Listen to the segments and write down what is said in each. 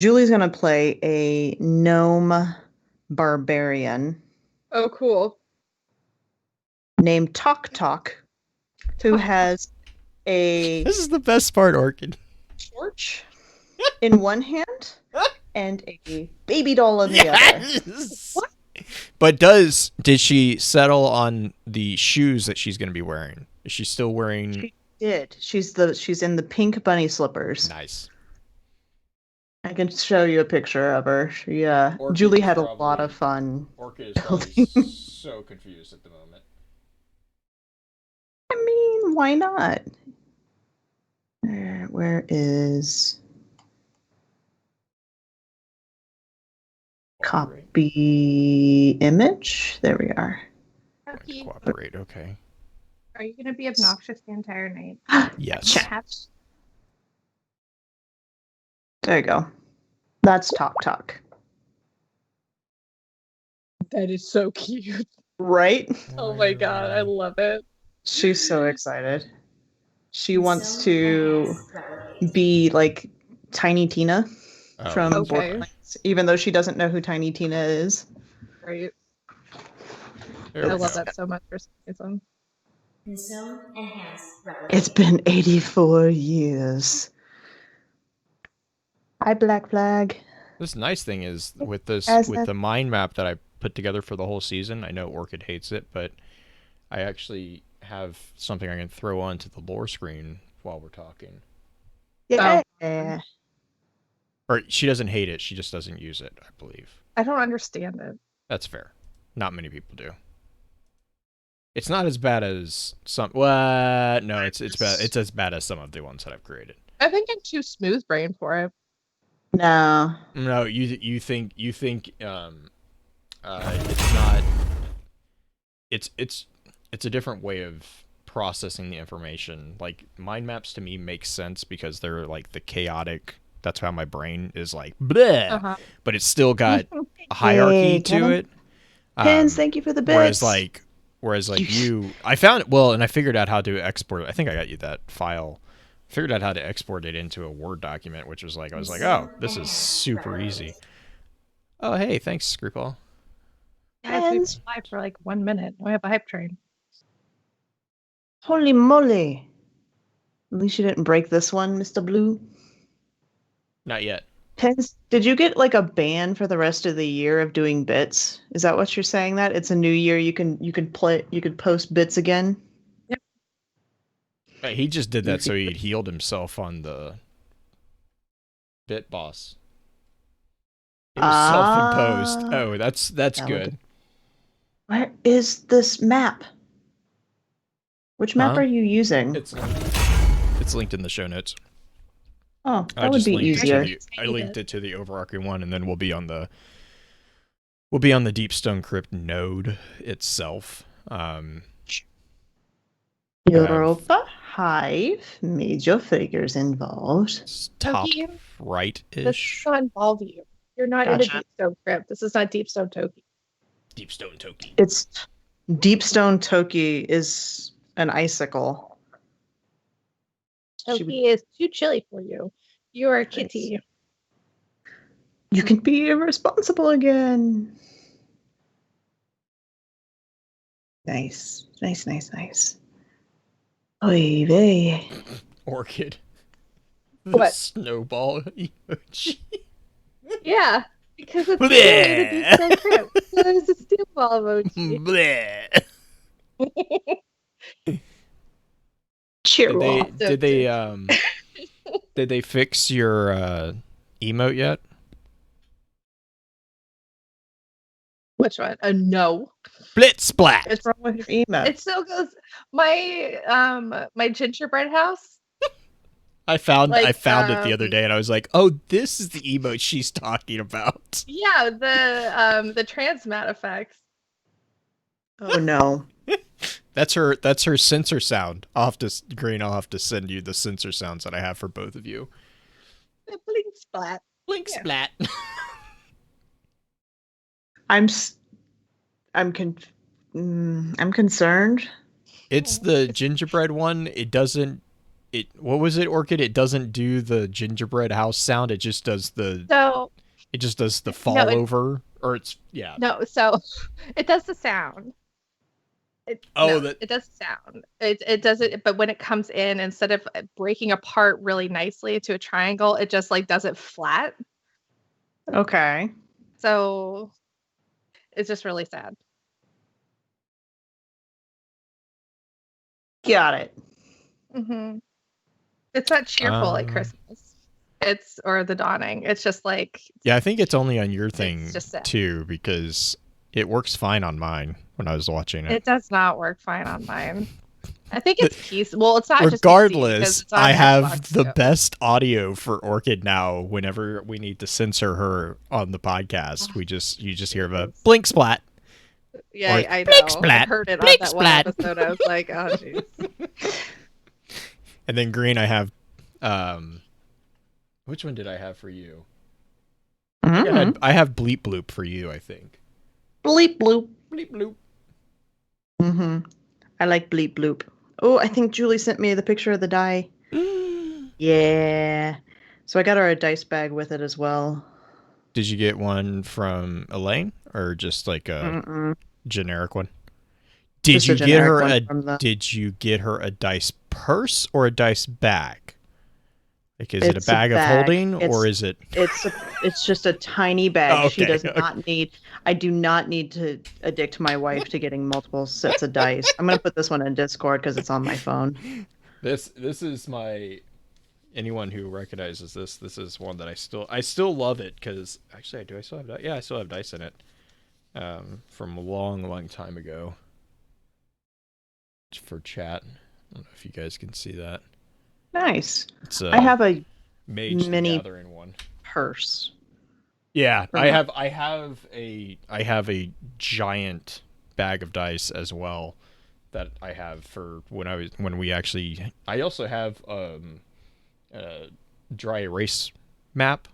Julie's gonna play a gnome barbarian Oh, cool. named Tok Tok, who has a This is the best part, Orchid. torch in one hand and a baby doll in the other. Yes. What? But did she settle on the shoes that she's going to be wearing? Is she still wearing? She did. She's in the pink bunny slippers. Nice. I can show you a picture of her. Julie had a lot of fun Orchid is probably building. so confused at the moment. I mean, why not? Where is copy image? There we are. Toki, Cooperate, okay. are you going to be obnoxious the entire night? Yes. Chat. There you go. That's Tok Tok. That is so cute. Right? Oh my god, I love it. She's so excited. She wants to be like Tiny Tina from Okay. Borderlands, even though she doesn't know who Tiny Tina is. Great. There I we love go. that so much for some reason. Consume, enhance, replicate. It's been 84 years. Hi, Black Flag. This nice thing is with the mind map that I put together for the whole season. I know Orchid hates it, but I actually have something I can throw onto the lore screen while we're talking. Yeah. Or she doesn't hate it; she just doesn't use it, I believe. I don't understand it. That's fair. Not many people do. It's not as bad as some. Well, no, it's bad. It's as bad as some of the ones that I've created. I think I'm too smooth brain for it. No. No, you think it's not. It's a different way of processing the information. Like mind maps to me make sense because they're like the chaotic. That's how my brain is like, bleh, but it's still got a hierarchy Hey, to Kevin. it. Pins, thank you for the bits. Whereas you, I found well, and I figured out how to export. I think I got you that file. Figured out how to export it into a Word document, which was like I was like, oh, this is super easy. Oh, hey, thanks, Screwball. Guys, we've been live for like 1 minute. We have a hype train. Holy moly. At least you didn't break this one, Mr. Blue. Not yet. Pins, did you get like a ban for the rest of the year of doing bits? Is that what you're saying? That it's a new year, you can post bits again? Yep. He just did that so he healed himself on the bit boss. It was self-imposed. Oh, that's good. Where is this map? Which map are you using? It's linked in the show notes. Oh, that would be easier. I linked it to the overarching one, and then we'll be on the Deepstone Crypt node itself. Europa Hive, major figures involved. Top right-ish. This does not involve you. You're not in a Deepstone Crypt. This is not Deepstone Toki. Deepstone Toki. It's Deepstone Toki is an icicle. Toki is too chilly for you. You are a kitty. You can be irresponsible again. Nice. Oy vey. Orchid. What? Snowball emoji. Yeah, because it's the Deepstone Crypt. So it's a snowball emoji. Did they fix your emote yet? Which one? No. Blitz splat. What's wrong with your emote? It still goes. My gingerbread house. I found it the other day, and I was like, "Oh, this is the emote she's talking about." Yeah, the trans mat effects. Oh no. That's her censor sound. I'll have to send you the censor sounds that I have for both of you. The blink splat. Blink splat. I'm concerned. It's the gingerbread one. It doesn't what was it, Orchid? It doesn't do the gingerbread house sound. It just does the So fall over, or it's yeah. no, so it does the sound. It does the sound. It does it, but when it comes in, instead of breaking apart really nicely into a triangle, it just like does it flat. Okay. So it's just really sad. Got it. Mm-hmm. It's not cheerful like Christmas. Or the dawning. It's just like yeah. I think it's only on your thing just sad. too, because it works fine on mine when I was watching it. It does not work fine on mine. I think it's PC. Well, it's not regardless, just PC, it's on I have Xbox the too. best audio for Orchid now. Whenever we need to censor her on the podcast, you just hear a blink splat. Yeah, I know. Blink splat. I heard it Blink on that splat. one episode. I was like, oh jeez. And then green, I have which one did I have for you? I have bleep bloop for you, I think. Bleep bloop. Bleep bloop. I like bleep bloop. Oh, I think Julie sent me the picture of the die. Yeah. So I got her a dice bag with it as well. Did you get one from Elaine or just like a generic one? Did you get her a dice purse or a dice bag? Like, is it a bag of holding, or is it? It's just a tiny bag. Okay, she does not need. I do not need to addict my wife to getting multiple sets of dice. I'm gonna put this one in Discord because it's on my phone. This is my. Anyone who recognizes this is one that I still love it because actually I still have dice. Yeah, I still have dice in it, from a long time ago. For chat, I don't know if you guys can see that. Nice. I have a Mage mini the Gathering one. Purse. Yeah, I have a giant bag of dice as well that I have for when we actually. I also have dry erase map,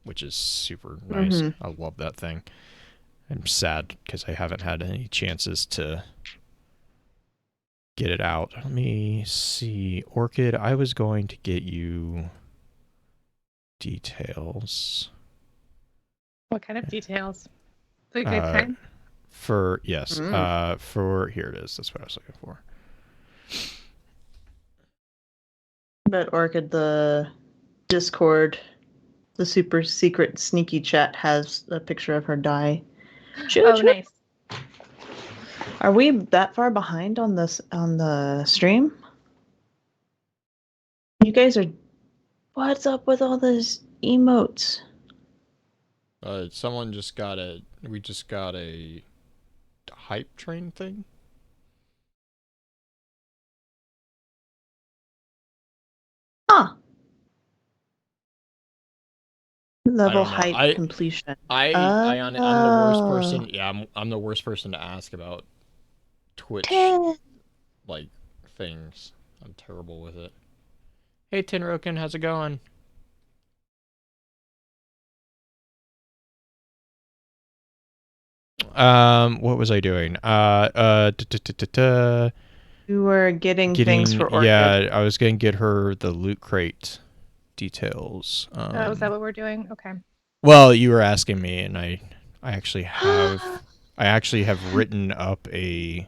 which is super nice. I love that thing. I'm sad because I haven't had any chances to get it out. Let me see. Orchid, I was going to get you details. What kind of details? The good kind? For here it is. That's what I was looking for. But Orchid, the Discord, the super secret sneaky chat has a picture of her die. Oh, nice. Are we that far behind on the stream? You guys are. What's up with all those emotes? Someone just got we just got a hype train thing. Huh. Level height completion. I'm the worst person. Yeah, I'm the worst person to ask about Twitch like things. I'm terrible with it. Hey Tinroken, how's it going? What was I doing? You were getting things for Orchid. Yeah, I was gonna get her the loot crate details. Is that what we're doing? Okay. Well, you were asking me, and I actually have written up a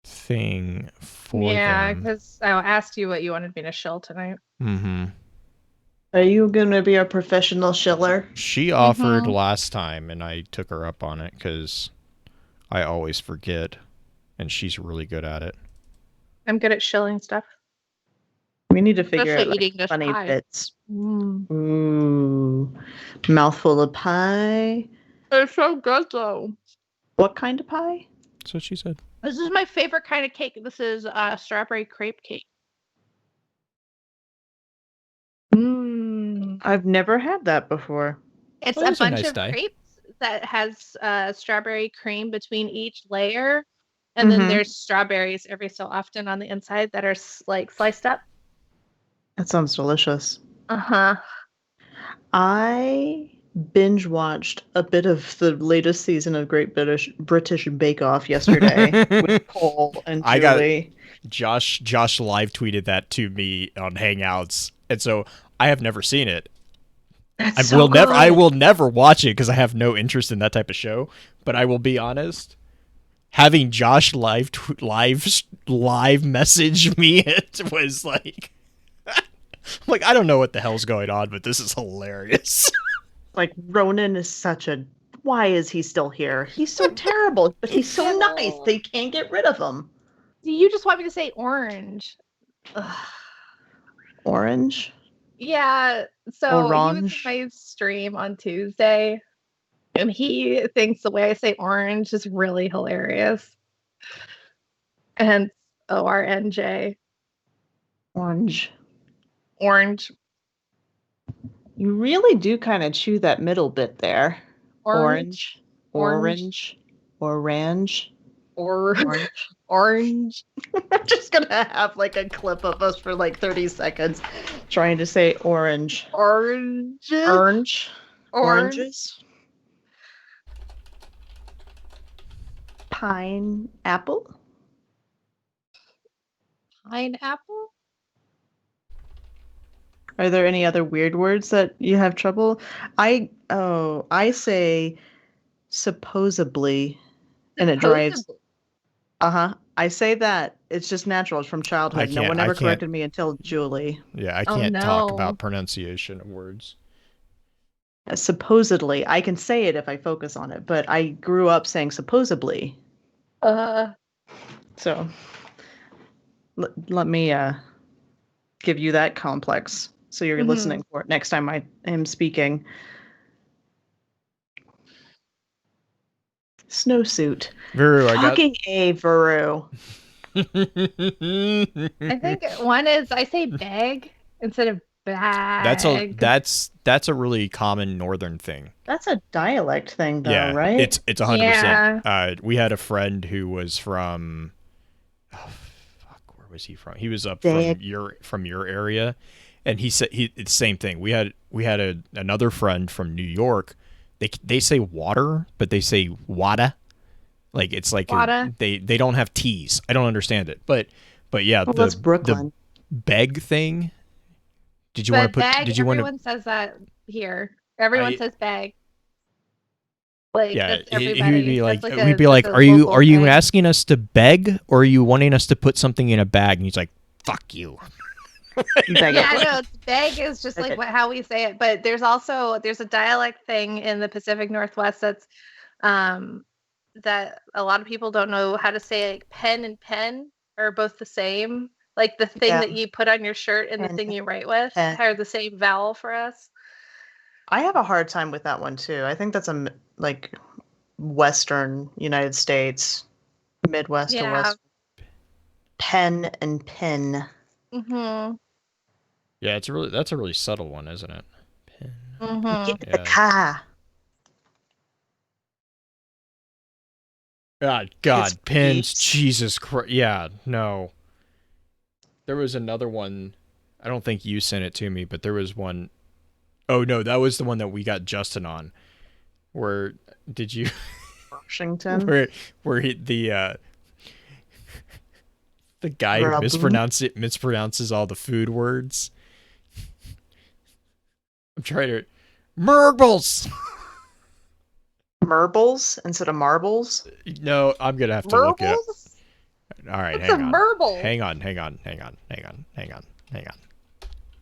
thing for them. Yeah, because I asked you what you wanted me to shill tonight. Mm-hmm. Are you gonna be a professional shiller? She offered last time, and I took her up on it because I always forget, and she's really good at it. I'm good at shilling stuff. We need to figure out eating funny pie. bits. Ooh, mouthful of pie. It's so good though. What kind of pie? That's what she said. This is my favorite kind of cake. This is strawberry crepe cake. I've never had that before. It's a bunch of crepes that has strawberry cream between each layer, and then there's strawberries every so often on the inside that are like sliced up. That sounds delicious. I binge watched a bit of the latest season of Great British Bake Off yesterday with Cole and Julie. Josh live tweeted that to me on Hangouts, and so I have never seen it. I will never watch it because I have no interest in that type of show. But I will be honest, having Josh live message me, it was like, I don't know what the hell's going on, but this is hilarious. Like, Ronan is why is he still here? He's so terrible, but he's so nice. They can't get rid of him. Do you just want me to say orange? Ugh. Orange? Yeah. So he was in my stream on Tuesday, and he thinks the way I say orange is really hilarious. And ORNJ. Orange. Orange. You really do kind of chew that middle bit there. Orange. Orange. Orange. Orange. I'm just gonna have like a clip of us for like 30 seconds trying to say orange. Orange. Orange. Oranges. Pineapple. Pineapple. Are there any other weird words that you have trouble? I say supposedly, and it drives. I say that. It's just natural. It's from childhood. No one ever corrected me until Julie. Yeah, I can't talk about pronunciation of words. Supposedly. I can say it if I focus on it, but I grew up saying supposedly. So, let me give you that complex so you're listening for it next time I am speaking. Snowsuit. Veru, Veru. I think one is I say bag instead of bag. That's a really common northern thing. That's a dialect thing, though, yeah, right? It's 100%. Yeah. We had a friend who was from. Oh, fuck, where was he from? He was up from your area, and he said it's the same thing. We had another friend from New York. They say water, but they say wada. Like it's like they don't have T's. I don't understand it. But yeah, that's Brooklyn. The beg thing. Did you want to put bag, did you want to everyone says that here. Everyone says bag. Like yeah, he would be like we'd be like, are you asking us to beg, or are you wanting us to put something in a bag? And he's like, fuck you. No, bag is just like how we say it. But there's a dialect thing in the Pacific Northwest that's that a lot of people don't know how to say. Like pen and pen are both the same. Like the thing that you put on your shirt and the thing you write with are the same vowel for us. I have a hard time with that one too. I think that's like Western United States, Midwest or West. Pen and pin. Mm-hmm. Yeah, that's a really subtle one, isn't it? Pen. Mm-hmm. Get the car. God, pins. Jesus Christ. Yeah, no. There was another one. I don't think you sent it to me, but there was one. Oh no, that was the one that we got Justin on. Where did you? Washington. where the guy who mispronounces all the food words. I'm trying to Merbles. Merbles instead of marbles? No, I'm gonna have to look it up. All right, hang on.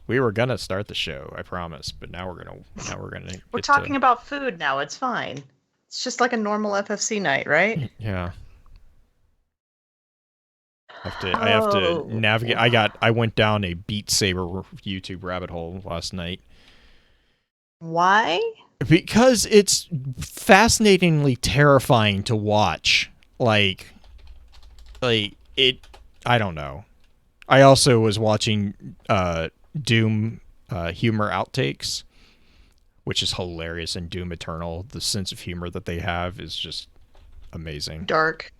We were gonna start the show, I promise, but now we're gonna. We're talking about food now. It's fine. It's just like a normal FFC night, right? Yeah. I have to navigate. I went down a Beat Saber YouTube rabbit hole last night. Why? Because it's fascinatingly terrifying to watch. Like it. I don't know. I also was watching Doom humor outtakes, which is hilarious, and Doom Eternal. The sense of humor that they have is just amazing. Dark.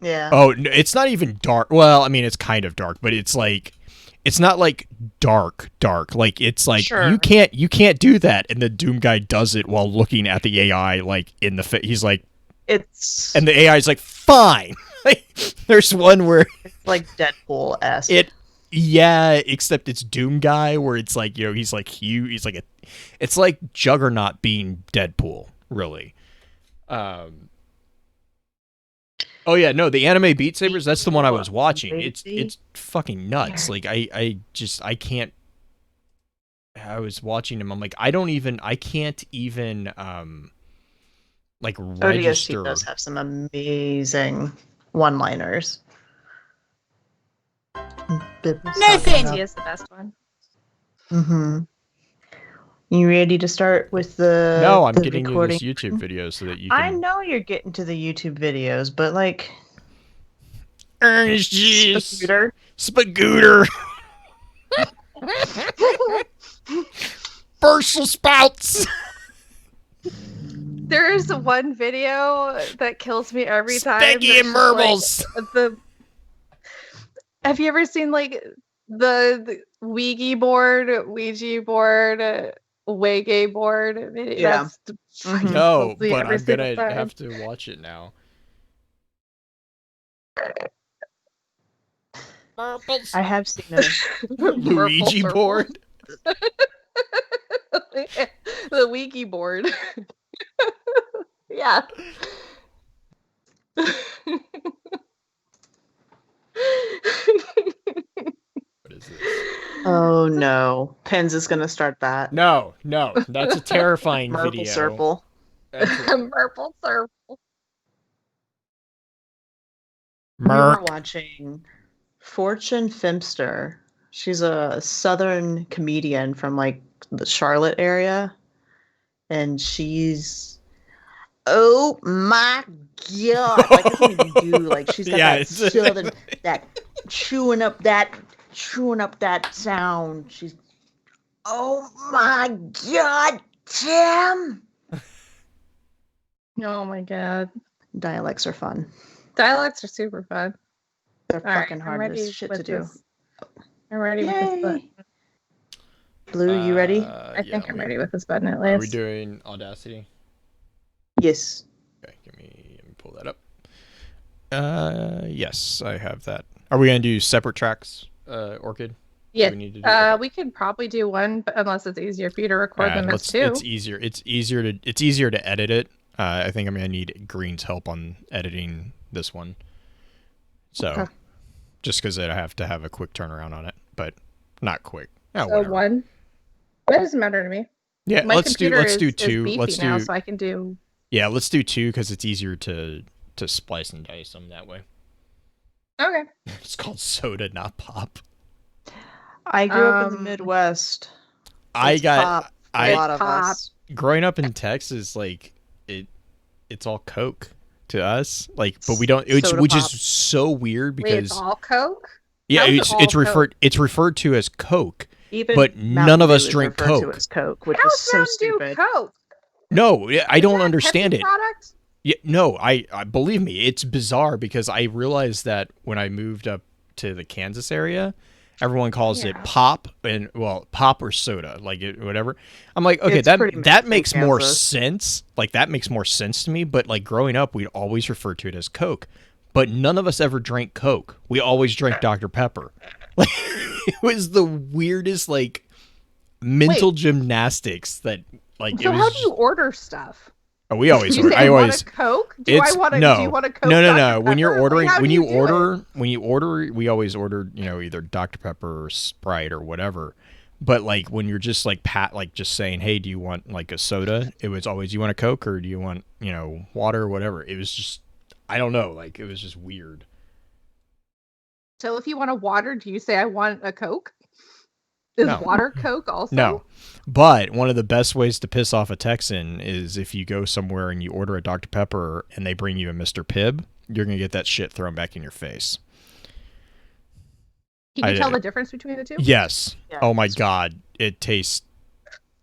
Yeah. Oh, no, it's not even dark. Well, I mean, it's kind of dark, but it's like, it's not like dark. Like, it's like Sure. you can't do that, and the Doom guy does it while looking at the AI like in the he's like, It's and the AI is like, fine. Like, there's one where it's like Deadpool-esque. Yeah, except it's Doom guy where it's like, you know, he's like huge. He's like it's like Juggernaut being Deadpool, really. Oh yeah, no, the anime Beat Sabers, that's the one I was watching. It's fucking nuts. Like I can't. I was watching him. I'm like, I can't even like register. ODST does have some amazing one-liners. Nothing is the best one. Mm-hmm. You ready to start with the No, I'm the getting recording? you this YouTube video so that you can. I know you're getting to the YouTube videos, but like Orange juice. Spagooter. Spagooter. Bursal spouts. There is one video that kills me every time. Spaggy and Merbles. Like, have you ever seen like the Ouija board, Wege board video? Yeah. That's No, kills me but every I'm single gonna time. have to watch it now. I have seen a Luigi Purple board. The Ouija board. Yeah. What is this? Oh no. Pens is gonna start that. No, that's a terrifying Marble video. Circle. Purple circle. We were Merc. watching Fortune Fimster. She's a southern comedian from like the Charlotte area. And she's oh my god. Like I can't even do like she's got that southern that chewing up that sound. She's oh my god, Tim. Oh my god. Dialects are fun. Dialects are super fun. They're All right, fucking I'm hard ready as shit with to do. this. I'm ready with this button. Blue, you ready? I think I'm ready with this button at Are we least. doing Audacity? Yes. Okay, let me pull that up. Yes, I have that. Are we gonna do separate tracks, Orchid? Yeah. We need to do We could probably do one, but unless it's easier for you to record them as two. It's easier to edit it. I think I'm gonna need Green's help on editing this one. So, Okay. just because I have to have a quick turnaround on it, but not quick. Oh, So whatever. one. It doesn't matter to me. Yeah, My let's do computer two. Is beefy Let's now, do so I can do. yeah, let's do two because it's easier to splice and dice them that way. Okay. It's called soda, not pop. I grew up in the Midwest. A lot of us. growing up in Texas, like it's all Coke to us. Like, but we don't, which is so weird because Wait, it's all Coke? yeah, it's referred to as Coke. Even but Mountain none of Dew us is drink referred to Coke. as Coke, which How's is so Mountain Dew stupid. Coke? No, I don't Is understand that a it. Pepsi product? Yeah, no, I believe me, it's bizarre because I realized that when I moved up to the Kansas area, everyone calls it pop and pop or soda, like whatever. I'm like, okay, that makes more sense. Like that makes more sense to me. But like growing up, we'd always refer to it as Coke, but none of us ever drank Coke. We always drank Dr. Pepper. Like it was the weirdest like mental gymnastics that like. So how do you order stuff? Oh, we always You order. say, I want always a Coke? Do you want a Coke? No. Dr. When you're Pepper? ordering, Like, when you order, we always order, either Dr. Pepper or Sprite or whatever. But like when you're just like just saying, hey, do you want like a soda? It was always, you want a Coke or do you want water or whatever. It was just, I don't know, like it was just weird. So if you want a water, do you say I want a Coke? Is water Coke also? No. But one of the best ways to piss off a Texan is if you go somewhere and you order a Dr. Pepper and they bring you a Mr. Pibb, you're going to get that shit thrown back in your face. Can you tell the difference between the two? Yes. Yeah, oh my God. It tastes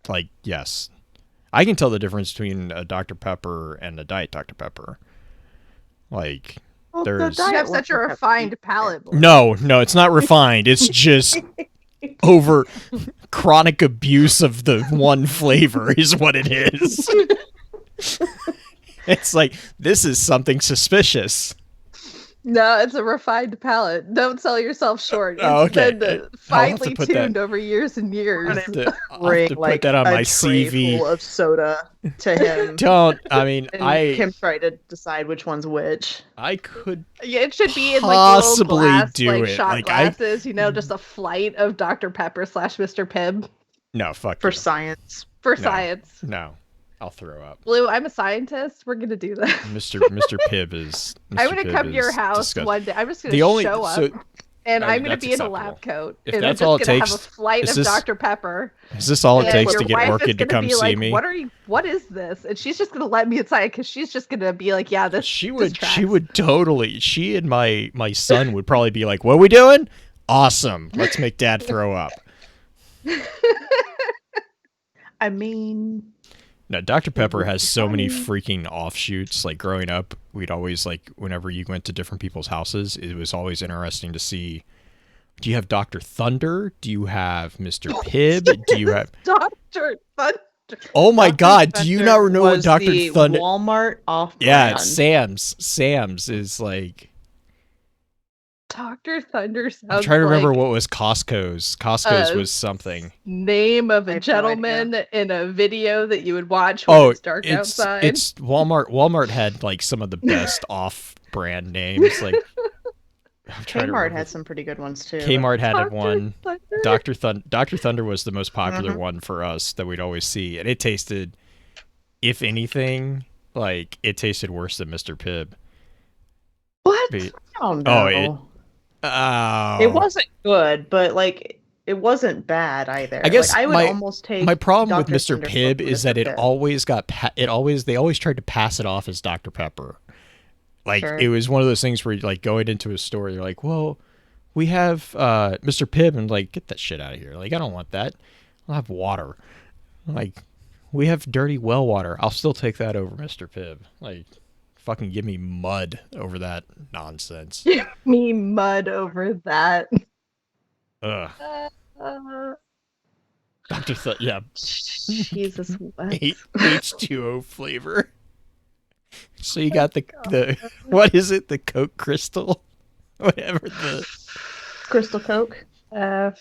like, yes. I can tell the difference between a Dr. Pepper and a Diet Dr. Pepper. Like, Well, There's You have such a refined palate. Boy. no, it's not refined. It's just over chronic abuse of the one flavor is what it is. It's like, this is something suspicious. No, it's a refined palate. Don't sell yourself short. It's okay. been finely tuned over years and years. I'll have to put that on my CV. Full of soda to him. Don't. I mean, him try to decide which one's which. I could. Yeah, it should be in possibly like little glass, do like it. shot Like, glasses. Just a flight of Dr. Pepper / Mr. Pibb. No, fuck for you. science. For science. No. I'll throw up. Blue, I'm a scientist. We're gonna do that. Mr. Pibb is. I'm gonna come to your house disgusting. one day. I'm just gonna show up, and I'm gonna be in a lab coat. If and that's I'm all just it gonna takes, have a flight of Dr. Pepper. Is this all it takes to get wife Orchid to come see me? What is this? And she's just gonna let me inside because she's just gonna be like, yeah, this. She would totally. She and my son would probably be like, "What are we doing? Awesome. Let's make Dad throw up." I mean. No, Dr. Pepper has so many freaking offshoots. Like, growing up, we'd always, like, whenever you went to different people's houses, it was always interesting to see, do you have Dr. Thunder? Do you have Mr. Pibb? Do you have... Dr. Thunder? Oh my Dr. God, Thunder do you not know what Dr. Thunder... Walmart off-brand. Yeah, it's Sam's. Sam's is, like... Dr. Thunder sounds I'm trying to remember like what was Costco's. Costco's was something. Name of a gentleman in a video that you would watch when it's dark outside. It's Walmart. Walmart had like some of the best off-brand names. Like Kmart had some pretty good ones too. Kmart had one. Dr. Thunder was the most popular one for us that we'd always see, and it tasted, if anything, like it tasted worse than Mr. Pibb. What? Oh no. It wasn't good, but like it wasn't bad either. I guess I would almost take. My problem with Dr. Mr. Thunder Pibb over is Mr. that it Pibb. always got they always tried to pass it off as Dr. Pepper. Like Sure. it was one of those things where you like going into a store, you're like, well, we have Mr. Pibb, and like, get that shit out of here. Like, I don't want that. I'll have water. Like, we have dirty well water. I'll still take that over Mr. Pibb. Like, fucking give me mud over that nonsense. Give me mud over that. Ugh. Dr. Yeah. Jesus, what? H2O flavor. So you got the what is it? The Coke Crystal? Whatever the Crystal Coke. That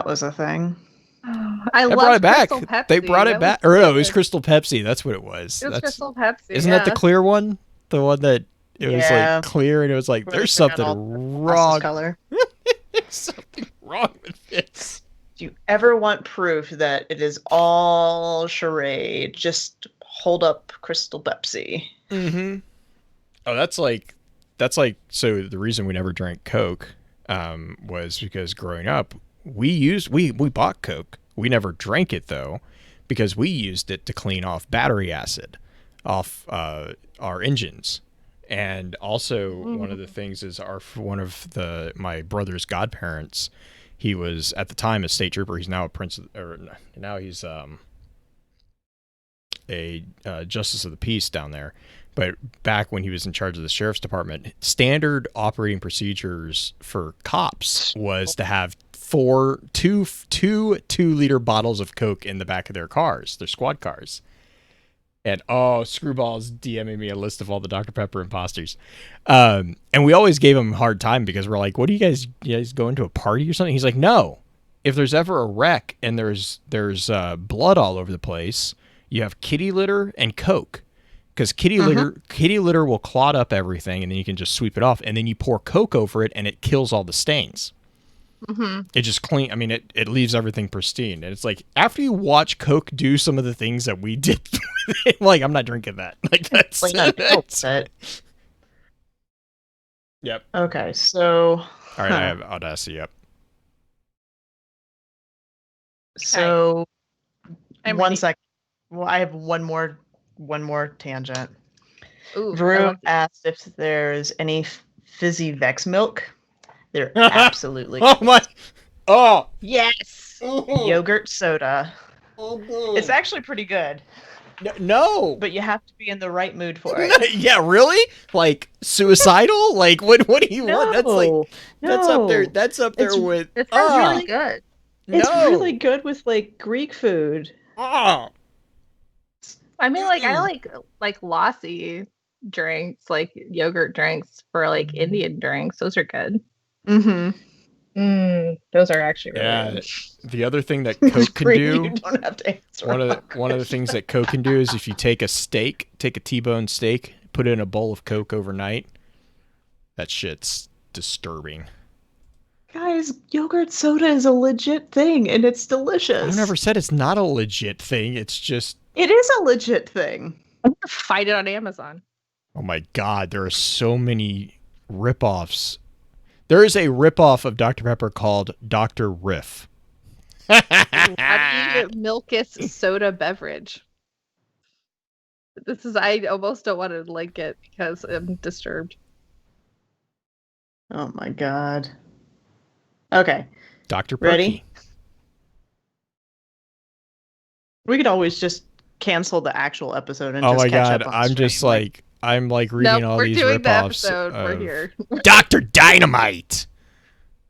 was a thing. I brought it back. Crystal Pepsi. They brought it back. Or no, it was Crystal Pepsi. That's what it was. It was Crystal Pepsi. Isn't that the clear one? The one that it was like clear and it was like, there's something wrong. Color. There's something wrong with this. Do you ever want proof that it is all charade? Just hold up Crystal Pepsi. Mm-hmm. Oh, that's like so the reason we never drank Coke was because growing up we bought Coke. We never drank it though, because we used it to clean off battery acid off our engines. And also one of the things is one of my brother's godparents, he was at the time a state trooper. He's now now he's a justice of the peace down there. But back when he was in charge of the sheriff's department, standard operating procedures for cops was to have two 2-liter bottles of Coke in the back of their cars, their squad cars. And Screwball's DMing me a list of all the Dr. Pepper imposters. And we always gave him a hard time because we're like, what do you guys going to a party or something? He's like, no. If there's ever a wreck and there's blood all over the place, you have kitty litter and Coke. Because kitty litter will clot up everything, and then you can just sweep it off, and then you pour Coke over it, and it kills all the stains. Mm-hmm. It just clean. I mean, it leaves everything pristine. And it's like, after you watch Coke do some of the things that we did, like, I'm not drinking that. Like, that's it. Yep. Okay, so. All right, I have Audacity up. So, I'm one ready. second. Well, I have one more tangent. Ooh, Drew asked if there's any fizzy Vex milk. There absolutely. Oh my! Oh yes. Yogurt soda. It's actually pretty good. No. But you have to be in the right mood for it. Yeah, really? Like suicidal? Like what do you want? That's like that's up there. No. That's up there with It sounds really good. It's no. really good with like Greek food. Ah. I mean, like I like lassi drinks, like yogurt drinks for like Indian drinks. Those are good. Those are actually really good. The other thing that Coke can do. You don't have to answer. One of the things that Coke can do is if you take a T-bone steak, put it in a bowl of Coke overnight. That shit's disturbing. Guys, yogurt soda is a legit thing, and it's delicious. I never said it's not a legit thing. It's just... It is a legit thing. I'm gonna find it on Amazon. Oh my god, there are so many ripoffs. There is a ripoff of Dr. Pepper called Dr. Riff. Milkus soda beverage. I almost don't want to link it because I'm disturbed. Oh my god. Okay. Dr. Perky. Ready? We could always just cancel the actual episode and just catch up on I'm stream. just like I'm like reading all these we're doing ripoffs. the episode. We're here. Dr. Dynamite.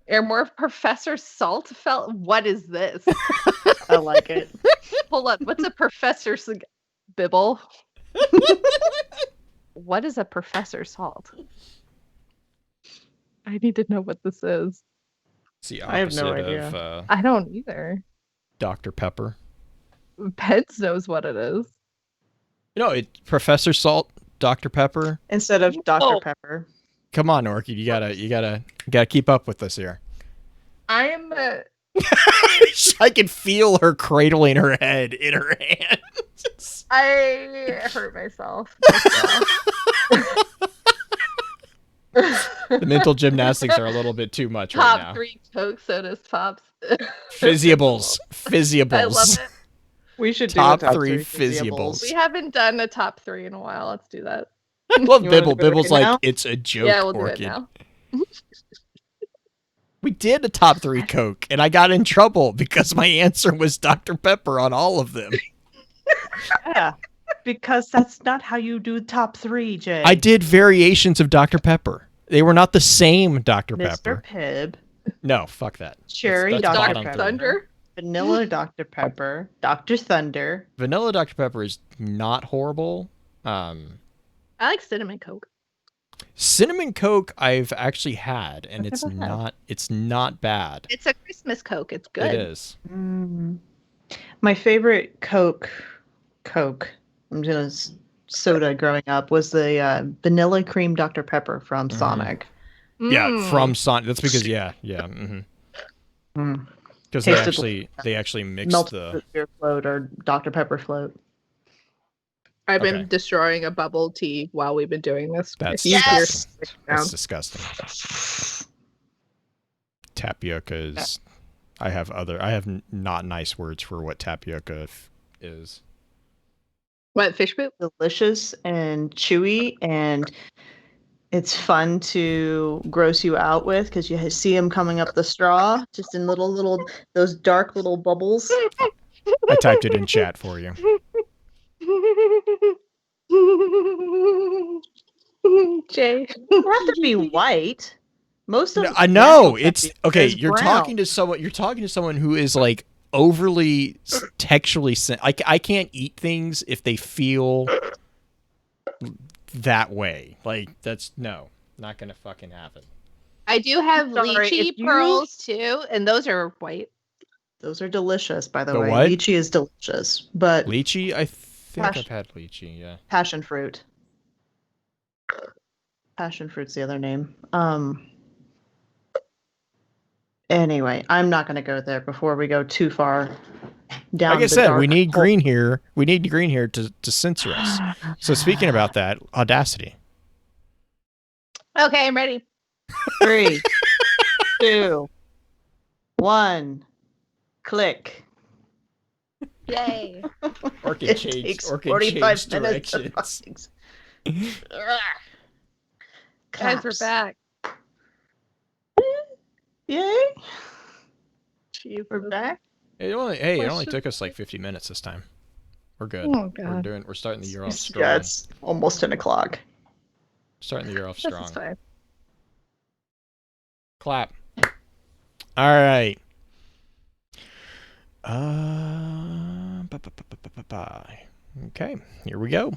Are more Professor Saltfeld? What is this? I like it. Hold up. What's a Professor Bibble? What is a Professor Salt? I need to know what this is. It's the I have no opposite idea. of I don't either. Dr. Pepper. Pence knows what it is. Professor Salt, Dr. Pepper. Instead of Dr. Pepper. Come on, Orchid. You gotta keep up with us here. I am. I can feel her cradling her head in her hands. I hurt myself. The mental gymnastics are a little bit too much right now. Top 3 Coke sodas, pops. Fizziables. I love it. We should do top a top 3 3 Fizziables. We haven't done a top 3 in a while. Let's do that. I love You wanna Bibble. do it Bibble's right like, now? it's a joke, Yeah, we'll do Orchid. it now. We did a top 3 Coke, and I got in trouble because my answer was Dr. Pepper on all of them. Yeah. Because that's not how you do top 3, Jay. I did variations of Dr. Pepper. They were not the same Dr. Mr. Pepper. Pibb. No, fuck that. Cherry That's Dr. bottom Pepper. three. Thunder? Vanilla Dr. Pepper. Dr. Thunder. Vanilla Dr. Pepper is not horrible. I like cinnamon Coke. Cinnamon Coke I've actually had, and it's not bad. It's a Christmas Coke. It's good. It is. My favorite Coke, I'm just soda growing up was the vanilla cream Dr. Pepper from Sonic. Yeah, from Sonic. That's because because they actually mixed Melted beer float or Dr. Pepper float. I've been destroying a bubble tea while we've been doing this. That's disgusting. That's disgusting. Tapioca is. I have not nice words for what tapioca is. What, fish poop? Delicious and chewy, and it's fun to gross you out with because you see them coming up the straw, just in little those dark little bubbles. I typed it in chat for you. Jay, It doesn't have to be white. Most of No, I know natural it's tapioca okay. is You're brown. talking to someone. You're talking to someone who is like overly textually. I can't eat things if they feel that way. Like that's not gonna fucking happen. I do have Sorry, lychee if you- pearls too, and those are white. Those are delicious, by the The way. what? Lychee is delicious, but Lychee, I think Gosh. I've had lychee. Yeah. passion fruit. Passion fruit's the other name. Anyway, I'm not going to go there before we go too far down. Like I the said, we dark need hole. green here. We need green here to censor us. So speaking about that, Audacity. Okay, I'm ready. 3, 2, 1, click. Yay. Orchid It changed. takes Orchid 45 changed minutes to directions. Guys, we're Claps. back. Yay! Jeez. We're back. It only took us like 50 minutes this time. We're good. Oh, God. We're starting the year off strong. Yeah, it's almost 10 o'clock. Starting the year off strong. This is fine. Clap. All right. Okay, here we go.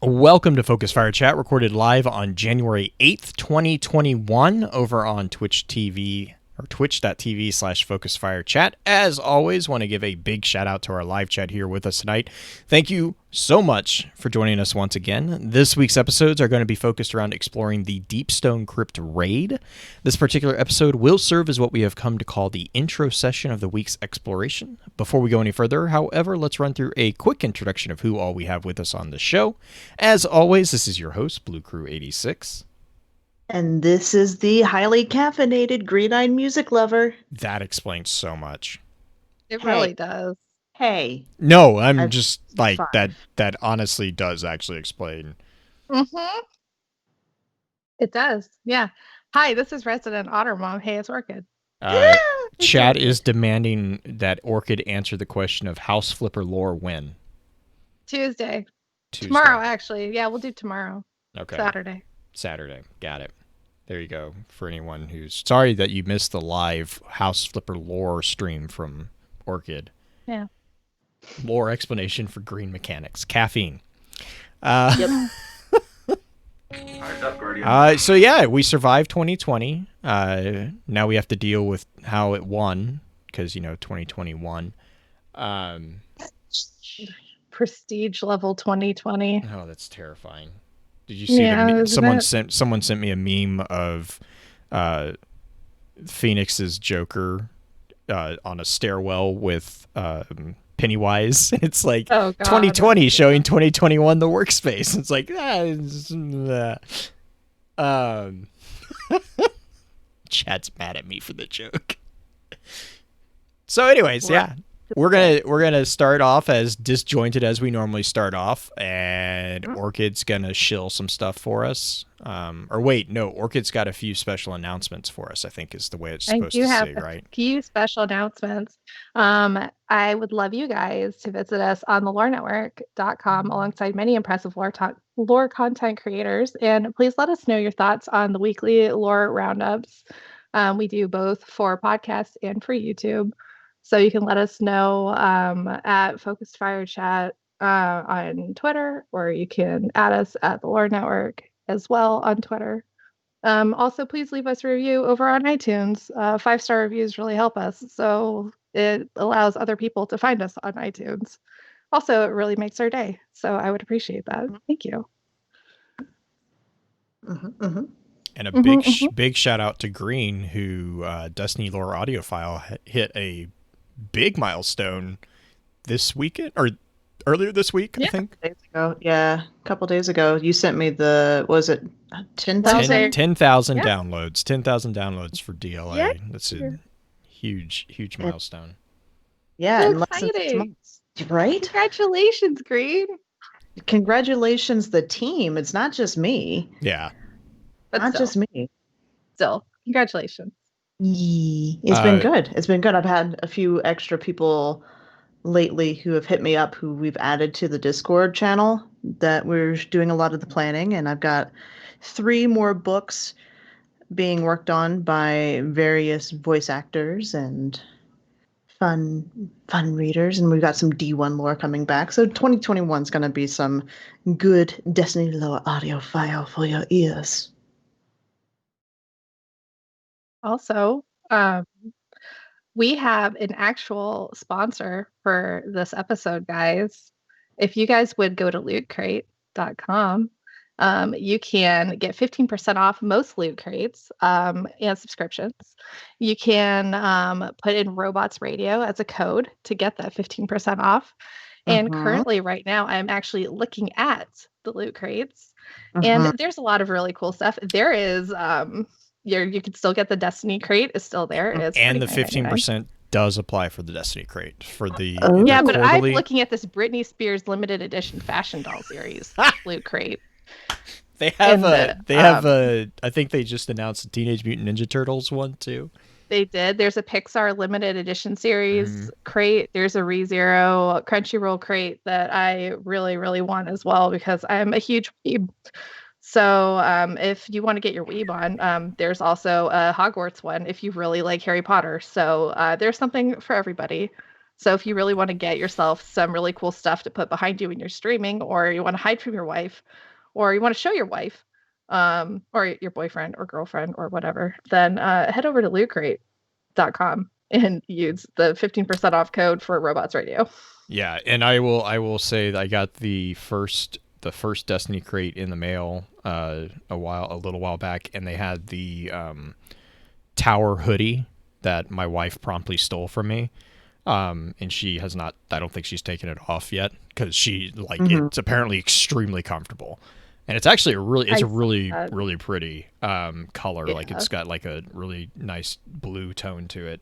Welcome to Focus Fire Chat, recorded live on January 8th, 2021, over on Twitch TV or twitch.tv/FocusFireChat. As always, want to give a big shout out to our live chat here with us tonight. Thank you so much for joining us once again. This week's episodes are going to be focused around exploring the Deepstone Crypt raid. This particular episode will serve as what we have come to call the intro session of the week's exploration. Before we go any further, however, let's run through a quick introduction of who all we have with us on the show. As always, this is your host, Blue Crew 86. And this is the highly caffeinated green-eyed music lover. That explains so much. It really does. Hey. No, I'm just like fine. that honestly does actually explain. Mm-hmm. It does. Yeah. Hi, this is Resident Otter Mom. Hey, it's Orchid. Chat is demanding that Orchid answer the question of House Flipper lore when? Tuesday. Tomorrow, actually. Yeah, we'll do tomorrow. Okay. Saturday. Got it. There you go. For anyone who's sorry that you missed the live House Flipper lore stream from Orchid. Yeah. Lore explanation for green mechanics. Caffeine. Yep. So yeah, we survived 2020. Now we have to deal with how it won, because 2021. Prestige level 2020. Oh, that's terrifying. Did you see someone sent me a meme of Phoenix's Joker on a stairwell with Pennywise. It's like 2020 showing 2021 the workspace. It's like Chat's mad at me for the joke. So anyways, yeah. We're gonna start off as disjointed as we normally start off, and Orchid's gonna shill some stuff for us. Orchid's got a few special announcements for us, I think is the way it's supposed to say, right? A few special announcements. I would love you guys to visit us on thelorenetwork.com alongside many impressive lore content creators, and please let us know your thoughts on the weekly lore roundups. We do both for podcasts and for YouTube. So you can let us know at Focused Fire Chat on Twitter, or you can add us at the Lore Network as well on Twitter. Also, please leave us a review over on iTunes. 5-star reviews really help us, so it allows other people to find us on iTunes. Also, it really makes our day, so I would appreciate that. Thank you. And a big shout out to Green, who Destiny Lore Audiophile hit a big milestone this weekend or earlier this week, I think. Days ago. Yeah, a couple days ago. You sent me the 10,000? 10,000 downloads. 10,000 downloads for DLA. Yeah. That's a huge milestone. Yeah, so in less than 6 months. Right? Congratulations, Green. Congratulations, the team. It's not just me. Yeah. But not just me. Still, congratulations. It's been good. It's been good. I've had a few extra people lately who have hit me up who we've added to the Discord channel that we're doing a lot of the planning, and I've got 3 more books being worked on by various voice actors and fun readers, and we've got some D1 lore coming back. So 2021 is going to be some good Destiny lore audiophile for your ears. Also, we have an actual sponsor for this episode, guys. If you guys would go to lootcrate.com, you can get 15% off most loot crates and subscriptions. You can put in Robots Radio as a code to get that 15% off. And currently, right now, I'm actually looking at the loot crates, and there's a lot of really cool stuff. There is you can still get the Destiny crate is still there. It's and the 15% does apply for the Destiny crate for the but I'm looking at this Britney Spears limited edition fashion doll series loot crate. They have I think they just announced the Teenage Mutant Ninja Turtles one too. they did. There's a Pixar limited edition series crate. There's a ReZero Crunchyroll crate that I really, really want as well because I'm a huge weeb. So if you want to get your weeb on, there's also a Hogwarts one if you really like Harry Potter. So there's something for everybody. So if you really want to get yourself some really cool stuff to put behind you when you're streaming, or you want to hide from your wife, or you want to show your wife, or your boyfriend or girlfriend or whatever, then head over to lootcrate.com and use the 15% off code for Robots Radio. Yeah, and I will say that I got the first Destiny crate in the mail a little while back, and they had the Tower hoodie that my wife promptly stole from me. And she has not, I don't think she's taken it off yet because it's apparently extremely comfortable. And it's actually a really pretty color. Yeah. Like it's got like a really nice blue tone to it.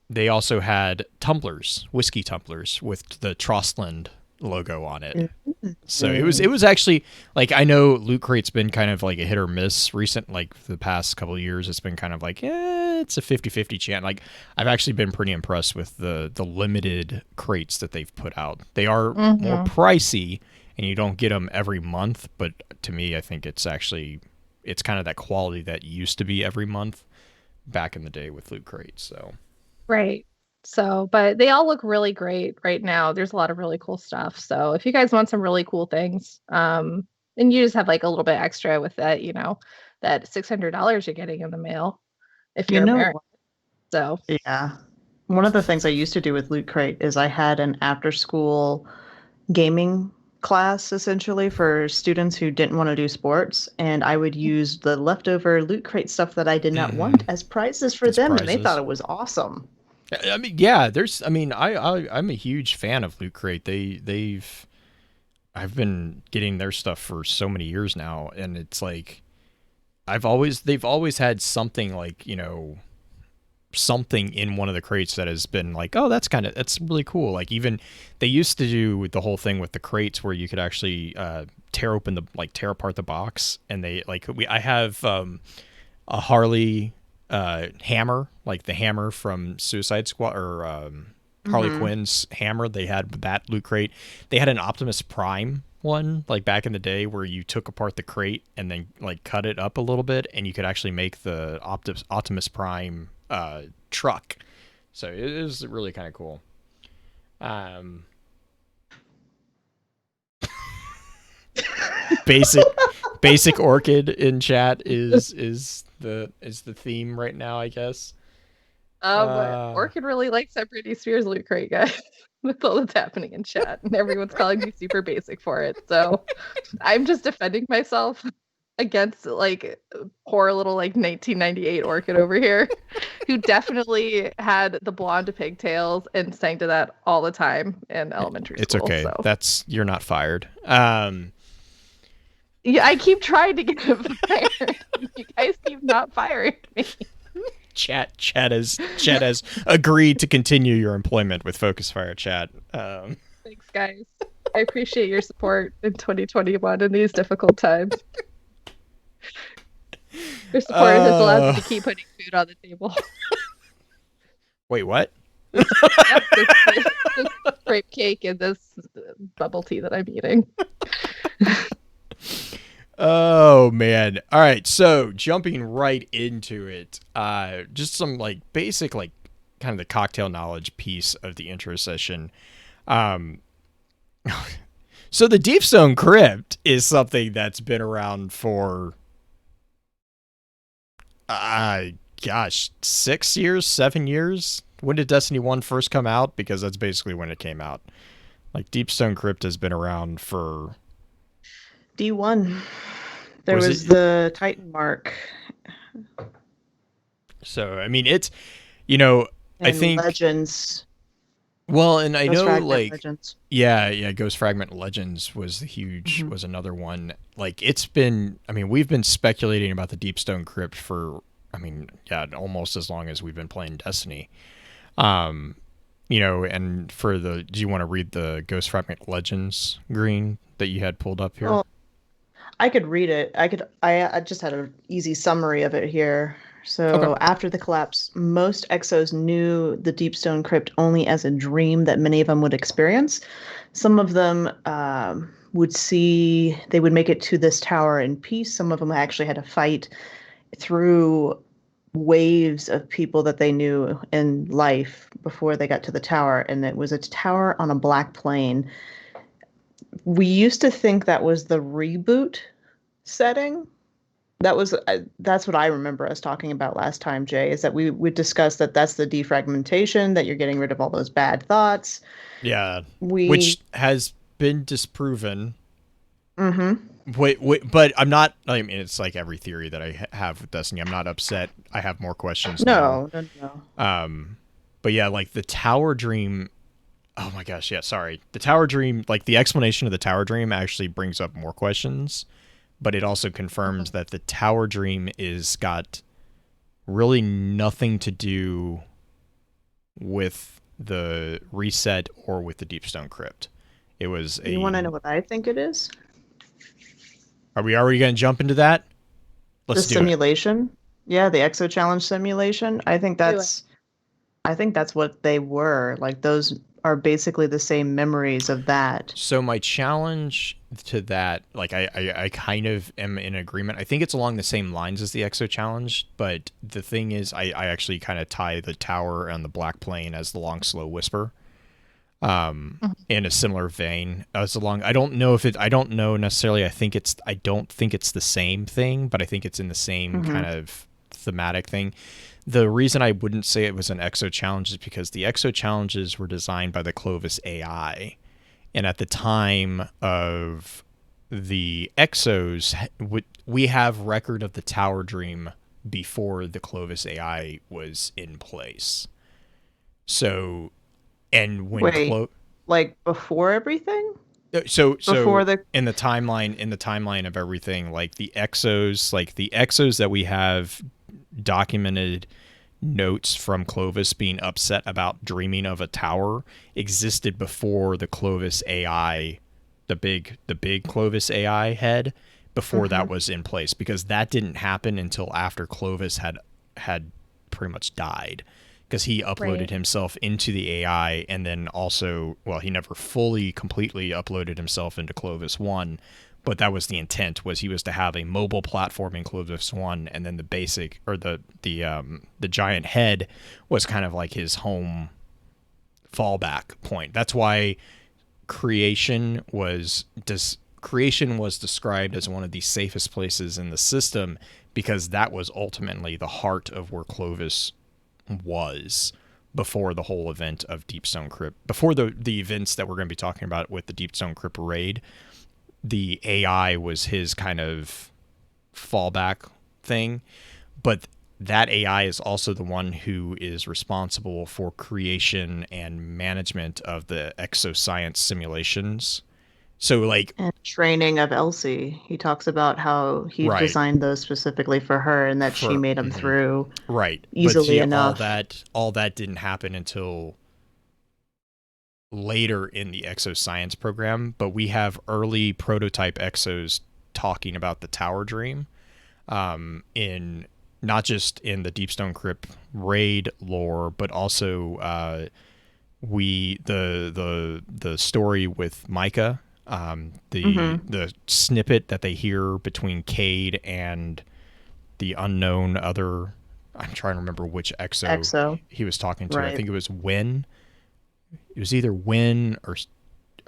They also had tumblers, whiskey tumblers with the Trostland logo on it. So it was actually, like, I know Loot Crate's been kind of like a hit or miss like the past couple of years. It's been kind of like, it's a 50-50 chance. Like, I've actually been pretty impressed with the limited crates that they've put out. They are more pricey and you don't get them every month, but to me, I think it's kind of that quality that used to be every month back in the day with Loot Crate. So right. So, but they all look really great right now. There's a lot of really cool stuff. So if you guys want some really cool things, and you just have like a little bit extra with that, that $600 you're getting in the mail if you're American. So yeah, one of the things I used to do with Loot Crate is I had an after-school gaming class essentially for students who didn't want to do sports, and I would use the leftover Loot Crate stuff that I did not want as prizes for them, and they thought it was awesome. I mean, yeah, I'm a huge fan of Loot Crate. I've been getting their stuff for so many years now, and it's like they've always had something like, something in one of the crates that has been like, oh, that's really cool. Like, even they used to do the whole thing with the crates where you could actually tear apart the box, and I have a Harley hammer, like the hammer from Suicide Squad or Harley Quinn's hammer. They had that Loot Crate. They had an Optimus Prime one, like back in the day, where you took apart the crate and then like cut it up a little bit, and you could actually make the Optimus Prime truck. So it is really kind of cool. Basic Orchid in chat is the theme right now, I guess. Orchid really likes that Britney Spears Loot Crate, guys. With all that's happening in chat, and everyone's calling me super basic for it. So I'm just defending myself against like poor little like 1998 Orchid over here, who definitely had the blonde pigtails and sang to that all the time in elementary school. It's okay. So. You're not fired. Yeah, I keep trying to get him fired. You guys keep not firing me. Chat has agreed to continue your employment with Focus Fire Chat. Thanks, guys. I appreciate your support in 2021 in these difficult times. Your support has allowed me to keep putting food on the table. Wait, what? Yep, this grape cake and this bubble tea that I'm eating. Oh man. All right, so jumping right into it, just some like basic like kind of the cocktail knowledge piece of the intro session. So the Deepstone Crypt is something that's been around for 6 years, 7 years. When did Destiny 1 first come out? Because that's basically when it came out. Like, Deepstone Crypt has been around for D1. There was the Titan mark. So, I mean, it's, I think Legends. Well, and I know, like, Legends. yeah, Ghost Fragment Legends was was another one. Like, we've been speculating about the Deepstone Crypt for, almost as long as we've been playing Destiny. And do you want to read the Ghost Fragment Legends, Green, that you had pulled up here? Well, I could read it. I just had an easy summary of it here. So after the collapse, most exos knew the Deep Stone Crypt only as a dream that many of them would experience. Some of them they would make it to this tower in peace. Some of them actually had to fight through waves of people that they knew in life before they got to the tower. And it was a tower on a black plane. We used to think that was the reboot setting. That's what I remember us talking about last time, Jay, is that we discussed that that's the defragmentation, that you're getting rid of all those bad thoughts. Yeah. Which has been disproven. Mm-hmm. Wait, but I'm not, I mean, it's like every theory that I have with Destiny. I'm not upset. I have more questions now. No. But yeah, like the Tower Dream, oh my gosh, yeah, sorry. The Tower Dream, like the explanation of the Tower Dream actually brings up more questions. But it also confirms that the Tower Dream is got really nothing to do with the reset or with the Deep Stone Crypt. It was You want to know what I think it is? Are we already going to jump into that? Let's do simulation. Yeah, the Exo Challenge simulation. I think that's what they were. Like those are basically the same memories of that. So my challenge to that, like I kind of am in agreement. I think it's along the same lines as the Exo Challenge, but the thing is I actually kind of tie the tower and the black plane as the long slow whisper. In a similar vein as along. I don't know necessarily. I don't think it's the same thing, but I think it's in the same kind of thematic thing. The reason I wouldn't say it was an Exo Challenge is because the Exo Challenges were designed by the Clovis AI. And at the time of the Exos, we have record of the Tower Dream before the Clovis AI was in place. So, and when like before everything? So in the timeline of everything, like the exos that we have documented notes from Clovis being upset about dreaming of a tower existed before the Clovis AI, the big Clovis AI head, before that was in place, because that didn't happen until after Clovis had pretty much died. Because he uploaded himself into the AI, and then also, well, he never fully, completely uploaded himself into Clovis 1, but that was the intent, was he was to have a mobile platform in Clovis 1, and then the basic, or the giant head was kind of like his home fallback point. That's why creation was described as one of the safest places in the system, because that was ultimately the heart of where Clovis was before the whole event of Deep Stone Crypt, before the events that we're going to be talking about with the Deep Stone Crypt raid. The AI was his kind of fallback thing, but that AI is also the one who is responsible for creation and management of the exoscience simulations. So like, and training of Elsie, he talks about how he designed those specifically for her, and that she made them through easily enough. All that didn't happen until later in the exoscience program, but we have early prototype exos talking about the Tower Dream, in not just in the Deep Stone Crypt raid lore, but also the story with Micah. The snippet that they hear between Cade and the unknown other, I'm trying to remember which exo he was talking to. I think it was Win. It was either Win or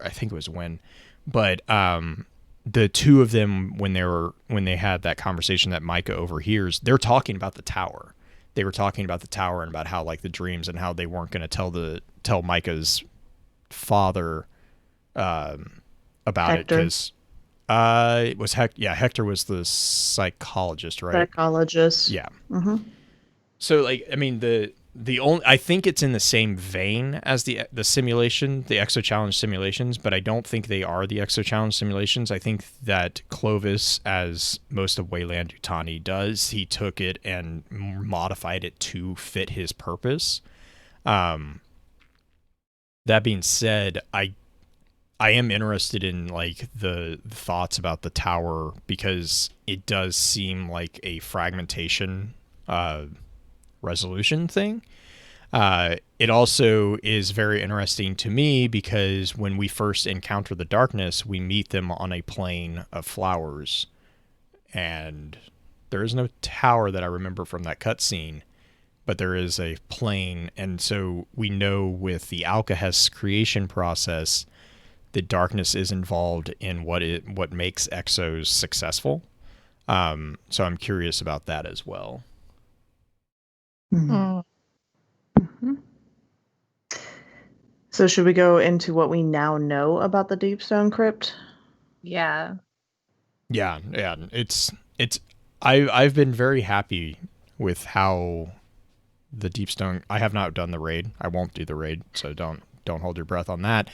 I think it was Win. But the two of them, when they had that conversation that Micah overhears, they're talking about the tower. They were talking about the tower and about how like the dreams and how they weren't going to tell Micah's father about Hector. It, because it was Hector was the psychologist, right? Psychologist. Yeah. So like, I mean, the only, I think it's in the same vein as the simulation, the Exo Challenge simulations, but I don't think they are the Exo Challenge simulations. I think that Clovis, as most of Weyland-Yutani does, he took it and modified it to fit his purpose. That being said, I am interested in like the thoughts about the tower, because it does seem like a fragmentation resolution thing. It also is very interesting to me because when we first encounter the darkness, we meet them on a plain of flowers. And there is no tower that I remember from that cutscene, but there is a plain. And so we know with the Alcahest creation process, the darkness is involved in what makes Exos successful. So I'm curious about that as well. Mm-hmm. So should we go into what we now know about the Deepstone Crypt? Yeah. Yeah. I've been very happy with how the Deepstone. I have not done the raid. I won't do the raid, so don't hold your breath on that.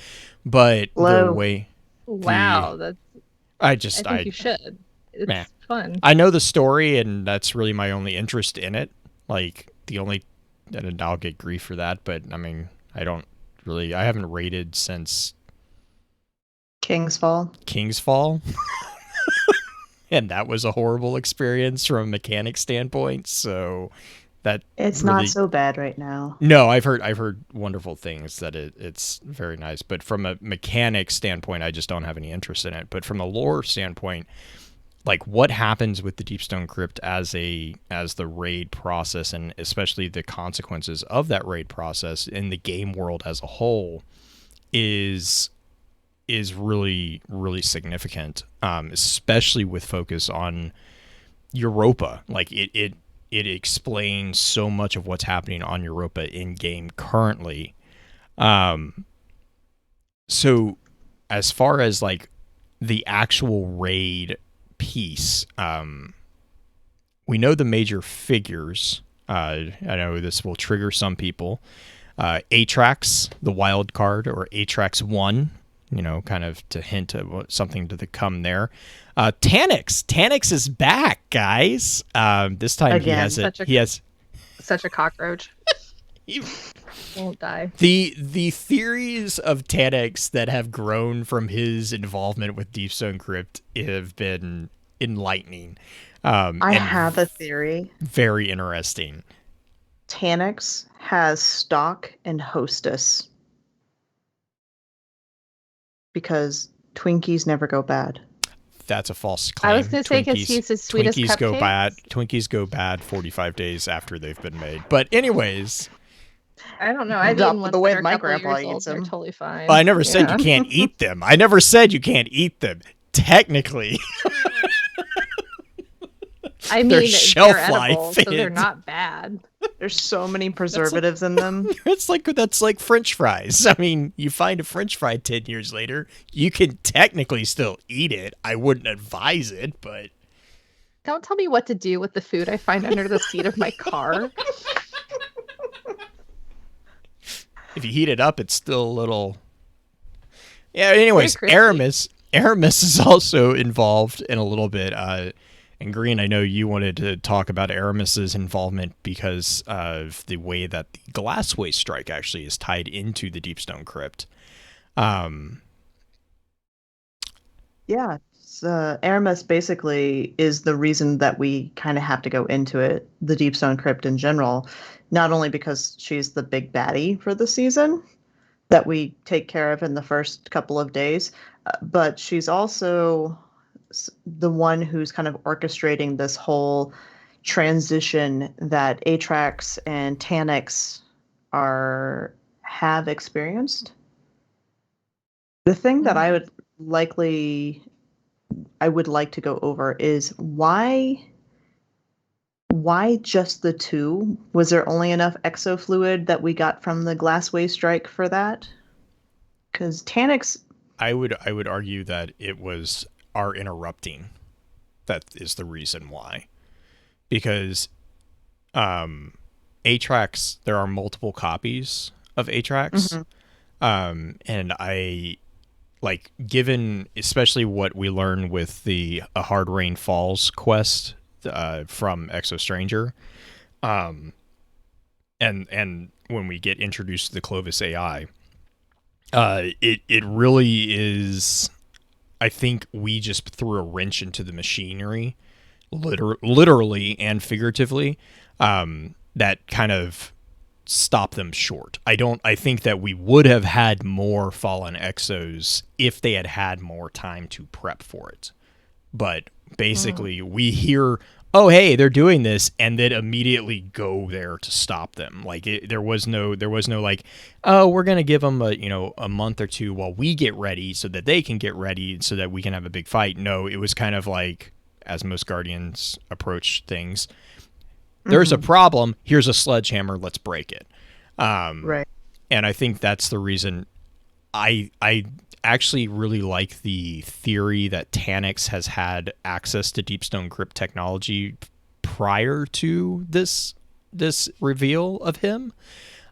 But the way. Wow, I think you should. It's fun. I know the story, and that's really my only interest in it. Like and I'll get grief for that, but I mean, I haven't raided since King's Fall. And that was a horrible experience from a mechanic standpoint. So it's really not so bad right now. No, I've heard wonderful things that it's very nice. But from a mechanic standpoint, I just don't have any interest in it. But from a lore standpoint, like what happens with the Deepstone Crypt as the raid process, and especially the consequences of that raid process in the game world as a whole, is really, really significant, especially with focus on Europa. Like it explains so much of what's happening on Europa in game currently. So as far as like the actual raid piece, we know the major figures. I know this will trigger some people. Atrax, the wild card, or Atrax 1, kind of to hint at something to come there. Tannix is back, guys. This time again, he has such a cockroach. He won't die. The theories of Tannix that have grown from his involvement with Deepstone Crypt have been enlightening. I have a theory. Very interesting. Tannix has stock and hostess. Because Twinkies never go bad. That's a false claim. I was going to say because he's as sweet as cupcakes. Twinkies go bad 45 days after they've been made. But anyways, I don't know. I've eaten ones that are a couple years old. They're totally fine. Well, I never said you can't eat them. I never said you can't eat them. Technically. I mean, they're edible, so they're not bad. There's so many preservatives in them. That's like French fries. I mean, you find a French fry 10 years later, you can technically still eat it. I wouldn't advise it, but... Don't tell me what to do with the food I find under the seat of my car. If you heat it up, it's still a little... Yeah, anyways, Aramis is also involved in a little bit. And Green, I know you wanted to talk about Aramis's involvement because of the way that the Glassway strike actually is tied into the Deepstone Crypt. Yeah, Aramis basically is the reason that we kind of have to go into it, the Deepstone Crypt in general, not only because she's the big baddie for the season that we take care of in the first couple of days, but she's also the one who's kind of orchestrating this whole transition that Atrax and Tannix have experienced. The thing that I would like to go over is why just the two? Was there only enough exofluid that we got from the Glassway strike for that? Because Tannix, I would argue that it was our interrupting that is the reason why, because Atrax, there are multiple copies of Atrax, and I like, given especially what we learn with the A Hard Rain Falls quest from Exo Stranger, and when we get introduced to the Clovis AI, it really is. I think we just threw a wrench into the machinery. literally and figuratively, that kind of stop them short. I think that we would have had more fallen exos if they had had more time to prep for it. But basically we hear, oh, hey, they're doing this, and then immediately go there to stop them. Like there was no like, oh, we're going to give them a month or two while we get ready so that they can get ready so that we can have a big fight. No, it was kind of like, as most Guardians approach things, there's a problem. Here's a sledgehammer. Let's break it. Right. And I think that's the reason I actually really like the theory that Tannix has had access to Deepstone Crypt technology prior to this reveal of him.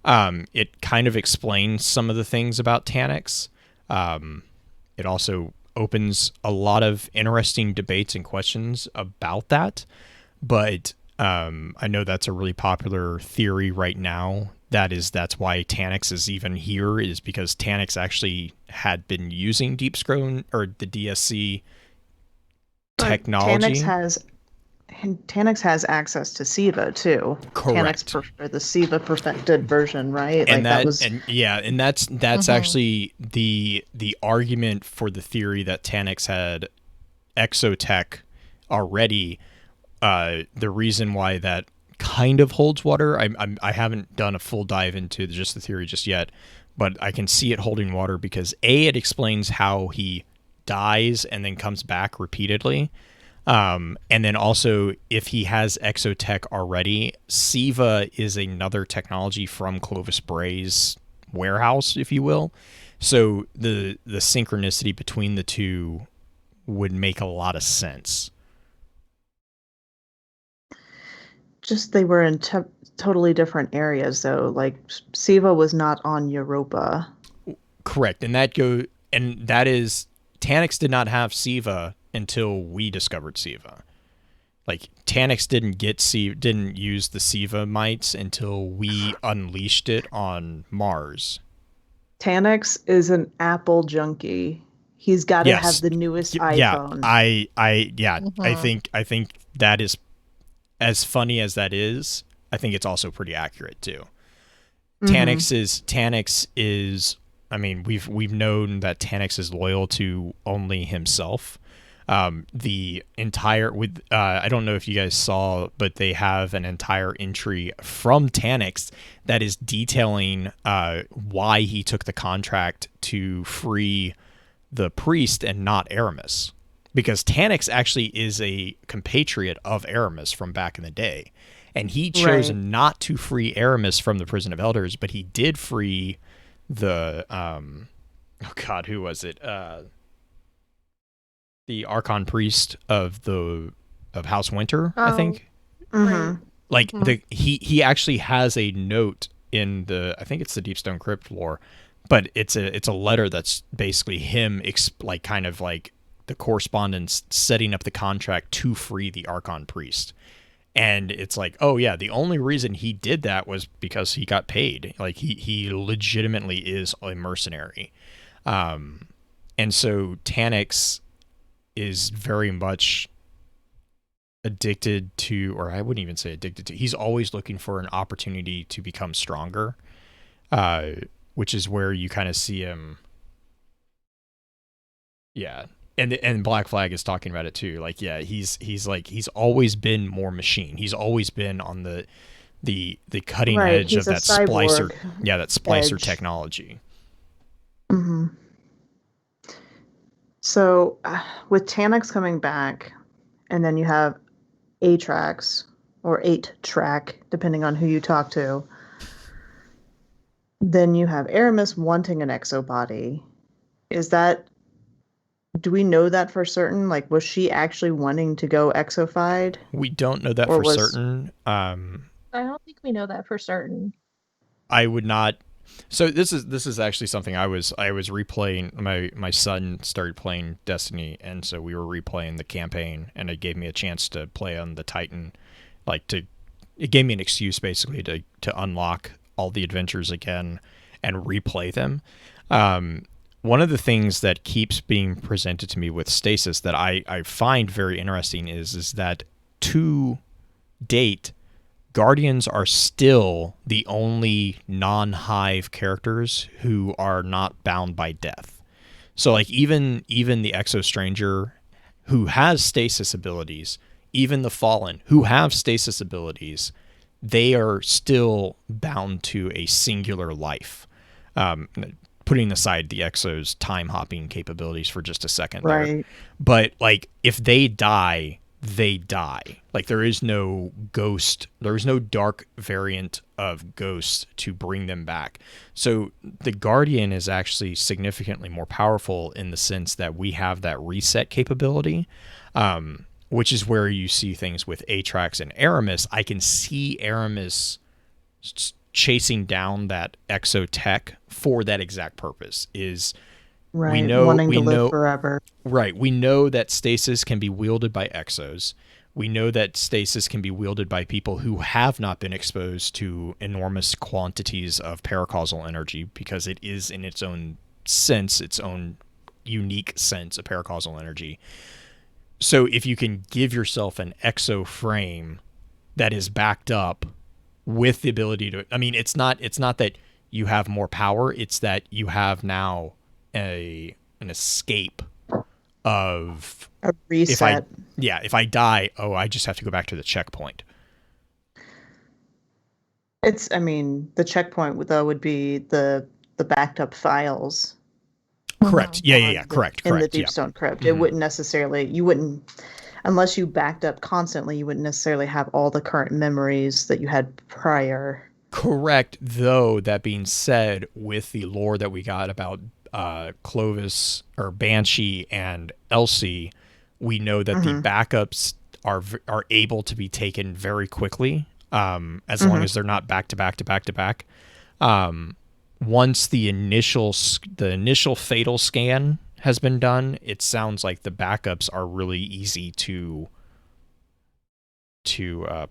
It kind of explains some of the things about Tannix. It also opens a lot of interesting debates and questions about that. But I know that's a really popular theory right now. That's why Tannix is even here, is because Tannix actually had been using Deepstone or the DSC technology. Tannix has access to SIVA too. Correct. The SIVA perfected version, right? And like that's actually the argument for the theory that Tannix had exotech already. The reason why that kind of holds water, I haven't done a full dive into just the theory just yet, but I can see it holding water because it explains how he dies and then comes back repeatedly. And then also, if he has exotech already, SIVA is another technology from Clovis Bray's warehouse, if you will. So the synchronicity between the two would make a lot of sense. Just they were in totally different areas, though. Like SIVA was not on Europa. Correct, and that is Tannix did not have SIVA until we discovered SIVA. Like Tannix didn't use the SIVA mites until we unleashed it on Mars. Tannix is an Apple junkie. He's got to have the newest iPhone. I think that is, as funny as that is, I think it's also pretty accurate too. Tannix is I mean, we've known that Tannix is loyal to only himself. The entire I don't know if you guys saw, but they have an entire entry from Tannix that is detailing why he took the contract to free the priest and not Aramis. Because Tannix actually is a compatriot of Aramis from back in the day. And he chose not to free Aramis from the Prison of Elders, but he did free the who was it? The Archon priest of House Winter, I think. Mm-hmm. Like he actually has a note in I think it's the Deepstone Crypt lore, but it's a letter that's basically him kind of like the correspondence setting up the contract to free the Archon priest. And it's like, oh yeah, the only reason he did that was because he got paid. Like he legitimately is a mercenary. And so Tannix is very much addicted to, or I wouldn't even say addicted to, he's always looking for an opportunity to become stronger, which is where you kind of see him. Yeah. And Black Flag is talking about it too. Like, yeah, he's always been more machine. He's always been on the cutting edge of that splicer. Yeah, that splicer technology. Mm-hmm. So with Tannix coming back, and then you have Atrax or 8-track, depending on who you talk to. Then you have Aramis wanting an exobody. Do we know that for certain? Like, was she actually wanting to go exofied? We don't know that for certain. I don't think we know that for certain. I would not. So this is actually something I was replaying. My son started playing Destiny, and so we were replaying the campaign, and it gave me a chance to play on the Titan. It gave me an excuse basically to unlock all the adventures again and replay them. One of the things that keeps being presented to me with Stasis that I find very interesting is that to date, Guardians are still the only non-hive characters who are not bound by death. So like even the Exo Stranger who has stasis abilities, even the Fallen who have stasis abilities, they are still bound to a singular life. Putting aside the Exo's time hopping capabilities for just a second there. But like if they die, they die. Like there is no ghost, there is no dark variant of ghosts to bring them back. So the Guardian is actually significantly more powerful in the sense that we have that reset capability, which is where you see things with Atrax and Aramis. I can see Aramis chasing down that exo tech for that exact purpose. Is we know live forever. Right. We know that stasis can be wielded by exos. We know that stasis can be wielded by people who have not been exposed to enormous quantities of paracausal energy, because it is in its own sense, its own unique sense of paracausal energy. So if you can give yourself an exo frame that is backed up with the ability to, I mean, it's not that you have more power, it's that you have now an escape of a reset. If I die, I just have to go back to the checkpoint. The checkpoint though would be the backed up files. Correct. Correct. In the Deepstone Crypt. It wouldn't necessarily, unless you backed up constantly, you wouldn't necessarily have all the current memories that you had prior. Correct. Though, that being said, with the lore that we got about Clovis or Banshee and Elsie, we know that the backups are able to be taken very quickly, as long as they're not back to back to back to back. Once the initial fatal scan has been done, it sounds like the backups are really easy to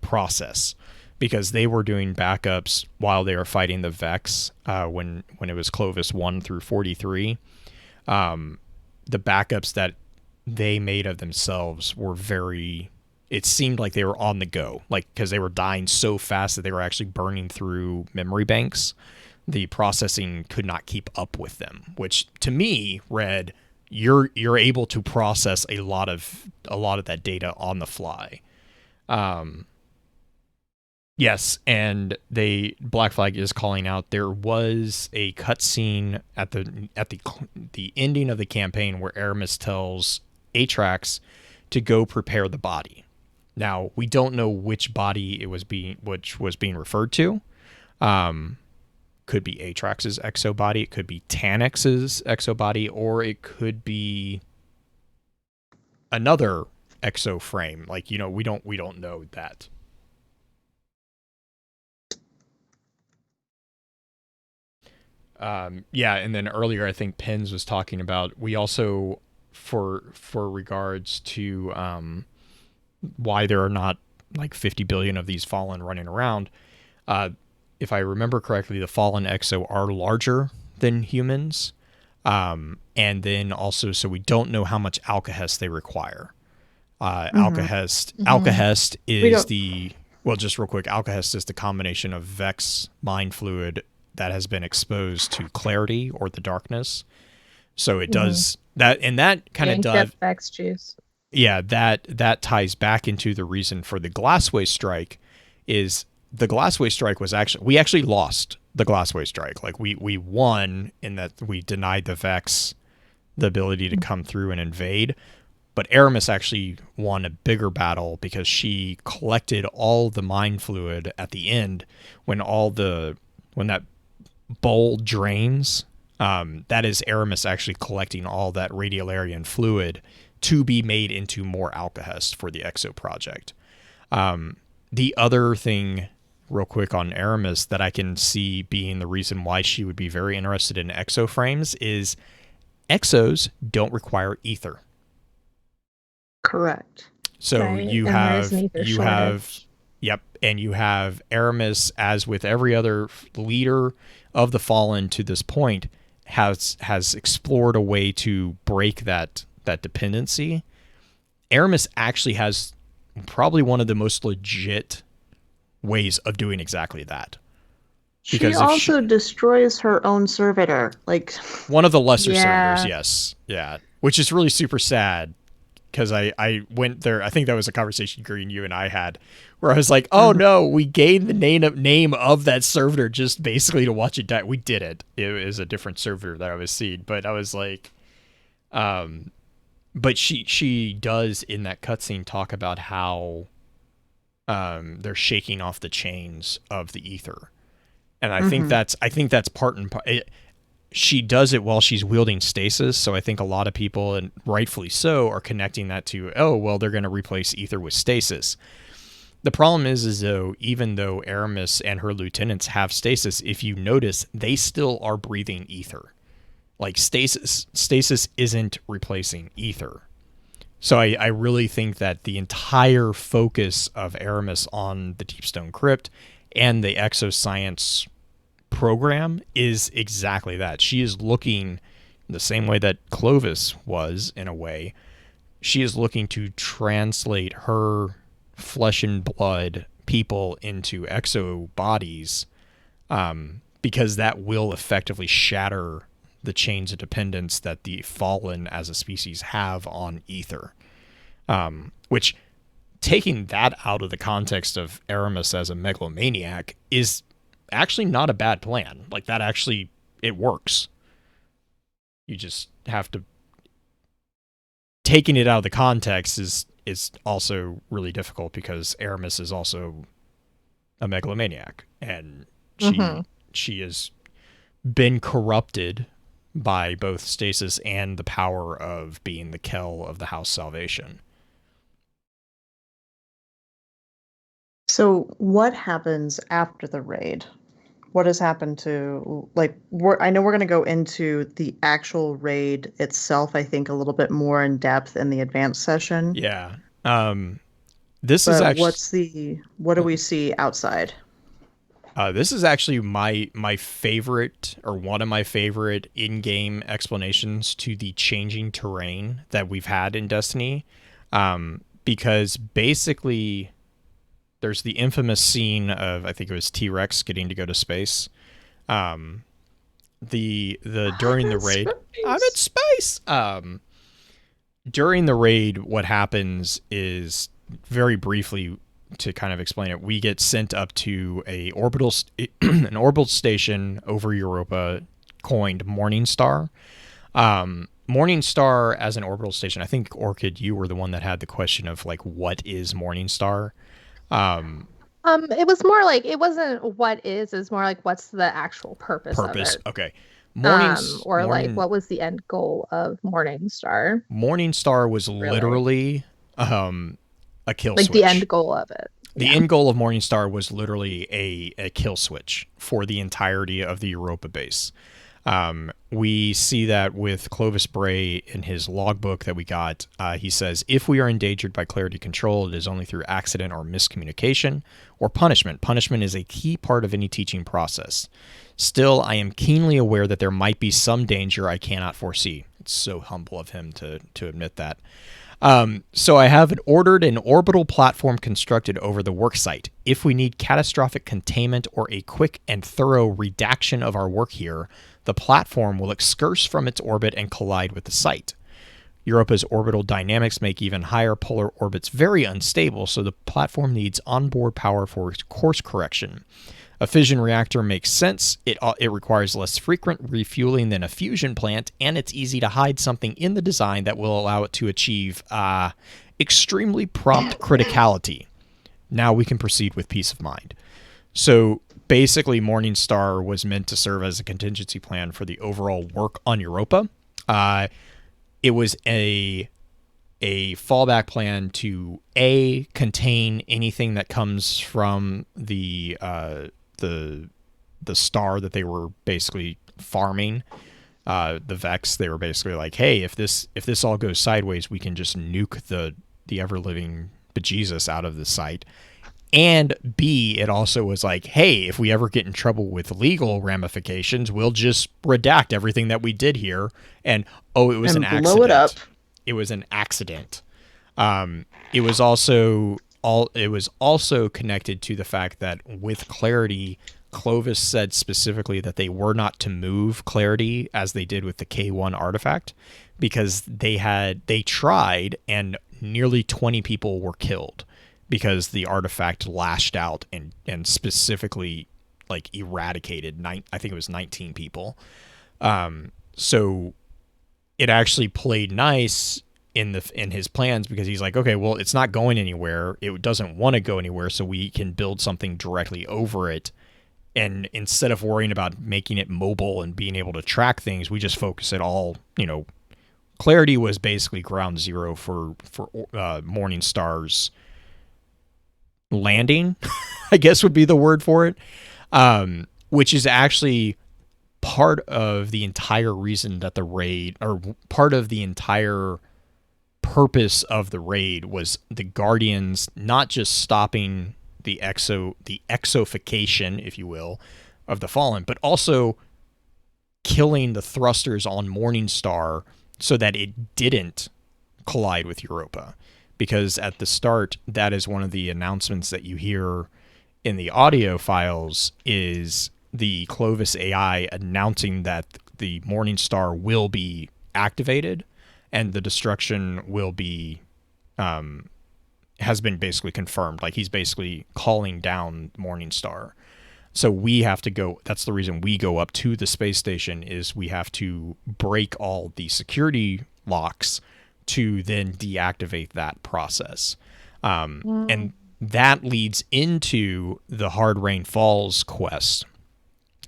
process, because they were doing backups while they were fighting the Vex when it was Clovis 1 through 43. The backups that they made of themselves were it seemed like they were on the go, like because they were dying so fast that they were actually burning through memory banks. The processing could not keep up with them, which to me read, you're able to process a lot of that data on the fly. Yes, and Black Flag is calling out, there was a cutscene at the ending of the campaign where Aramis tells Atrax to go prepare the body. Now, we don't know which body which was being referred to. Could be Atrax's exo body, it could be Tannix's exo body, or it could be another exo frame. Like, we don't know that. And then earlier I think Pins was talking about, we also for regards to why there are not like 50 billion of these Fallen running around. If I remember correctly, the Fallen Exo are larger than humans. And then also, so we don't know how much Alcahest they require. Alcahest is just real quick, Alcahest is the combination of Vex mind fluid that has been exposed to clarity or the darkness. So it does that, and that kind of does Vex juice. Yeah, that ties back into the reason for the Glassway strike. Is the Glassway strike was we actually lost the Glassway strike. Like we won in that we denied the Vex the ability to come through and invade, but Aramis actually won a bigger battle because she collected all the mind fluid at the end when that bowl drains. That is Aramis actually collecting all that radiolarian fluid to be made into more Alcahest for the Exo project. The other thing, real quick on Aramis, that I can see being the reason why she would be very interested in Exo frames is Exos don't require ether. Correct. So you have Aramis, as with every other leader of the Fallen to this point, has explored a way to break that dependency. Aramis actually has probably one of the most legit ways of doing exactly that. Because she also destroys her own servitor, like one of the lesser servitors, yes. Yeah. Which is really super sad, because I went there. I think that was a conversation, Green, you and I had, where I was like, oh no, we gained the name of that servitor just basically to watch it die. We did it. It was a different servitor that I was seeing, but I was like, but she does in that cutscene talk about how they're shaking off the chains of the ether. And I think that's part and part. She does it while she's wielding stasis, so I think a lot of people, and rightfully so, are connecting that to, oh, well, they're going to replace ether with stasis. The problem is though, even though Aramis and her lieutenants have stasis, if you notice, they still are breathing ether. Like stasis isn't replacing ether. So I really think that the entire focus of Aramis on the Deepstone Crypt and the exoscience program is exactly that. She is looking the same way that Clovis was, in a way. She is looking to translate her flesh and blood people into exo bodies, because that will effectively shatter the chains of dependence that the fallen as a species have on ether. Which, taking that out of the context of Aramis as a megalomaniac, is actually not a bad plan. Like, that actually, it works. You just have to, taking it out of the context is also really difficult, because Aramis is also a megalomaniac, and she has been corrupted by both stasis and the power of being the Kell of the House Salvation. So what happens after the raid? What has happened to, like, I know we're going to go into the actual raid itself, I think, a little bit more in depth in the advanced session. Yeah. This is actually... what do we see outside? This is actually my favorite, or one of my favorite in-game explanations to the changing terrain that we've had in Destiny. Because basically, there's the infamous scene of, I think it was T-Rex getting to go to space. During the raid, I'm in space. During the raid, what happens is, very briefly, to kind of explain it, we get sent up to an orbital station over Europa, coined Morningstar. Morningstar as an orbital station, I think, Orchid, you were the one that had the question of, like, what is Morningstar? It was more like, it wasn't what is, it's more like, what's the actual purpose of it? Okay. Like, what was the end goal of Morningstar? Morningstar was literally a kill switch. Like, the end goal of it. The end goal of Morningstar was literally a kill switch for the entirety of the Europa base. We see that with Clovis Bray in his logbook that we got. He says, if we are endangered by clarity control, it is only through accident or miscommunication or punishment. Punishment is a key part of any teaching process. Still, I am keenly aware that there might be some danger I cannot foresee. It's so humble of him to admit that. So I have ordered an orbital platform constructed over the worksite. If we need catastrophic containment or a quick and thorough redaction of our work here, the platform will excurse from its orbit and collide with the site. Europa's orbital dynamics make even higher polar orbits very unstable, so the platform needs onboard power for course correction. A fission reactor makes sense. It requires less frequent refueling than a fusion plant, and it's easy to hide something in the design that will allow it to achieve extremely prompt criticality. Now we can proceed with peace of mind. So basically, Morningstar was meant to serve as a contingency plan for the overall work on Europa. It was a fallback plan to contain anything that comes from the star that they were basically farming, the Vex. They were basically like, hey, if this all goes sideways, we can just nuke the ever living bejesus out of the site. And B, it also was like, hey, if we ever get in trouble with legal ramifications, we'll just redact everything that we did here. And it was an accident. Blow it up. It was an accident. It was also also connected to the fact that with Clarity, Clovis said specifically that they were not to move Clarity as they did with the K1 artifact, because they tried and nearly 20 people were killed because the artifact lashed out and specifically like eradicated I think it was 19 people. So it actually played nice in his plans, because he's like, okay, well, it's not going anywhere. It doesn't want to go anywhere, so we can build something directly over it. And instead of worrying about making it mobile and being able to track things, we just focus it all, Clarity was basically ground zero for Morningstar's landing, I guess would be the word for it, which is actually part of the entire reason that the raid, or part of the entire purpose of the raid, was the Guardians not just stopping the exofication, if you will, of the Fallen, but also killing the thrusters on Morningstar so that it didn't collide with Europa. Because at the start, that is one of the announcements that you hear in the audio files, is the Clovis AI announcing that the Morningstar will be activated and the destruction will be has been basically confirmed. Like, he's basically calling down Morningstar. So we have to go, that's the reason we go up to the space station, is we have to break all the security locks to then deactivate that process. And that leads into the Hard Rain Falls quest,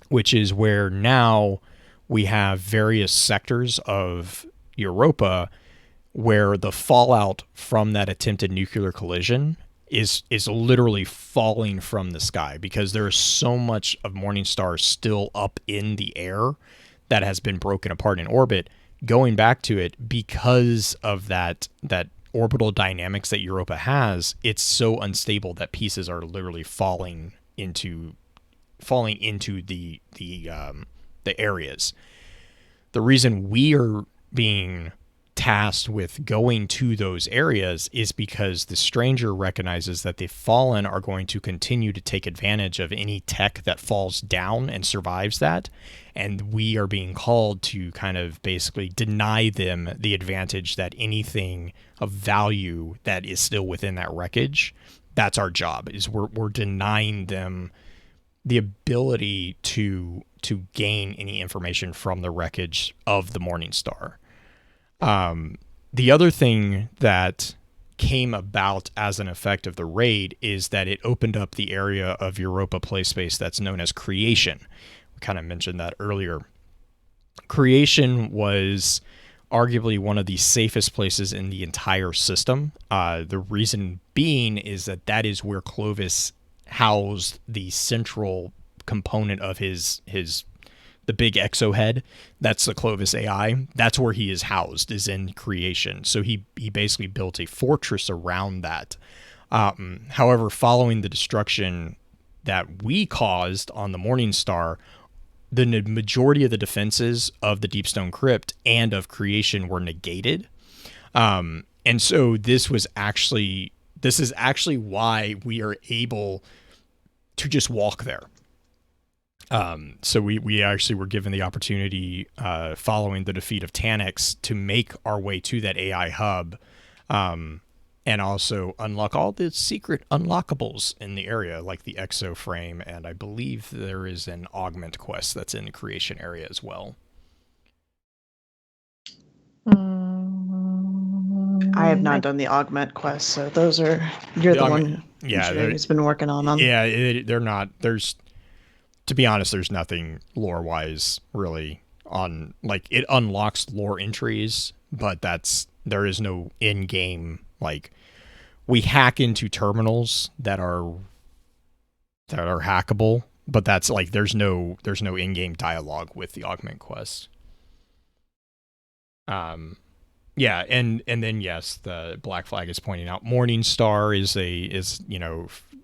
which is where now we have various sectors of Europa where the fallout from that attempted nuclear collision is literally falling from the sky, because there is so much of Morningstar still up in the air that has been broken apart in orbit, going back to it because of that orbital dynamics that Europa has. It's so unstable that pieces are literally falling into the areas. The reason we are being tasked with going to those areas is because the Stranger recognizes that the Fallen are going to continue to take advantage of any tech that falls down and survives that, and we are being called to kind of basically deny them the advantage that anything of value that is still within that wreckage, that's our job, is we're denying them the ability to gain any information from the wreckage of the Morningstar. The other thing that came about as an effect of the raid is that it opened up the area of Europa play space that's known as Creation. We kind of mentioned that earlier. Creation was arguably one of the safest places in the entire system. The reason being is that is where Clovis housed the central component of the big exo head. That's the Clovis AI. That's where he is housed, is in Creation. So he basically built a fortress around that. However, following the destruction that we caused on the Morningstar, the majority of the defenses of the Deepstone Crypt and of Creation were negated. And so this is actually why we are able to just walk there. So we actually were given the opportunity, following the defeat of Tanix, to make our way to that AI hub, and also unlock all the secret unlockables in the area, like the exo frame, and I believe there is an augment quest that's in the Creation area as well. I have not done the augment quest, so those are, you're the one who's been working on them. Yeah, they're not, to be honest, there's nothing lore-wise really on, like, it unlocks lore entries, but there is no in-game, like, we hack into terminals that are hackable, but that's like, there's no in-game dialogue with the augment quest. Yeah, and then yes, the Black Flag is pointing out Morningstar is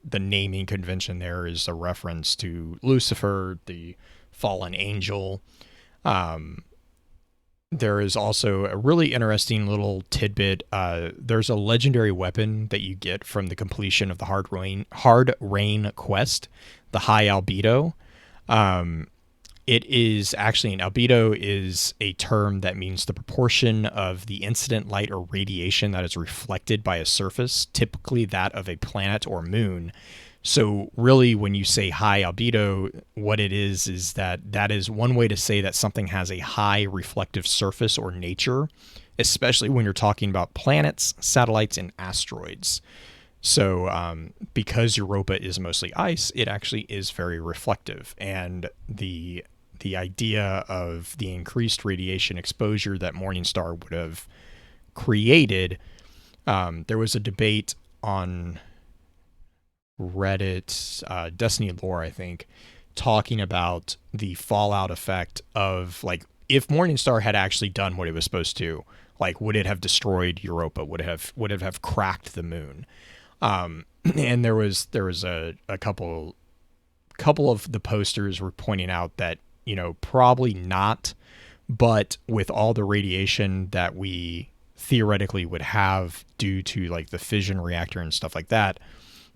the naming convention there is a reference to Lucifer, the fallen angel. there is also a really interesting little tidbit. There's a legendary weapon that you get from the completion of the Hard Rain quest, the High Albedo. It is actually an albedo is a term that means the proportion of the incident light or radiation that is reflected by a surface, typically that of a planet or moon. So really, when you say high albedo, what it is that is one way to say that something has a high reflective surface or nature, especially when you're talking about planets, satellites, and asteroids. So because Europa is mostly ice, it actually is very reflective. And the idea of the increased radiation exposure that Morningstar would have created, there was a debate on Reddit, Destiny Lore, I think, talking about the fallout effect of, like, if Morningstar had actually done what it was supposed to, like, would it have destroyed Europa? Would it have cracked the moon? And there was a couple of the posters were pointing out that, probably not, but with all the radiation that we theoretically would have due to, like, the fission reactor and stuff like that,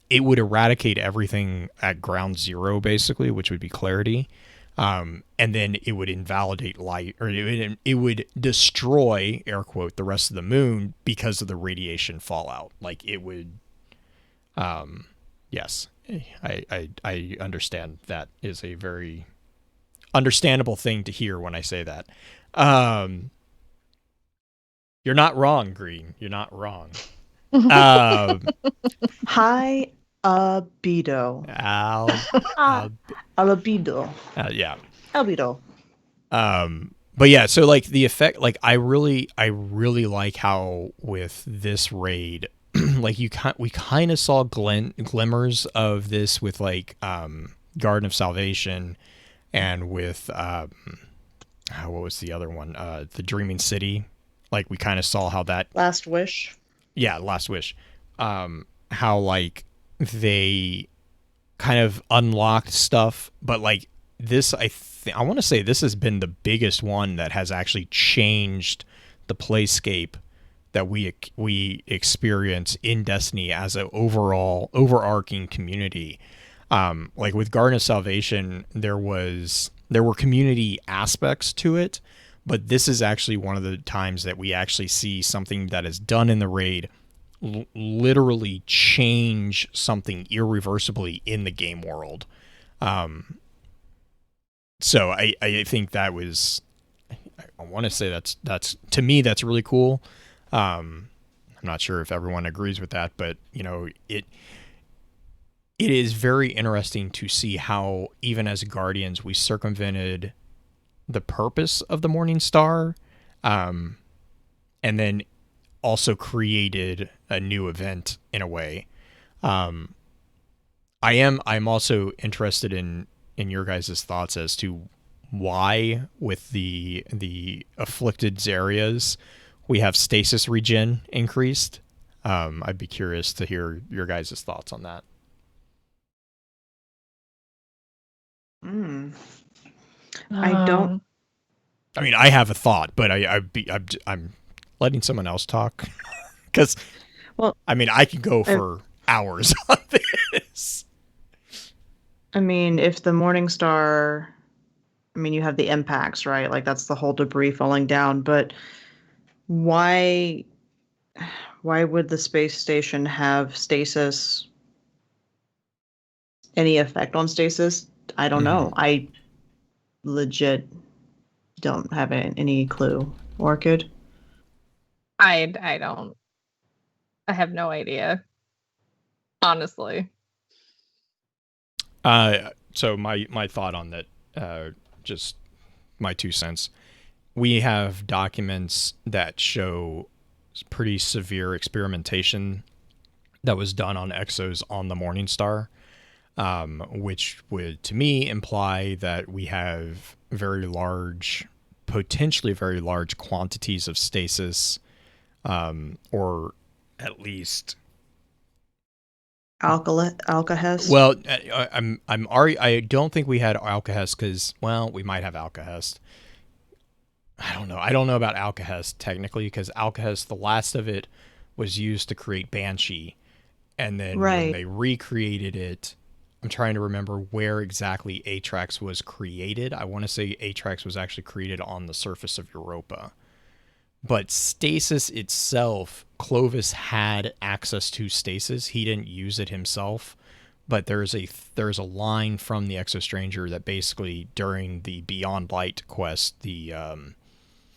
it would eradicate everything at ground zero, basically, which would be clarity. And then it would invalidate light, or it would destroy, air quote, the rest of the moon because of the radiation fallout. Like, it would, yes, I understand that is a very understandable thing to hear when I say that. You're not wrong, Green. You're not wrong. High albedo. Albedo. Yeah. Albedo. But yeah, so, like, the effect, like, I really like how with this raid, like, we kind of saw glimmers of this with, like, Garden of Salvation, and with what was the other one? The Dreaming City. Like, we kind of saw how that Last Wish. Yeah, Last Wish. How, like, they kind of unlocked stuff, but, like, this, I want to say this has been the biggest one that has actually changed the playscape that we experience in Destiny as an overall overarching community. Like, with Garden of Salvation, there were community aspects to it, but this is actually one of the times that we actually see something that is done in the raid literally change something irreversibly in the game world. So I think that was, I want to say that's to me, that's really cool. I'm not sure if everyone agrees with that, but, it is very interesting to see how, even as Guardians, we circumvented the purpose of the Morning Star, and then also created a new event in a way. I'm also interested in your guys' thoughts as to why, with the afflicted areas, we have stasis regen increased. I'd be curious to hear your guys' thoughts on that. I don't. I mean, I have a thought, but I'm letting someone else talk, because, well, I mean, I could go for hours on this. I mean, if the Morning Star, I mean, you have the impacts, right? Like, that's the whole debris falling down. But why would the space station have stasis? Any effect on stasis? I don't know. I legit don't have any clue. Orchid? I don't. I have no idea. Honestly. So my thought on that, just my 2 cents. We have documents that show pretty severe experimentation that was done on exos on the Morning Star, which would, to me, imply that we have potentially very large quantities of stasis, or at least Alcahest. Well, I don't think we had Alcahest, because, well, we might have Alcahest. I don't know. I don't know about Alcahest technically, because Alcahest, the last of it, was used to create Banshee, and then when they recreated it, I'm trying to remember where exactly Atrax was created. I want to say Atrax was actually created on the surface of Europa. But stasis itself, Clovis had access to stasis. He didn't use it himself, but there's a line from the Exo Stranger that basically during the Beyond Light quest,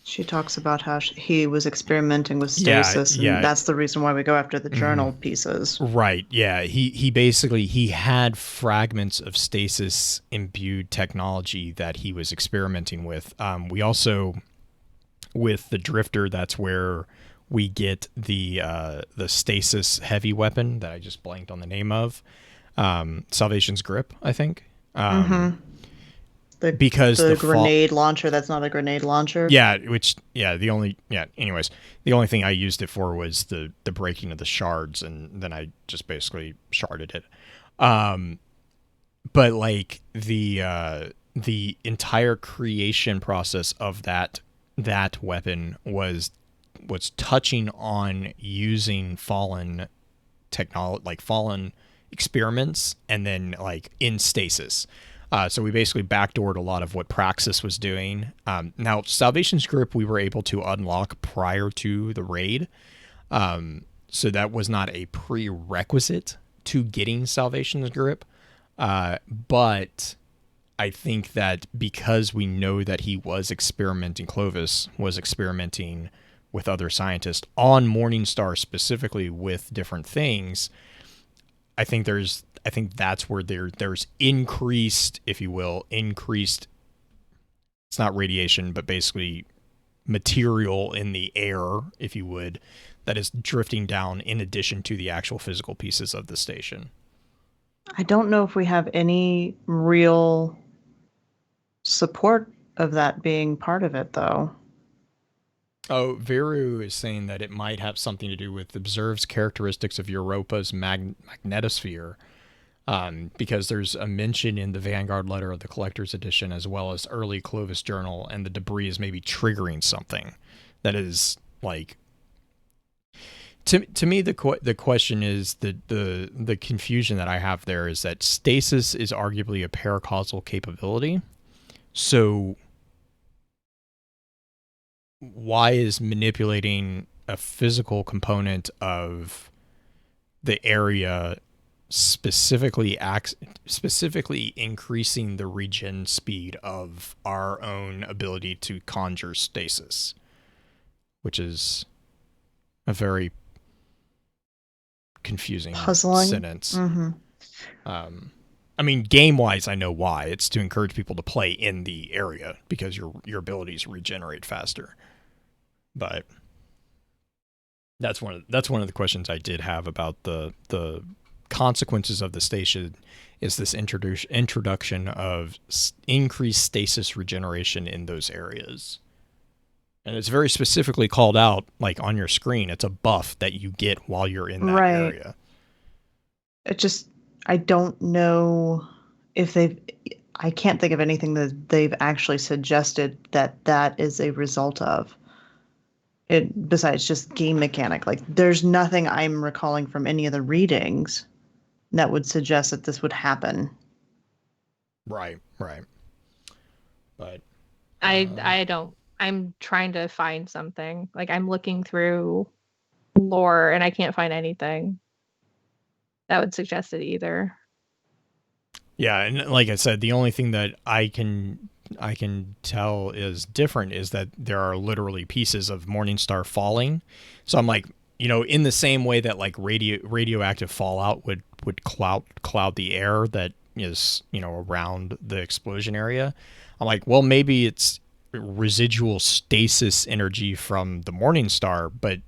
she talks about how he was experimenting with stasis, and that's the reason why we go after the journal pieces. Right, yeah. He basically, he had fragments of stasis imbued technology that he was experimenting with. We also, with the Drifter, that's where we get the stasis heavy weapon that I just blanked on the name of. Salvation's Grip, I think. Because the grenade launcher, that's not a grenade launcher. Anyways, the only thing I used it for was the breaking of the shards, and then I just basically sharded it. But like the entire creation process of that weapon was touching on using fallen technology, like fallen experiments, and then like in stasis. So we basically backdoored a lot of what Praxis was doing. Now, Salvation's Grip we were able to unlock prior to the raid. So that was not a prerequisite to getting Salvation's Grip. But I think that because we know that he was experimenting, Clovis was experimenting with other scientists on Morningstar specifically with different things, I think that's where there's increased, if you will, it's not radiation, but basically material in the air, if you would, that is drifting down in addition to the actual physical pieces of the station. I don't know if we have any real support of that being part of it, though. Oh, Veru is saying that it might have something to do with observes characteristics of Europa's magnetosphere, because there's a mention in the Vanguard letter of the Collector's Edition as well as early Clovis Journal, and the debris is maybe triggering something that is like... To me, the question is the confusion that I have there is that stasis is arguably a paracausal capability. So why is manipulating a physical component of the area specifically increasing the regen speed of our own ability to conjure stasis, which is a very confusing puzzling sentence. I mean, game-wise, I know why. It's to encourage people to play in the area because your abilities regenerate faster. But that's one of the questions I did have about the consequences of the station. Is this introduction of increased stasis regeneration in those areas? And it's very specifically called out, like on your screen. It's a buff that you get while you're in that area. I don't know if I can't think of anything that they've actually suggested that is a result of it, besides just game mechanic. Like, there's nothing I'm recalling from any of the readings that would suggest that this would happen. Right. But I don't. I'm trying to find something. Like, I'm looking through lore and I can't find anything that would suggest it either. Yeah, and like I said, the only thing that I can tell is different is that there are literally pieces of Morningstar falling. So I'm like, in the same way that like radioactive fallout would cloud the air that is, around the explosion area. I'm like, well, maybe it's residual stasis energy from the Morningstar, but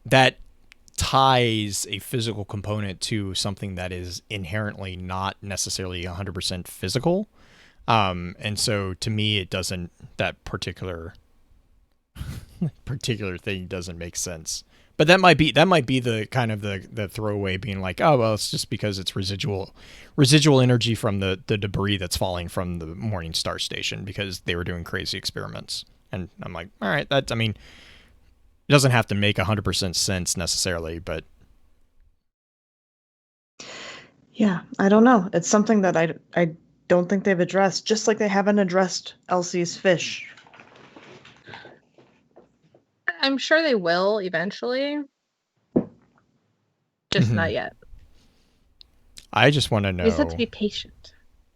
that ties a physical component to something that is inherently not necessarily 100% physical. And so to me, it doesn't, that particular thing doesn't make sense. But that might be the kind of the throwaway being like, oh well, it's just because it's residual energy from the debris that's falling from the Morning Star station because they were doing crazy experiments. And I'm like, all right, it doesn't have to make 100% sense necessarily, but yeah, I don't know. It's something that I don't think they've addressed, just like they haven't addressed Elsie's fish. I'm sure they will eventually. Just not yet. I just want to know. You just have to be patient.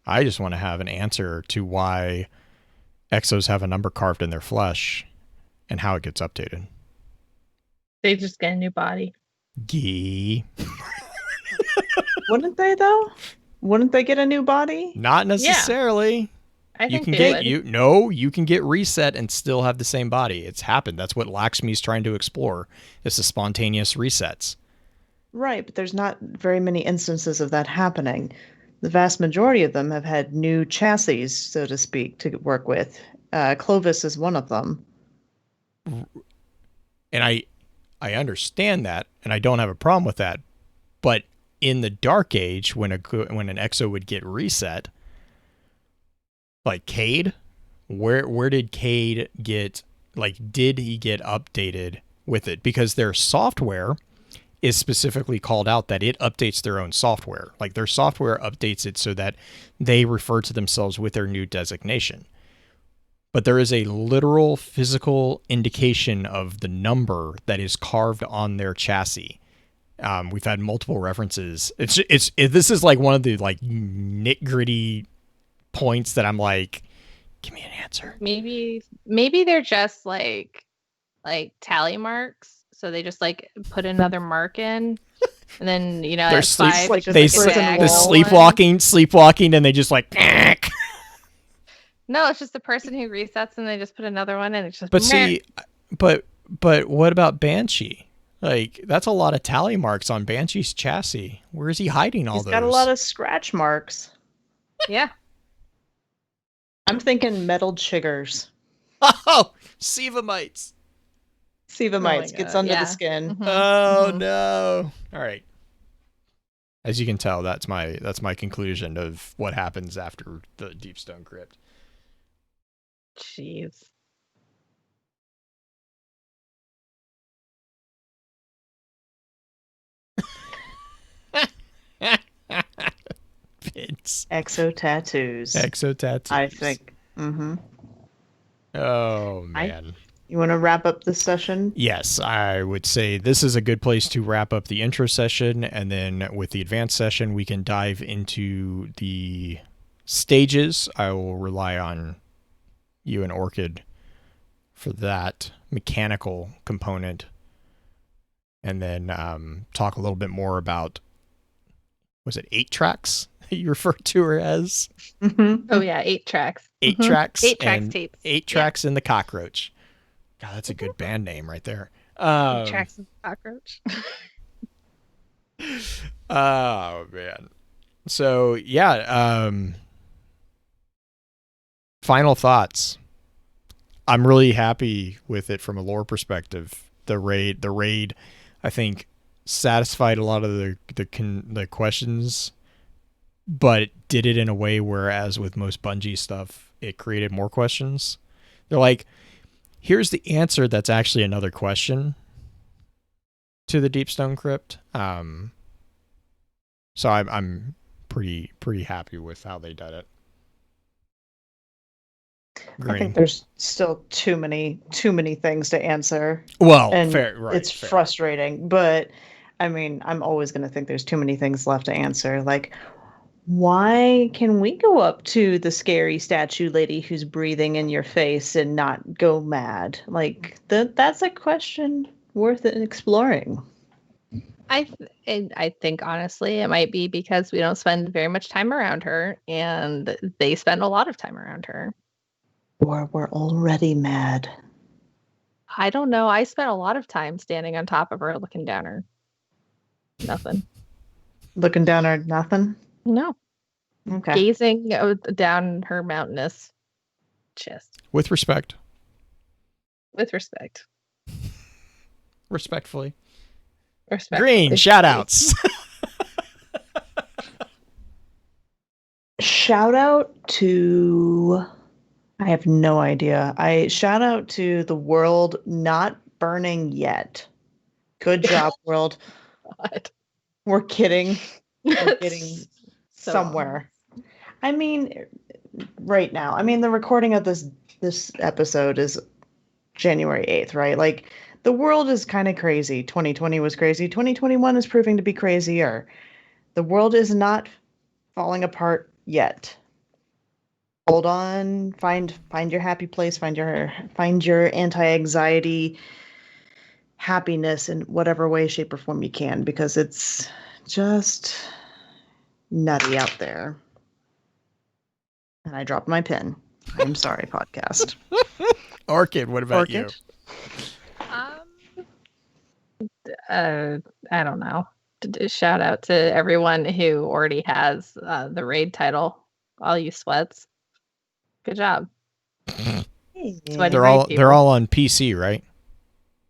I just want to have an answer to why exos have a number carved in their flesh and how it gets updated. They just get a new body. Gee. Wouldn't they though? Wouldn't they get a new body? Not necessarily. Yeah. I you think can they get would. you can get reset and still have the same body. It's happened. That's what Lakshmi's trying to explore. It's the spontaneous resets. Right, but there's not very many instances of that happening. The vast majority of them have had new chassis, so to speak, to work with. Clovis is one of them. And I understand that, and I don't have a problem with that. But in the Dark Age, when an exo would get reset, like Cade, where did Cade get? Like, did he get updated with it? Because their software is specifically called out that it updates their own software. Like, their software updates it so that they refer to themselves with their new designation. But there is a literal physical indication of the number that is carved on their chassis. We've had multiple references. This is like one of the like nitty-gritty points that I'm like, give me an answer. Maybe they're just like tally marks. So they just like put another mark in, and then they're sleepwalking, and they just like. No, it's just the person who resets, and they just put another one in. It's just. But see, but what about Banshee? Like, that's a lot of tally marks on Banshee's chassis. Where is he hiding all those? He's got a lot of scratch marks. Yeah. I'm thinking metal chiggers. Oh, Sevamites. Sevamites gets under the skin. Mm-hmm. Oh no! All right. As you can tell, that's my conclusion of what happens after the Deepstone Crypt. Jeez. Vince. Exo tattoos. I think. Mm-hmm. Oh man. You want to wrap up this session? Yes, I would say this is a good place to wrap up the intro session, and then with the advanced session, we can dive into the stages. I will rely on you and Orchid for that mechanical component, and then talk a little bit more about, was it 8 tracks you referred to her as? Mm-hmm. Oh yeah, 8 tracks. 8 tracks. 8 tracks tapes. 8 tracks in the Cockroach. God, that's a good band name right there. 8 tracks in the Cockroach. Oh man. So yeah, final thoughts. I'm really happy with it from a lore perspective. The raid, I think, satisfied a lot of the questions, but it did it in a way whereas with most Bungie stuff, it created more questions. They're like, here's the answer that's actually another question to the Deepstone Crypt. So I'm pretty happy with how they did it. Green. I think there's still too many things to answer. Well, and fair, right? It's frustrating, but I mean, I'm always going to think there's too many things left to answer. Like, why can we go up to the scary statue lady who's breathing in your face and not go mad? Like, that's a question worth exploring. I think honestly it might be because we don't spend very much time around her, and they spend a lot of time around her. Or we're already mad. I don't know. I spent a lot of time standing on top of her, looking down her. Nothing. Looking down her, nothing? No. Okay. Gazing down her mountainous chest. With respect. With respect. Respectfully. Green, shout outs. Shout out to, I have no idea. I shout out to the world not burning yet. Good job, world. God. We're kidding. We're getting somewhere. I mean, right now. I mean, the recording of this episode is January 8th, right? Like, the world is kind of crazy. 2020 was crazy. 2021 is proving to be crazier. The world is not falling apart yet. Hold on, find your happy place, find your anti-anxiety happiness in whatever way, shape, or form you can, because it's just nutty out there. And I dropped my pen. I'm sorry, podcast. Orchid, what about you? I don't know. Shout out to everyone who already has the raid title. All you sweats. Good job. They're all on PC, right?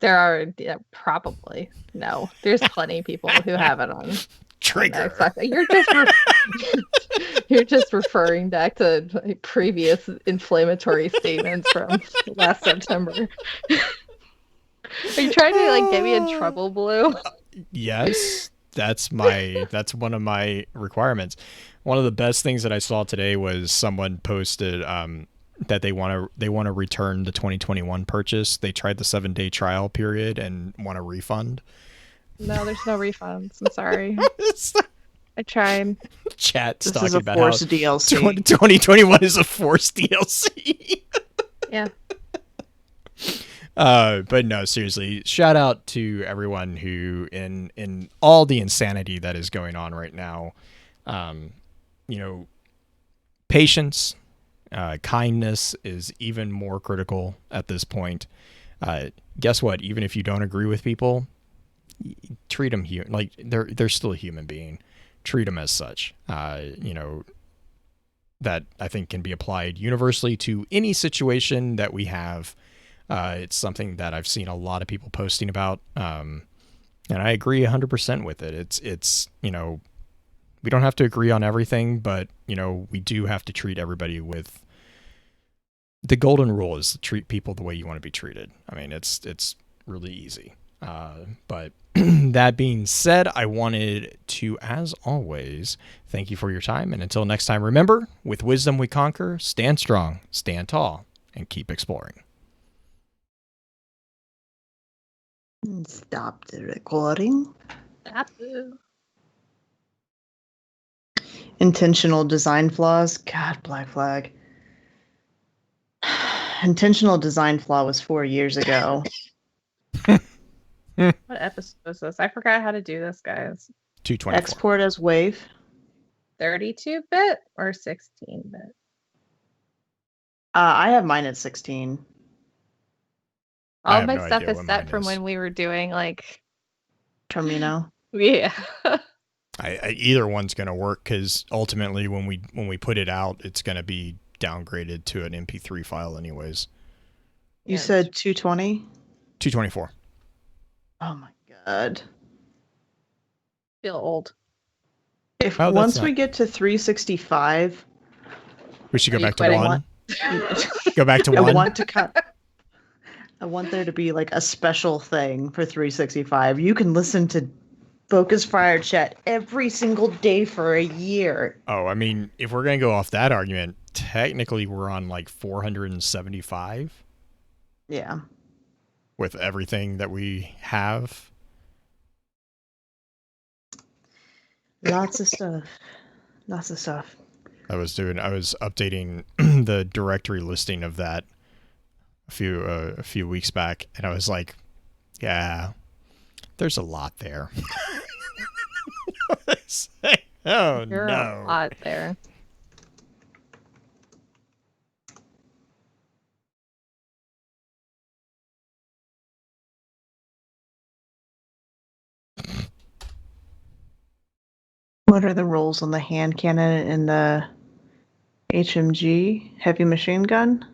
There are probably no. There's plenty of people who have it on Trigger. You're just referring back to previous inflammatory statements from last September. Are you trying to get me in trouble, Blue? Yes, that's one of my requirements. One of the best things that I saw today was someone posted that they want to return the 2021 purchase. They tried the 7-day trial period and want a refund. No, there's no refunds. I'm sorry. I tried. Chat's this talking is a about forced how DLC. 2021 is a forced DLC. Yeah. But no, seriously, shout out to everyone who in all the insanity that is going on right now, patience, kindness is even more critical at this point. Guess what? Even if you don't agree with people, treat them like they're still a human being. Treat them as such. That I think can be applied universally to any situation that we have. It's something that I've seen a lot of people posting about, and I agree 100% with it. It's we don't have to agree on everything, but we do have to treat everybody with the golden rule is to treat people the way you want to be treated. I mean, it's really easy. But that being said, I wanted to, as always, thank you for your time. And until next time, remember, with wisdom we conquer, stand strong, stand tall, and keep exploring. Stop the recording. Stop. Intentional design flaws. God, Black Flag. Intentional design flaw was 4 years ago. What episode was this? I forgot how to do this, guys. 224. Export as WAV. 32-bit or 16-bit? I have mine at 16. All of my stuff is set from when we were doing Termino. Yeah. Either one's going to work because ultimately when we put it out, it's going to be downgraded to an MP3 file anyways. You said 220? 224. Oh my god. Feel old. Once we get to 365, we should go back to 1. Go back to 1. I want there to be a special thing for 365. You can listen to Focus Fire Chat every single day for a year. Oh, I mean, if we're going to go off that argument, technically we're on 475. Yeah. With everything that we have. Lots of stuff. I was updating the directory listing of that a few weeks back, and I was like, yeah, there's a lot there. Oh, You're no. A lot there. What are the roles on the hand cannon and the HMG heavy machine gun?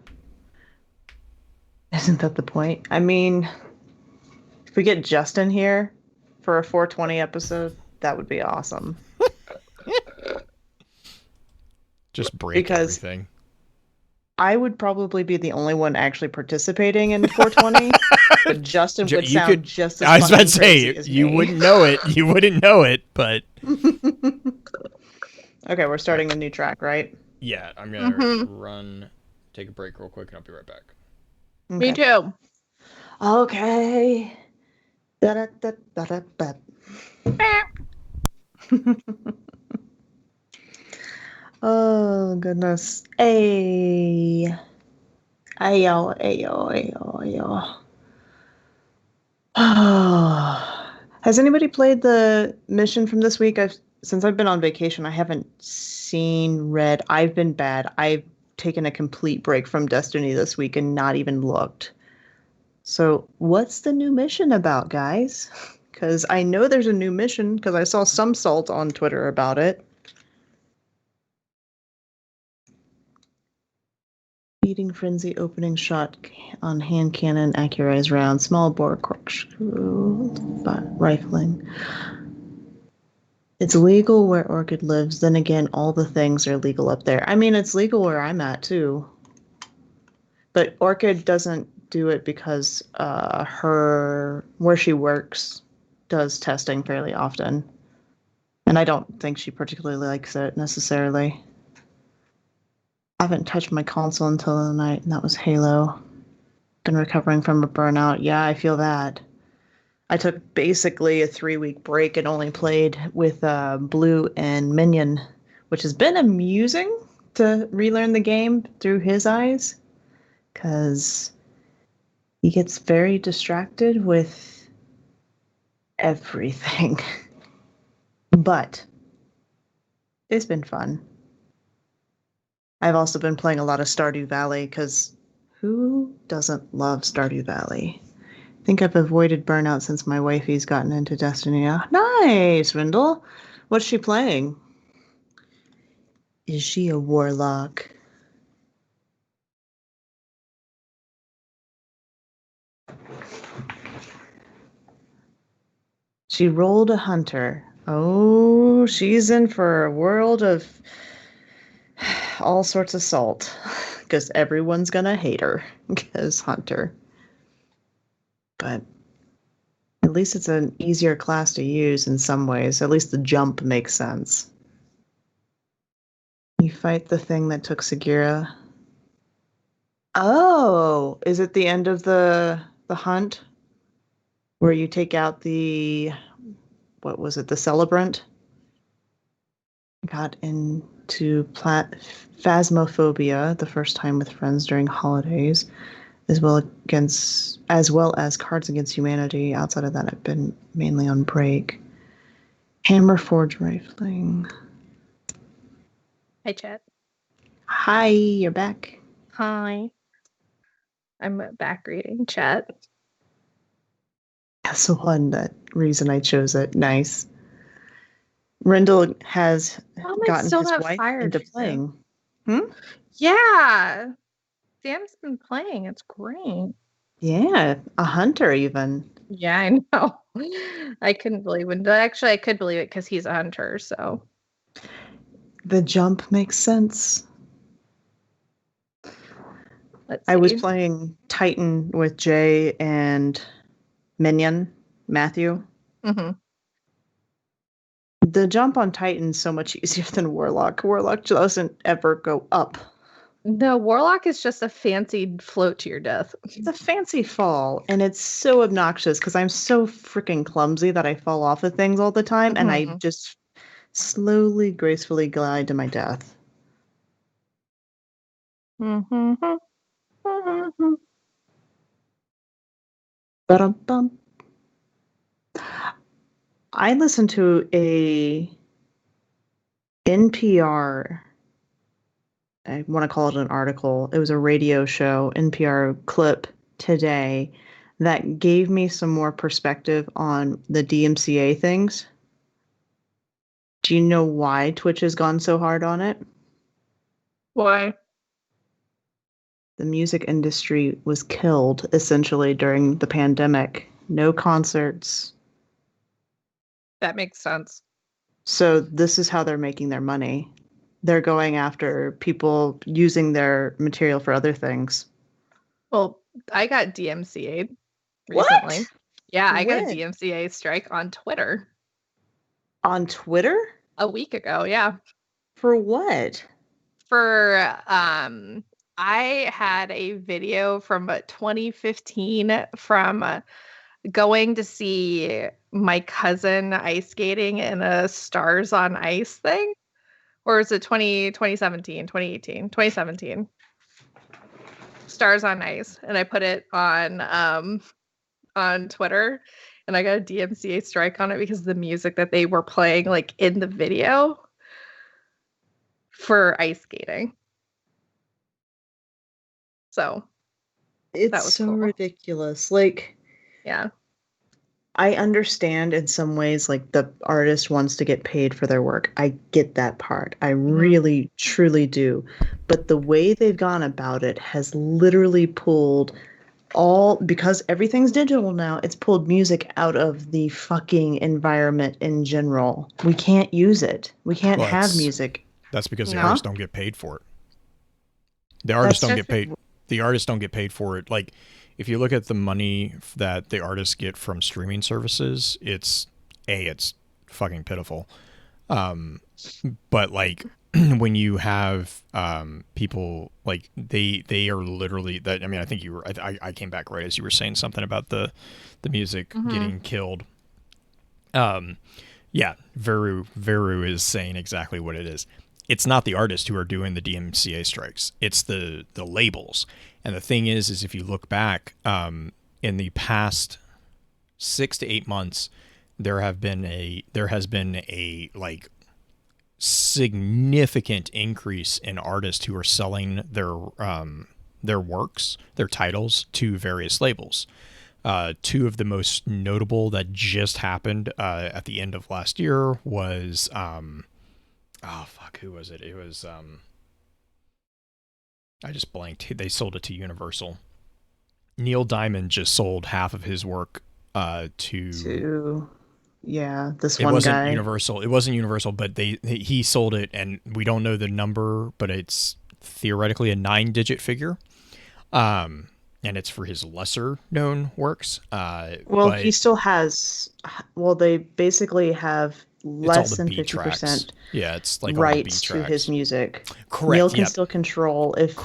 Isn't that the point? I mean, if we get Justin here, for a 420 episode, that would be awesome. Just break everything. I would probably be the only one actually participating in 420, but Justin would sound just as I was about to say, as you me. wouldn't know it. You wouldn't know it, but... Okay, we're starting a new track, right? Yeah, I'm going to take a break real quick, and I'll be right back. Okay. Me too. Okay. Da-da-da-da-da-da. Oh, goodness. Ayo. Has anybody played the mission from this week? Since I've been on vacation, I haven't read. I've been bad. I've taken a complete break from Destiny this week and not even looked. So what's the new mission about, guys? Because I know there's a new mission because I saw some salt on Twitter about it. Beating Frenzy opening shot on hand cannon, accurized round, small bore corkscrew, rifling. It's legal where Orchid lives. Then again, all the things are legal up there. I mean, it's legal where I'm at too. But Orchid doesn't do it because where she works does testing fairly often. And I don't think she particularly likes it necessarily. I haven't touched my console until the night, and that was Halo. Been recovering from a burnout. Yeah, I feel that. I took basically a 3-week break and only played with Blue and Minion, which has been amusing to relearn the game through his eyes, because he gets very distracted with everything. But it's been fun. I've also been playing a lot of Stardew Valley, because who doesn't love Stardew Valley? I think I've avoided burnout since my wifey's gotten into Destiny. Nice, Rindle. What's she playing? Is she a warlock? She rolled a hunter. Oh, she's in for a world of all sorts of salt. Because everyone's gonna hate her because hunter. But at least it's an easier class to use in some ways. At least the jump makes sense. You fight the thing that took Segura. Oh, is it the end of the hunt? Where you take out the celebrant? Got into phasmophobia the first time with friends during holidays, as well as Cards Against Humanity. Outside of that, I've been mainly on break. Hammer Forge rifling. Hi, chat. Hi, you're back. Hi. I'm back reading chat. That's the reason I chose it. Nice. Rendell has gotten his wife into playing. Yeah. Sam's been playing. It's great. Yeah, a hunter even. Yeah, I know. I couldn't believe it. Actually, I could believe it because he's a hunter, so. The jump makes sense. I was playing Titan with Jay and Minion, Matthew. Mm-hmm. The jump on Titan's so much easier than Warlock. Warlock doesn't ever go up. No, Warlock is just a fancy float to your death. It's a fancy fall, and it's so obnoxious because I'm so freaking clumsy that I fall off of things all the time, and I just slowly, gracefully glide to my death. Ba-dum-bum. I listened to a NPR, I want to call it an article. It was a radio show, NPR clip today, that gave me some more perspective on the DMCA things. Do you know why Twitch has gone so hard on it? Why? The music industry was killed essentially during the pandemic. No concerts. That makes sense. So this is how they're making their money. They're going after people using their material for other things. Well, I got DMCA'd recently. What? Yeah, I got a When? DMCA strike on Twitter. On Twitter? A week ago, yeah. For what? For I had a video from 2015 from going to see my cousin ice skating in a Stars on Ice thing. Or is it 2017, 2018, 2017? Stars on Ice. And I put it on Twitter, and I got a DMCA strike on it because of the music that they were playing like in the video for ice skating. So It's that was so cool. ridiculous. Like, yeah, I understand in some ways, like, the artist wants to get paid for their work. I get that part. I really, truly do. But the way they've gone about it has literally pulled because everything's digital now, it's pulled music out of the fucking environment in general. We can't use it. We can't have music. That's because the artists don't get paid for it. The artists don't get paid. The artists don't get paid for it. Like, if you look at the money that the artists get from streaming services, it's fucking pitiful. But like when you have people like they are literally that. I mean, I think you were. I came back right as you were saying something about the music getting killed. Yeah, Veru is saying exactly what it is. It's not the artists who are doing the DMCA strikes. It's the labels. And the thing is if you look back in the past 6 to 8 months, there has been a like significant increase in artists who are selling their works, their titles to various labels. Two of the most notable that just happened at the end of last year was who was it? It was I just blanked. They sold it to Universal. Neil Diamond just sold half of his work to this one guy. Universal. It wasn't Universal, but he sold it, and we don't know the number, but it's theoretically a 9-digit figure. And it's for his lesser known works. He still has. Well, they basically have less than 50%. Yeah, it's like rights to his music. Correct. Neil can still control if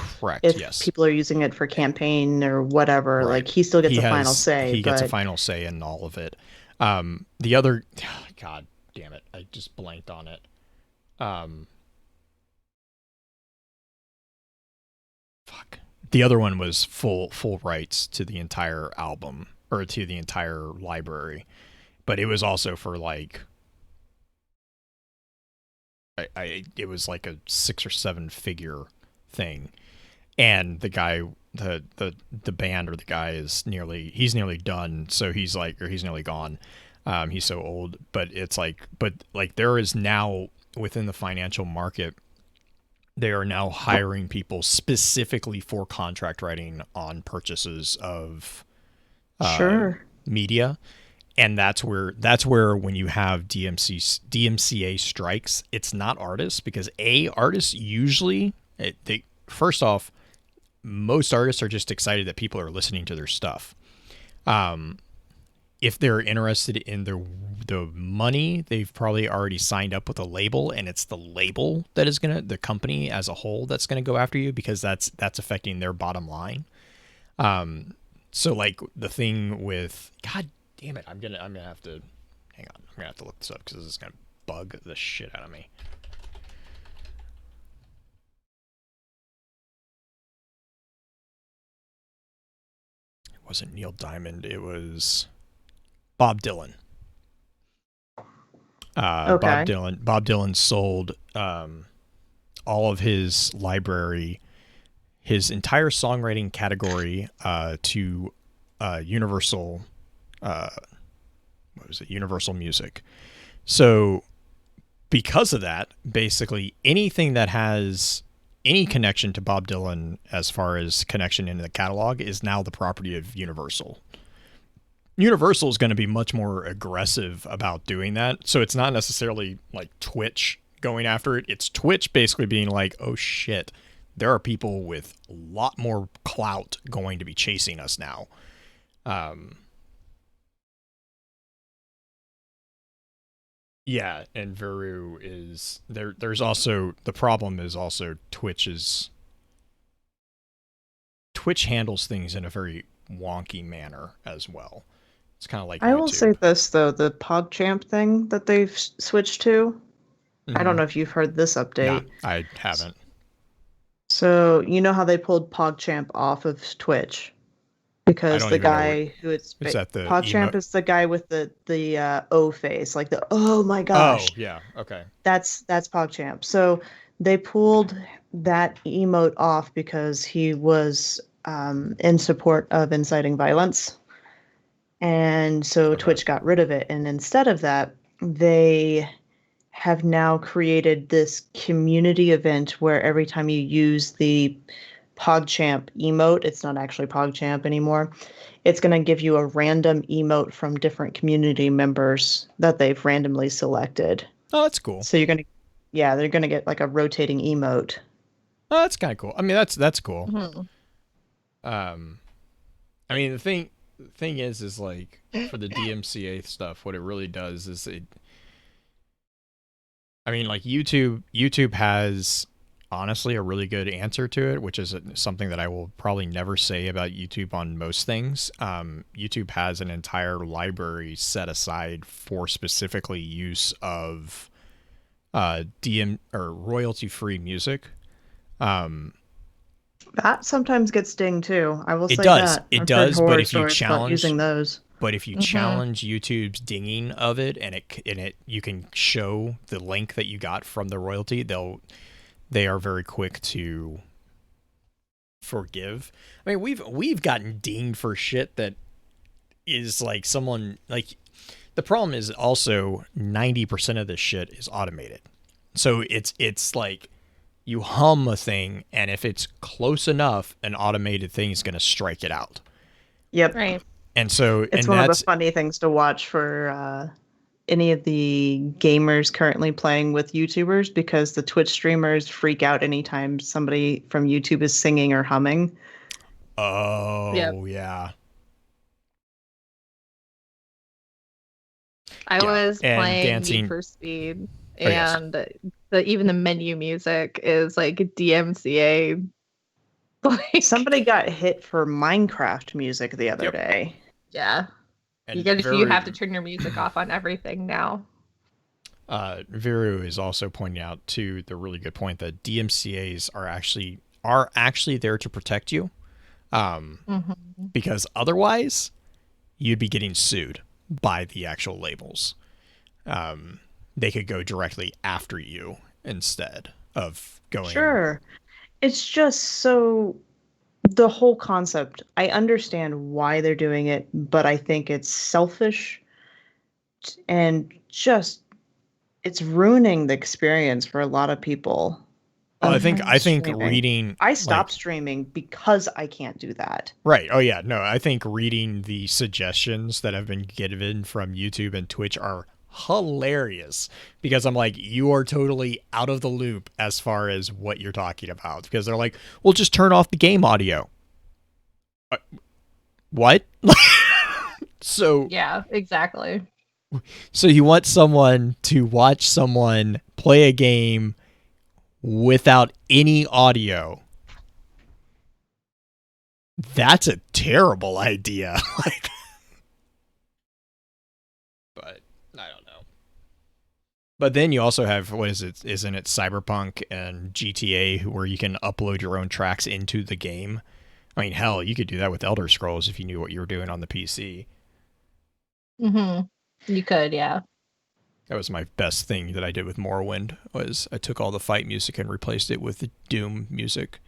people are using it for campaign or whatever. Right. Like he still gets a final say. He gets a final say in all of it. The other, God damn it, I just blanked on it. The other one was full rights to the entire album or to the entire library, but it was also for like it was like a 6 or 7 figure thing, and the guy the band or the guy is nearly done, so he's nearly gone. He's so old, but there is now within the financial market. They are now hiring people specifically for contract writing on purchases of media. And that's where when you have DMCA strikes, it's not artists, because artists usually, first off, most artists are just excited that people are listening to their stuff. If they're interested in the money, they've probably already signed up with a label, and it's the label that is the company as a whole that's gonna go after you, because that's affecting their bottom line. So like the thing with, God damn it, I'm gonna have to hang on. I'm gonna have to look this up because this is gonna bug the shit out of me. It wasn't Neil Diamond. It was Bob Dylan. Okay. Bob Dylan sold all of his library, his entire songwriting category to Universal. Universal Music. So because of that, basically anything that has any connection to Bob Dylan as far as connection into the catalog is now the property of Universal. Universal is going to be much more aggressive about doing that. So it's not necessarily like Twitch going after it. It's Twitch basically being like, oh shit, there are people with a lot more clout going to be chasing us now. Yeah, and Veru is there. There's also the problem is also Twitch handles things in a very wonky manner as well. It's kind of like I YouTube. will say this though, the PogChamp thing that they've switched to. I don't know if you've heard this update. Nah, I haven't. So you know how they pulled PogChamp off of Twitch because the guy who it's is that the PogChamp is the guy with the O face, like the oh my gosh. Oh yeah, okay. That's PogChamp. So they pulled that emote off because he was in support of inciting violence. And so Twitch got rid of it. And instead of that, they have now created this community event where every time you use the PogChamp emote, it's not actually PogChamp anymore. It's going to give you a random emote from different community members that they've randomly selected. Oh, that's cool. So they're going to get like a rotating emote. Oh, that's kind of cool. I mean, that's cool. Mm-hmm. I mean, the thing is like for the DMCA stuff, what it really does is I mean, like YouTube has honestly a really good answer to it, which is something that I will probably never say about YouTube on most things. YouTube has an entire library set aside for specifically use of DM or royalty-free music. That sometimes gets dinged too. I will say that. It does, but if you challenge using those. But if you challenge YouTube's dinging of it, and you can show the link that you got from the royalty, they are very quick to forgive. I mean, we've gotten dinged for shit that is like someone like. The problem is also 90% of this shit is automated, so it's like you hum a thing, and if it's close enough, an automated thing is going to strike it out. Yep. Right. And so it's one of the funny things to watch for any of the gamers currently playing with YouTubers, because the Twitch streamers freak out anytime somebody from YouTube is singing or humming. Oh, yeah. I was playing Need for Speed, and even the menu music is like DMCA. Somebody got hit for Minecraft music the other day. Yeah. And you have to turn your music off on everything now. Viru is also pointing out to the really good point that DMCAs are actually there to protect you. Because otherwise you'd be getting sued by the actual labels. They could go directly after you instead of going. Sure. It's just so the whole concept, I understand why they're doing it, but I think it's selfish and just it's ruining the experience for a lot of people. Well, I think reading. I stopped streaming because I can't do that. Right. Oh yeah. No, I think reading the suggestions that have been given from YouTube and Twitch are hilarious, because I'm like, you are totally out of the loop as far as what you're talking about, because they're like, well, just turn off the game audio. What? So yeah, exactly. So you want someone to watch someone play a game without any audio? That's a terrible idea. But I don't know. But then you also have, what is it? Isn't it Cyberpunk and GTA, where you can upload your own tracks into the game? I mean, hell, you could do that with Elder Scrolls if you knew what you were doing on the PC. You could, yeah. That was my best thing that I did with Morrowind, was I took all the fight music and replaced it with the Doom music.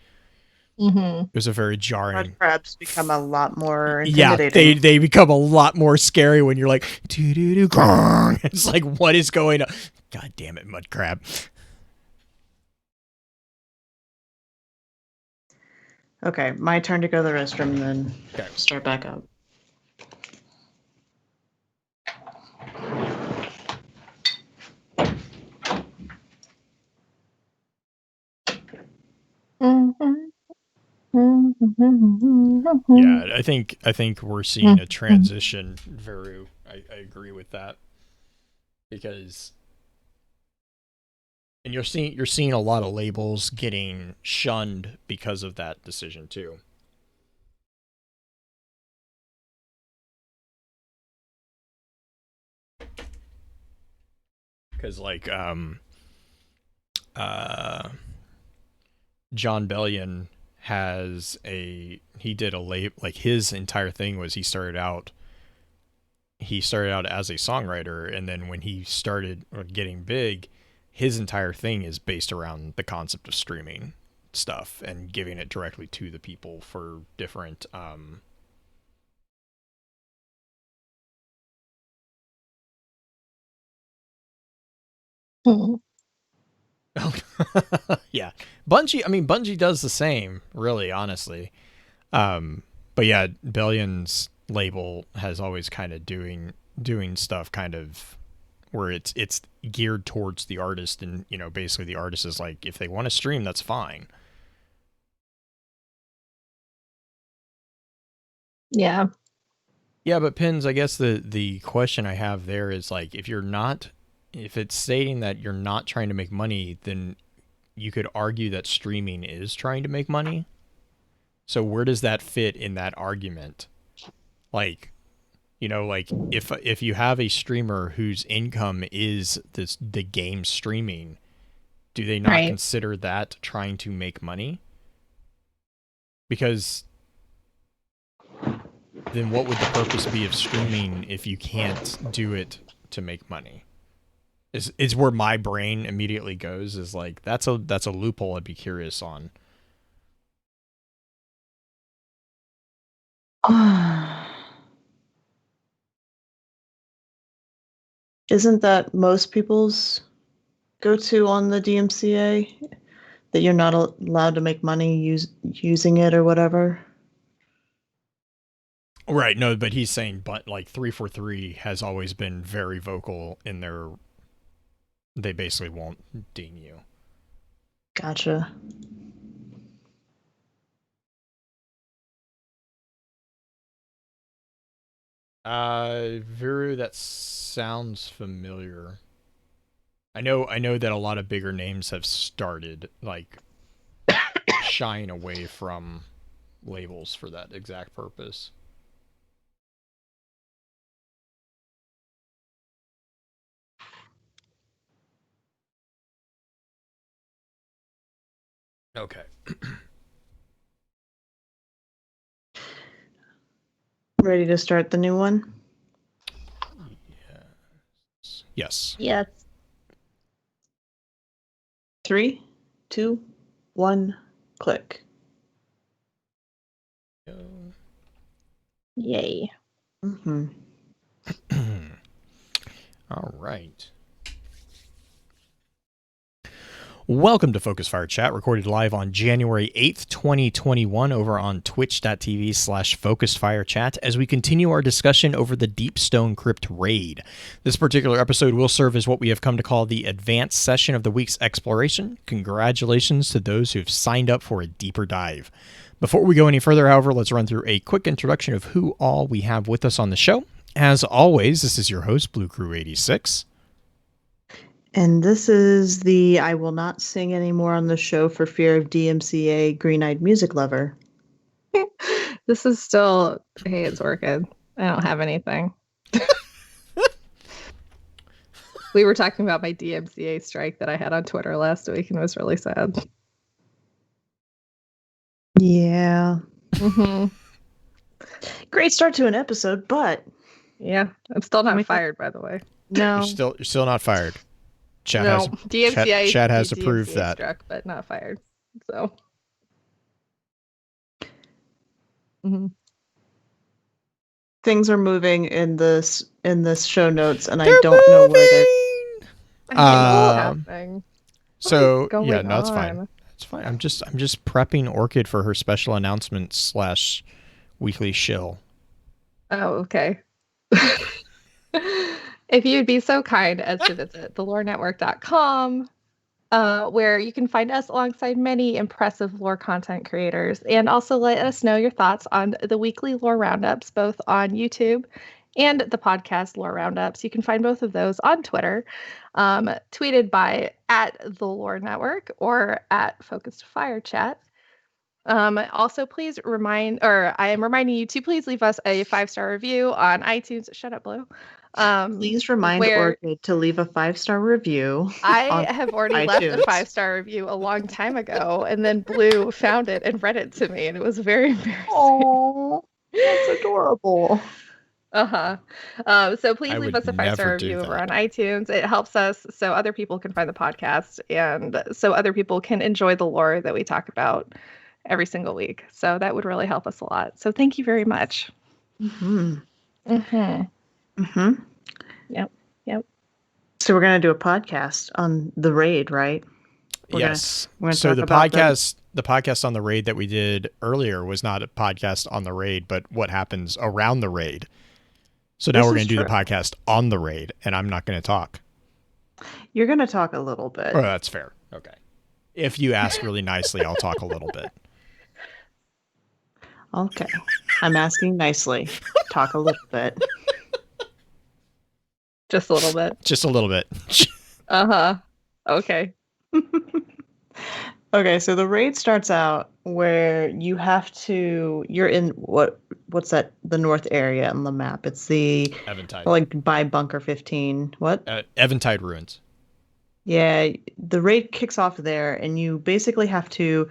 It was a very jarring. Mudcrabs become a lot more intimidating. Yeah, they become a lot more scary when you're like, doo-doo-doo, grrr. It's like, what is going on? God damn it, Mudcrab. Okay, my turn to go to the restroom, then start back up. Yeah, I think we're seeing a transition, Veru. I agree with that. Because and you're seeing a lot of labels getting shunned because of that decision too. Because like John Bellion he did a like his entire thing was he started out as a songwriter, and then when he started getting big, his entire thing is based around the concept of streaming stuff and giving it directly to the people for different yeah, Bungie does the same, really, honestly. But yeah, Bellion's label has always kind of doing stuff kind of where it's geared towards the artist, and basically the artist is like, if they want to stream, that's fine. Yeah. Yeah, but Pins, I guess the question I have there is like, if it's stating that you're not trying to make money, then you could argue that streaming is trying to make money. So where does that fit in that argument? Like, like if you have a streamer whose income is the game streaming, do they not consider that trying to make money? Because then what would the purpose be of streaming if you can't do it to make money? Is where my brain immediately goes, is like, that's a loophole I'd be curious on. Isn't that most people's go-to on the DMCA? That you're not allowed to make money using it or whatever? Right, no, but he's saying, but like 343 has always been very vocal in they basically won't ding you. Gotcha. Viru, that sounds familiar. I know that a lot of bigger names have started like shying away from labels for that exact purpose. Okay. Ready to start the new one? Yes. Yes. 3, 2, 1, click. Yay. Mm-hmm. All right. Welcome to Focus Fire Chat, recorded live on January 8th, 2021 over on twitch.tv/FocusFireChat as we continue our discussion over the Deepstone Crypt raid. This particular episode will serve as what we have come to call the advanced session of the week's exploration. Congratulations to those who have signed up for a deeper dive. Before we go any further, however, let's run through a quick introduction of who all we have with us on the show. As always, this is your host, Blue Crew 86. And this is the I will not sing anymore on the show for fear of DMCA green-eyed music lover. This is still, hey, it's working. I don't have anything. We were talking about my DMCA strike that I had on Twitter last week, and it was really sad. Yeah. Mm-hmm. Great start to an episode, but yeah, I'm still not fired, by the way. No, You're still not fired. Chat has approved that. Struck, but not fired. So. Things are moving in this show notes, and I don't know where they're. So yeah, no, it's fine. It's fine. I'm just prepping Orchid for her special announcement / weekly shill. Oh, okay. If you'd be so kind as to visit thelorenetwork.com, where you can find us alongside many impressive lore content creators, and also let us know your thoughts on the weekly lore roundups, both on YouTube and the podcast lore roundups. You can find both of those on Twitter, tweeted by @the_lore_network or @FocusedFireChat. Also, please I am reminding you to please leave us a 5-star review on iTunes. Shut up, Blue. Please remind Orchid to leave a 5-star review. I have already left a 5-star review a long time ago, and then Blue found it and read it to me, and it was very embarrassing. Oh, that's adorable. So please leave us a 5-star review over on iTunes. It helps us so other people can find the podcast, and so other people can enjoy the lore that we talk about every single week. So that would really help us a lot. So thank you very much. Yep. So we're going to do a podcast on the raid, right? Yes. So the podcast on the raid that we did earlier was not a podcast on the raid, but what happens around the raid. So now we're going to do the podcast on the raid, and I'm not going to talk. You're going to talk a little bit. Oh, that's fair. Okay. If you ask really nicely, I'll talk a little bit. Okay. I'm asking nicely. Talk a little bit. Just a little bit. Just a little bit. Okay. Okay, so the raid starts out where you're in what's that? The north area on the map. It's the Eventide. Like by Bunker 15. What? Eventide Ruins. Yeah, the raid kicks off there, and you basically have to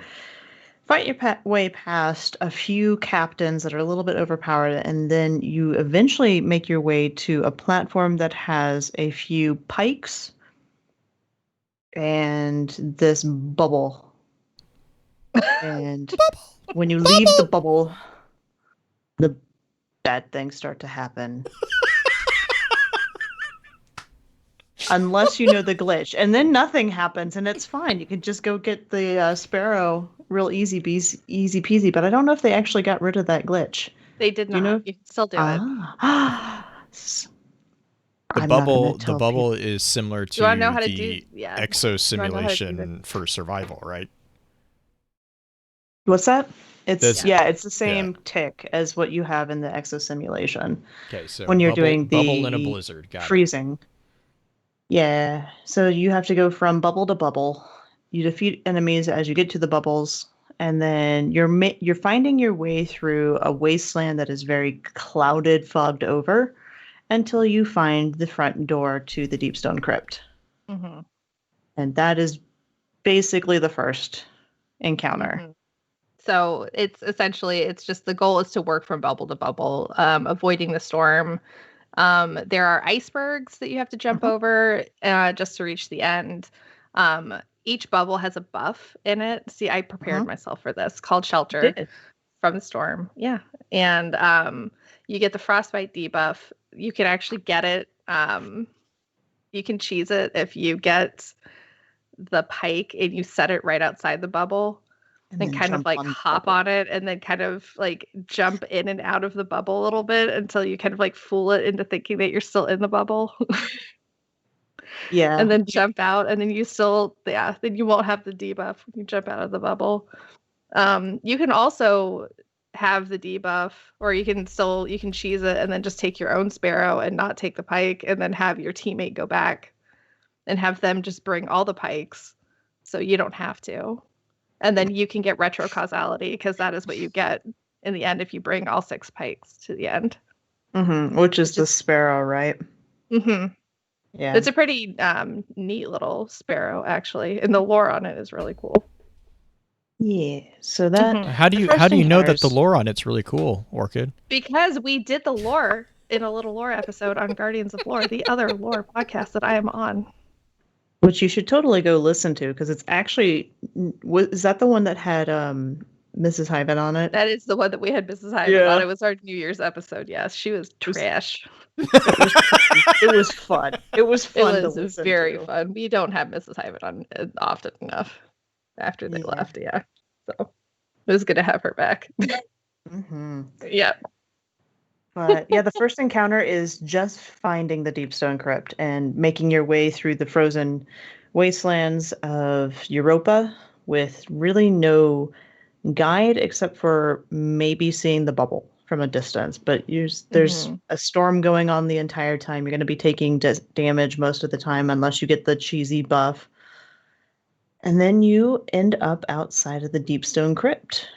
fight your way past a few captains that are a little bit overpowered, and then you eventually make your way to a platform that has a few pikes and this bubble. And when you leave the bubble, the bad things start to happen. Unless you know the glitch. And then nothing happens, and it's fine. You can just go get the sparrow real easy peasy. But I don't know if they actually got rid of that glitch. They did not. You know? You can still do it. The bubble is similar to the exo simulation for survival, right? What's that? It's the same tick as what you have in the exo simulation. Okay, so when you're doing the bubble in a blizzard, freezing. Yeah, so you have to go from bubble to bubble. You defeat enemies as you get to the bubbles, and then you're finding your way through a wasteland that is very clouded, fogged over, until you find the front door to the Deepstone Crypt. Mm-hmm. And that is basically the first encounter. Mm-hmm. So it's just the goal is to work from bubble to bubble, avoiding the storm. There are icebergs that you have to jump over just to reach the end. Each bubble has a buff in it. See, I prepared myself for this, called Shelter from the Storm. Yeah. And you get the Frostbite debuff. You can actually get it. You can cheese it if you get the pike and you set it right outside the bubble. And then kind of like hop on it and then kind of like jump in and out of the bubble a little bit until you kind of like fool it into thinking that you're still in the bubble. Yeah. And then jump out, and then then you won't have the debuff when you jump out of the bubble. You can also have the debuff, or you can cheese it and then just take your own sparrow and not take the pike, and then have your teammate go back and have them just bring all the pikes so you don't have to. And then you can get retro causality, because that is what you get in the end if you bring all 6 pikes to the end. Which is the sparrow, right? Yeah. It's a pretty neat little sparrow, actually, and the lore on it is really cool. Yeah. So that how do you know that the lore on it's really cool, Orchid? Because we did the lore in a little lore episode on Guardians of Lore, the other lore podcast that I am on. Which you should totally go listen to, because it's actually... is that the one that had Mrs. Hyven on it? That is the one that we had Mrs. Hyven on. It was our New Year's episode. Yes, she was trash. It was fun. It was fun to listen to. It was very fun. We don't have Mrs. Hyven on often enough after they left. Yeah. So it was good to have her back. Yeah. But yeah, the first encounter is just finding the Deepstone Crypt and making your way through the frozen wastelands of Europa with really no guide except for maybe seeing the bubble from a distance. But there's a storm going on the entire time. You're going to be taking damage most of the time unless you get the cheesy buff. And then you end up outside of the Deepstone Crypt.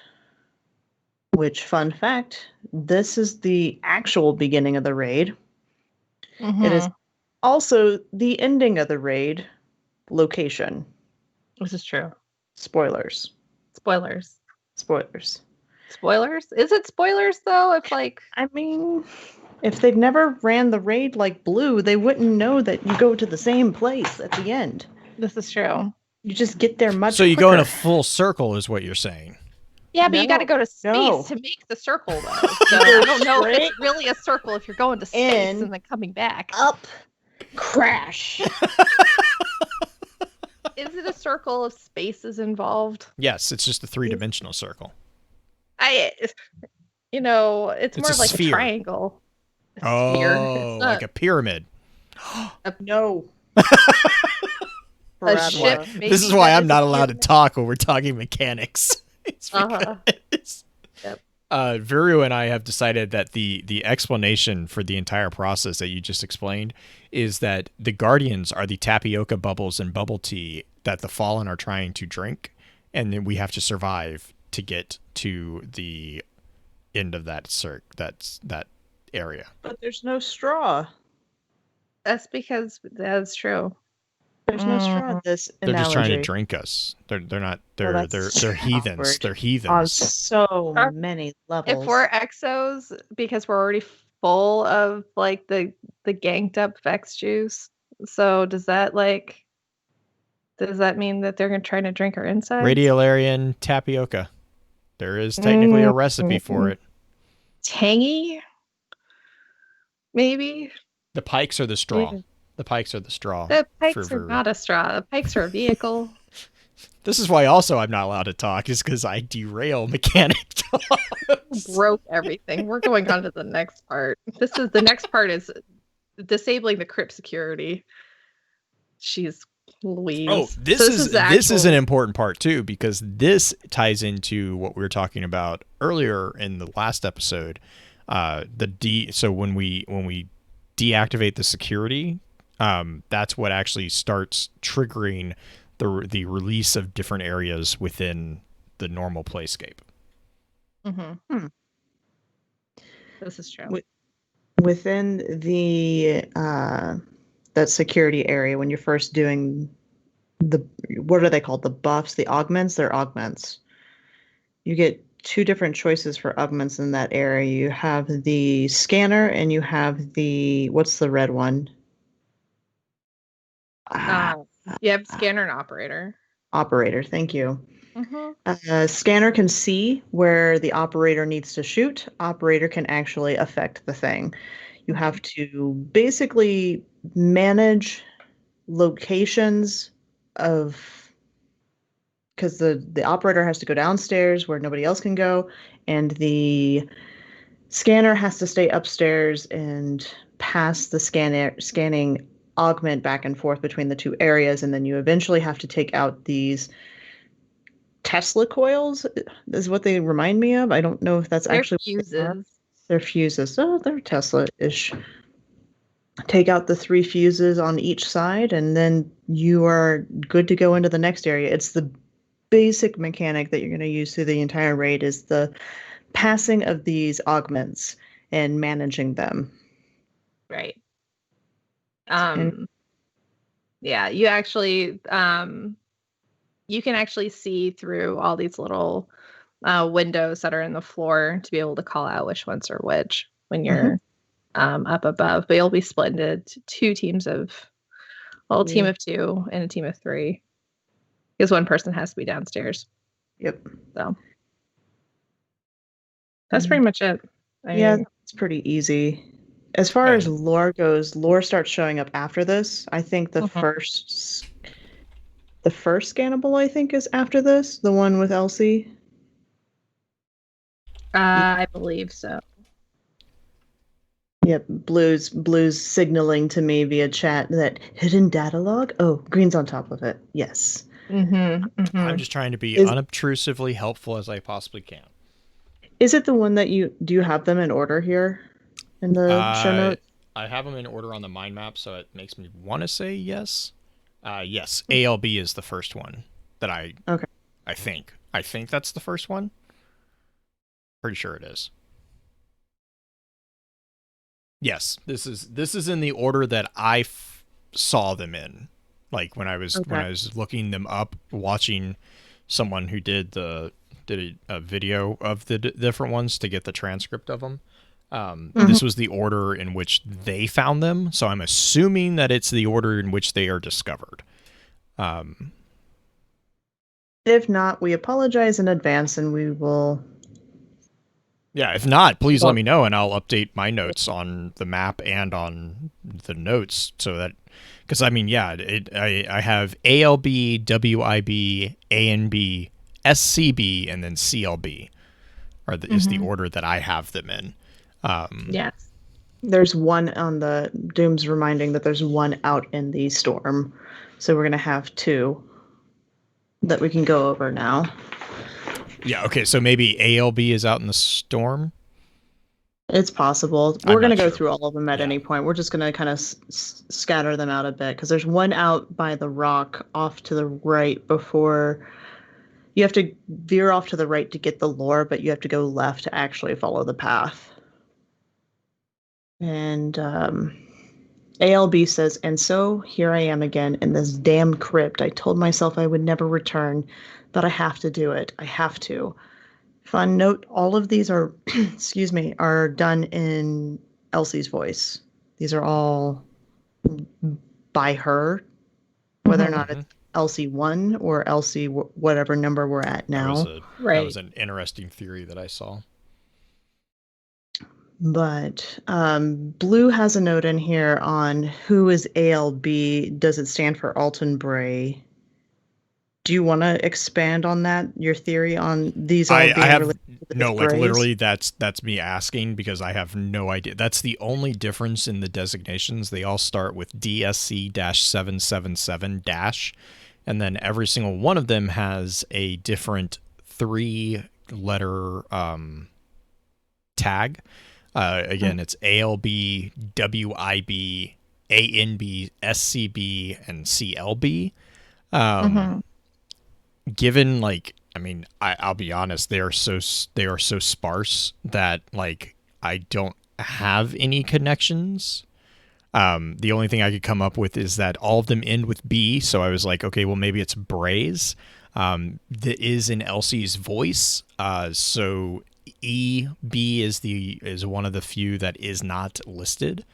Which, fun fact, this is the actual beginning of the raid. It is also the ending of the raid location. This is true. Spoilers. Spoilers. Spoilers. Spoilers? Is it spoilers, though? If, I mean, if they've never ran the raid like Blue, they wouldn't know that you go to the same place at the end. This is true. You just get there much So you quicker. go in a full circle is what you're saying. Yeah, but you got to go to space to make the circle, though. So I don't know if it's really a circle if you're going to space and then coming back. Up. Crash. Is it a circle if space is involved? Yes, it's just a 3-dimensional circle. It's more like a triangle. Oh, like a pyramid. No. A ship. This is why I'm not allowed to talk when we're talking mechanics. Viru and I have decided that the explanation for the entire process that you just explained is that the Guardians are the tapioca bubbles and bubble tea that the Fallen are trying to drink, and then we have to survive to get to the end of that that area. But there's no straw. That's because that's true. There's no straw in this analogy. They're just trying to drink us. They're not. They're heathens. Awkward. They're heathens on so many levels. If we're exos, because we're already full of the ganked up Vex juice, so does that mean that they're trying to drink our insides? Radiolarian tapioca. There is technically a recipe for it. Tangy, maybe. The pikes are the straw. Maybe. The pikes are the straw. The pikes are not a straw. The pikes are a vehicle. This is why also I'm not allowed to talk, is because I derail mechanic talks. Broke everything. We're going on to the next part. The next part is disabling the crypt security. She's Louise. Oh, this is an important part too, because this ties into what we were talking about earlier in the last episode. So when we deactivate the security, that's what actually starts triggering the release of different areas within the normal playscape. This is true. Within the that security area, when you're first doing what are they called? The buffs, the augments? They're augments. You get 2 different choices for augments in that area. You have the scanner and you have what's the red one? You have scanner and operator. Operator, thank you. Scanner can see where the operator needs to shoot. Operator can actually affect the thing. You have to basically manage locations because the operator has to go downstairs where nobody else can go, and the scanner has to stay upstairs and pass the scanning augment back and forth between the 2 areas, and then you eventually have to take out these Tesla coils is what they remind me of. I don't know if that's actually fuses. They're fuses. Oh, they're Tesla-ish. Take out the 3 fuses on each side, and then you are good to go into the next area. It's the basic mechanic that you're going to use through the entire raid, is the passing of these augments and managing them. Right. Yeah, you actually you can actually see through all these little windows that are in the floor to be able to call out which ones are which when you're up above. But you'll be split into 2 teams of, a team of 2 and a team of 3, because one person has to be downstairs. Yep. So that's pretty much it. I mean, it's pretty easy. As far as lore goes, lore starts showing up after this. I think the first scannable, I think, is after this. The one with Elsie. I believe so. Yep, Blue's signaling to me via chat that hidden data log. Oh, green's on top of it. Yes. I'm just trying to be unobtrusively helpful as I possibly can. Is it the one that you have them in order here in the show notes? I have them in order on the mind map, so it makes me want to say yes. Yes, ALB is the first one that I think. I think that's the first one. Pretty sure it is. Yes, this is in the order that I saw them in. Like when I was looking them up, watching someone who did a video of the different ones to get the transcript of them. This was the order in which they found them, so I'm assuming that it's the order in which they are discovered. If not, we apologize in advance, and we will. Yeah, if not, please let me know, and I'll update my notes on the map and on the notes so that, because I mean, yeah, I have ALB, WIB, ANB, SCB, and then CLB is the order that I have them in. Yes. There's one on the Doom's reminding that there's one out in the storm, so we're gonna have two that we can go over now. Yeah, okay, so maybe ALB is out in the storm? It's possible. We're going to go through all of them at any point. We're just going to kind of scatter them out a bit, because there's one out by the rock off to the right before. You have to veer off to the right to get the lore, but you have to go left to actually follow the path. And ALB says, and so here I am again in this damn crypt. I told myself I would never return, but I have to do it. I have to. Fun note, all of these are, excuse me, are done in Elsie's voice. These are all by her, whether or not it's Elsie 1 or Elsie whatever number we're at now. That was an interesting theory that I saw. But Blue has a note in here on who is ALB. Does it stand for Alton Bray? Do you want to expand on that? Your theory on these all being related to no, like Brays? Literally that's me asking because I have no idea. That's the only difference in the designations. They all start with DSC-777-, and then every single one of them has a different 3-letter tag. Again, it's ALB, WIB, ANB, SCB, and CLB. Given, like, I mean, I'll be honest, they are so sparse that, like, I don't have any connections. The only thing I could come up with is that all of them end with B, so I was like, okay, well, maybe it's Brays. That is in Elsie's voice, so EB is one of the few that is not listed.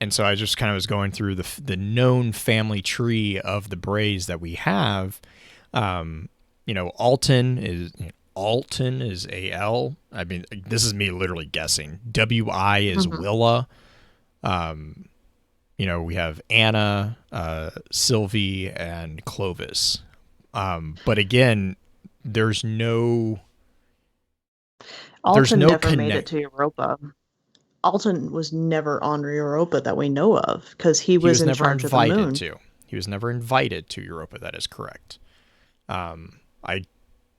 And so I just kind of was going through the known family tree of the Brays that we have. Alton is AL. I mean, this is me literally guessing. WI is Willa. We have Anna, Sylvie, and Clovis. But again, there's no. Alton never made it to Europa. Alton was never on Europa that we know of, because he was in charge of the moon. He was never invited to Europa. That is correct. I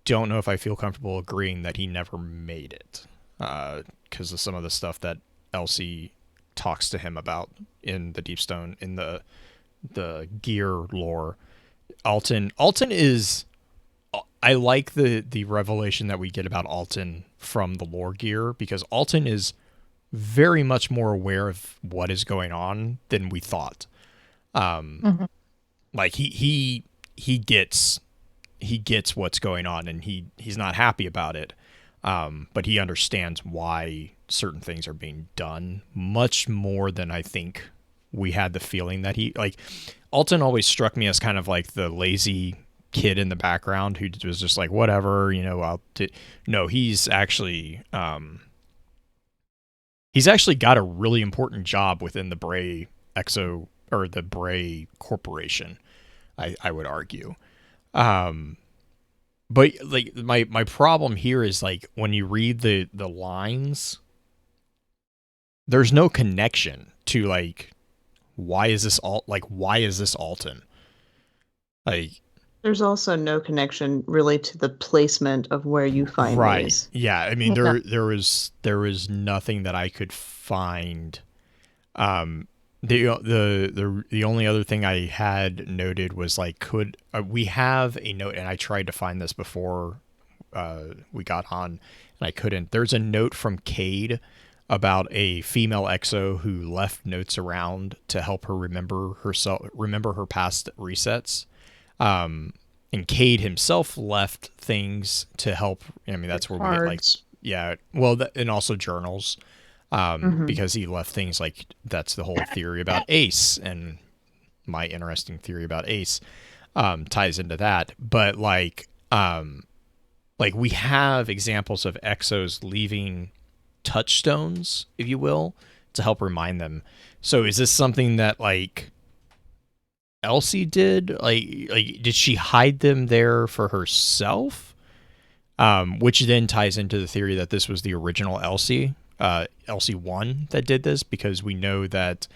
don't know if I feel comfortable agreeing that he never made it, because of some of the stuff that Elsie talks to him about in the Deepstone, in the gear lore. Alton is. I like the revelation that we get about Alton from the lore gear, because Alton is very much more aware of what is going on than we thought. Like he gets what's going on, and he's not happy about it. But he understands why certain things are being done much more than I think we had the feeling that Alton always struck me as kind of like the lazy kid in the background who was just like, whatever, no, he's actually got a really important job within the Bray or the Bray Corporation, I would argue. But like my problem here is, like, when you read the lines, there's no connection to like why is this Alton? Like, there's also no connection really to the placement of where you find these. Yeah, I mean there was nothing that I could find. The only other thing I had noted was like, could we have a note? And I tried to find this before we got on, and I couldn't. There's a note from Cade about a female exo who left notes around to help her remember her past resets. And Cade himself left things to help. I mean, that's where we get like, yeah, well, and also journals. Because he left things like, that's the whole theory about Ace, and my interesting theory about Ace ties into that. But like we have examples of exos leaving touchstones, if you will, to help remind them. So is this something that like Elsie did? Like did she hide them there for herself? Which then ties into the theory that this was the original Elsie. LC1 that did this, because we know that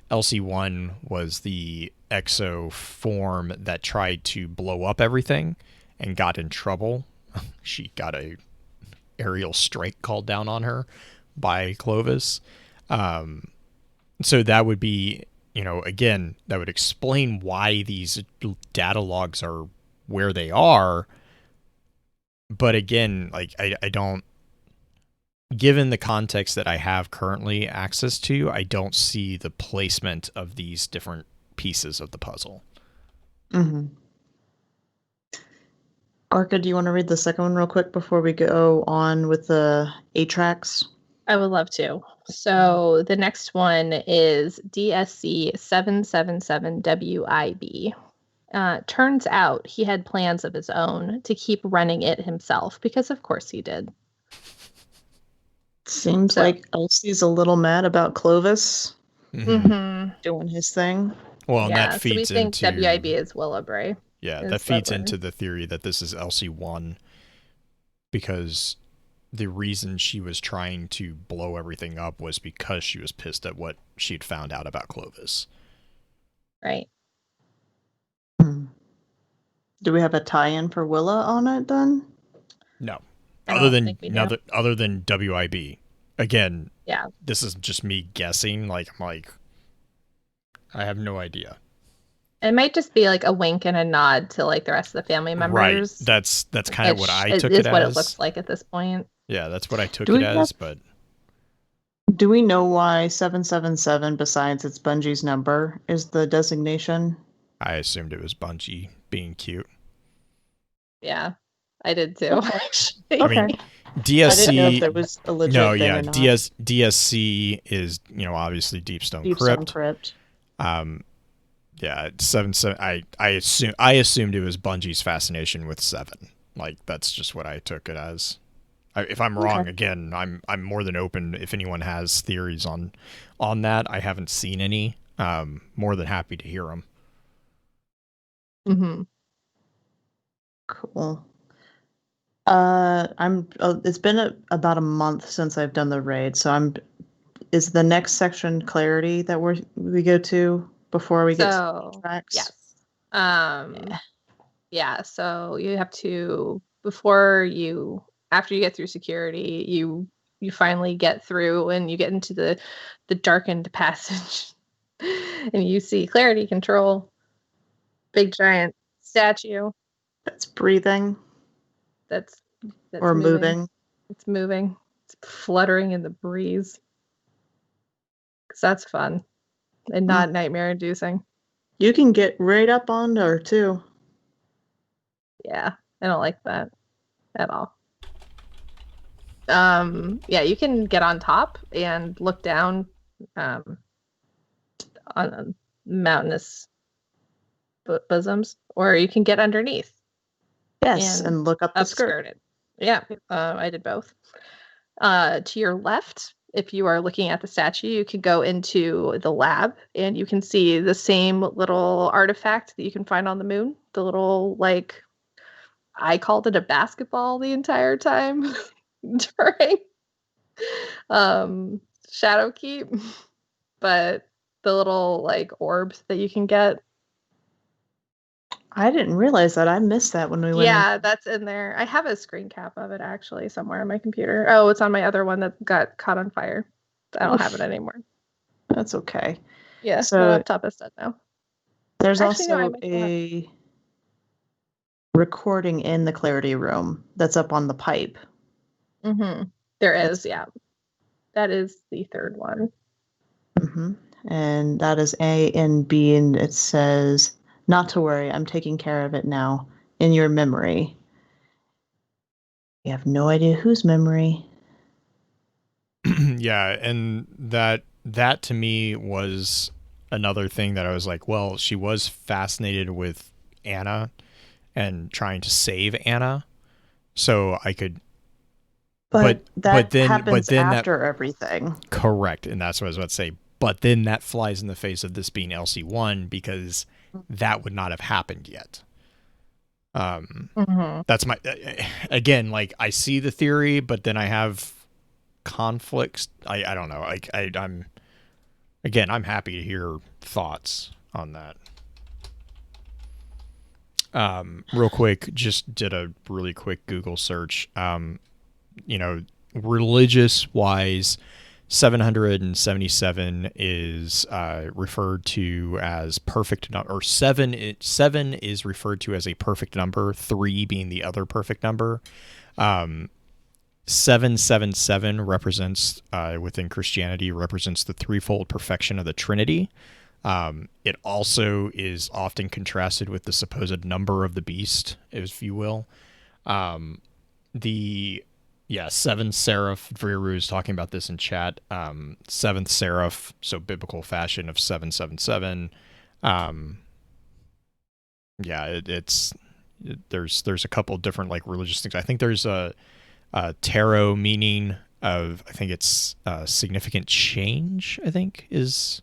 LC1 was the exo form that tried to blow up everything and got in trouble. She got a aerial strike called down on her by Clovis. So that would be, again, that would explain why these data logs are where they are. But again, like I don't, given the context that I have currently access to, I don't see the placement of these different pieces of the puzzle. Mm-hmm. Arca, do you want to read the second one real quick before we go on with the A-tracks? I would love to. So the next one is DSC 777WIB. Turns out he had plans of his own to keep running it himself, because of course he did. Seems like Elsie's a little mad about Clovis doing his thing. Well, and that feeds so we think into WIB is Willowbray. Yeah, that feeds into the theory that this is LC1, because the reason she was trying to blow everything up was because she was pissed at what she had found out about Clovis. Right. Do we have a tie-in for Willa on it then? No. Other than WIB. Again, this is just me guessing. Like, I'm like, I have no idea. It might just be like a wink and a nod to like the rest of the family members. Right. That's kind of what I took it as. Is what it looks like at this point. Yeah, that's what I took it as, but... Do we know why 777, besides it's Bungie's number, is the designation? I assumed it was Bungie being cute. Yeah, I did too. Okay. I mean, DSC... I didn't know if there was a legit thing or not. DSC is, obviously Deepstone Crypt. Yeah, 7. I assumed it was Bungie's fascination with 7. Like, that's just what I took it as. If I'm wrong, again, I'm more than open. If anyone has theories on that, I haven't seen any. More than happy to hear them. Mm-hmm. Cool. It's been about a month since I've done the raid, so is the next section clarity that we go to before we get to the tracks? Yes. Yeah, so you have to, after you get through security, you finally get through and you get into the darkened passage and you see clarity control, big giant statue that's breathing, that's or moving. It's moving, it's fluttering in the breeze, because that's fun and not nightmare inducing. You can get right up on her too. Yeah, I don't like that at all. Yeah, you can get on top and look down on mountainous bosoms, or you can get underneath. Yes, and look up the skirt. Yeah, I did both. To your left, if you are looking at the statue, you can go into the lab and you can see the same little artifact that you can find on the moon. The little, like, I called it a basketball the entire time during Shadow Keep, but the little like orbs that you can get. I didn't realize that. I missed that when we went. Yeah, that's in there. I have a screen cap of it actually somewhere on my computer. Oh, it's on my other one that got caught on fire. I don't have it anymore. That's okay. Yeah, so my laptop is dead now. There's actually, also a recording in the Clarity Room that's up on the pipe. Mm-hmm. There is, yeah. That is the third one. Mm-hmm. And that is A and B, and it says, "Not to worry, I'm taking care of it now. In your memory." You have no idea whose memory. Yeah, and that to me was another thing that I was like, well, she was fascinated with Anna and trying to save Anna, so I could. But then happens then after everything. Correct, and that's what I was about to say. But then that flies in the face of this being LC1 because that would not have happened yet. That's my again. Like I see the theory, but then I have conflicts. I don't know. I'm happy to hear thoughts on that. Real quick, just did a really quick Google search. Religious wise, 777 is referred to as perfect number, or seven is referred to as a perfect number, 3 being the other perfect number. 777 represents within Christianity represents the threefold perfection of the Trinity. It also is often contrasted with the supposed number of the beast, if you will. Seventh seraph, Vriru is talking about this in chat. Seventh seraph, so biblical fashion of 777. There's a couple different like religious things. I think there's a tarot meaning of, I think it's significant change, I think is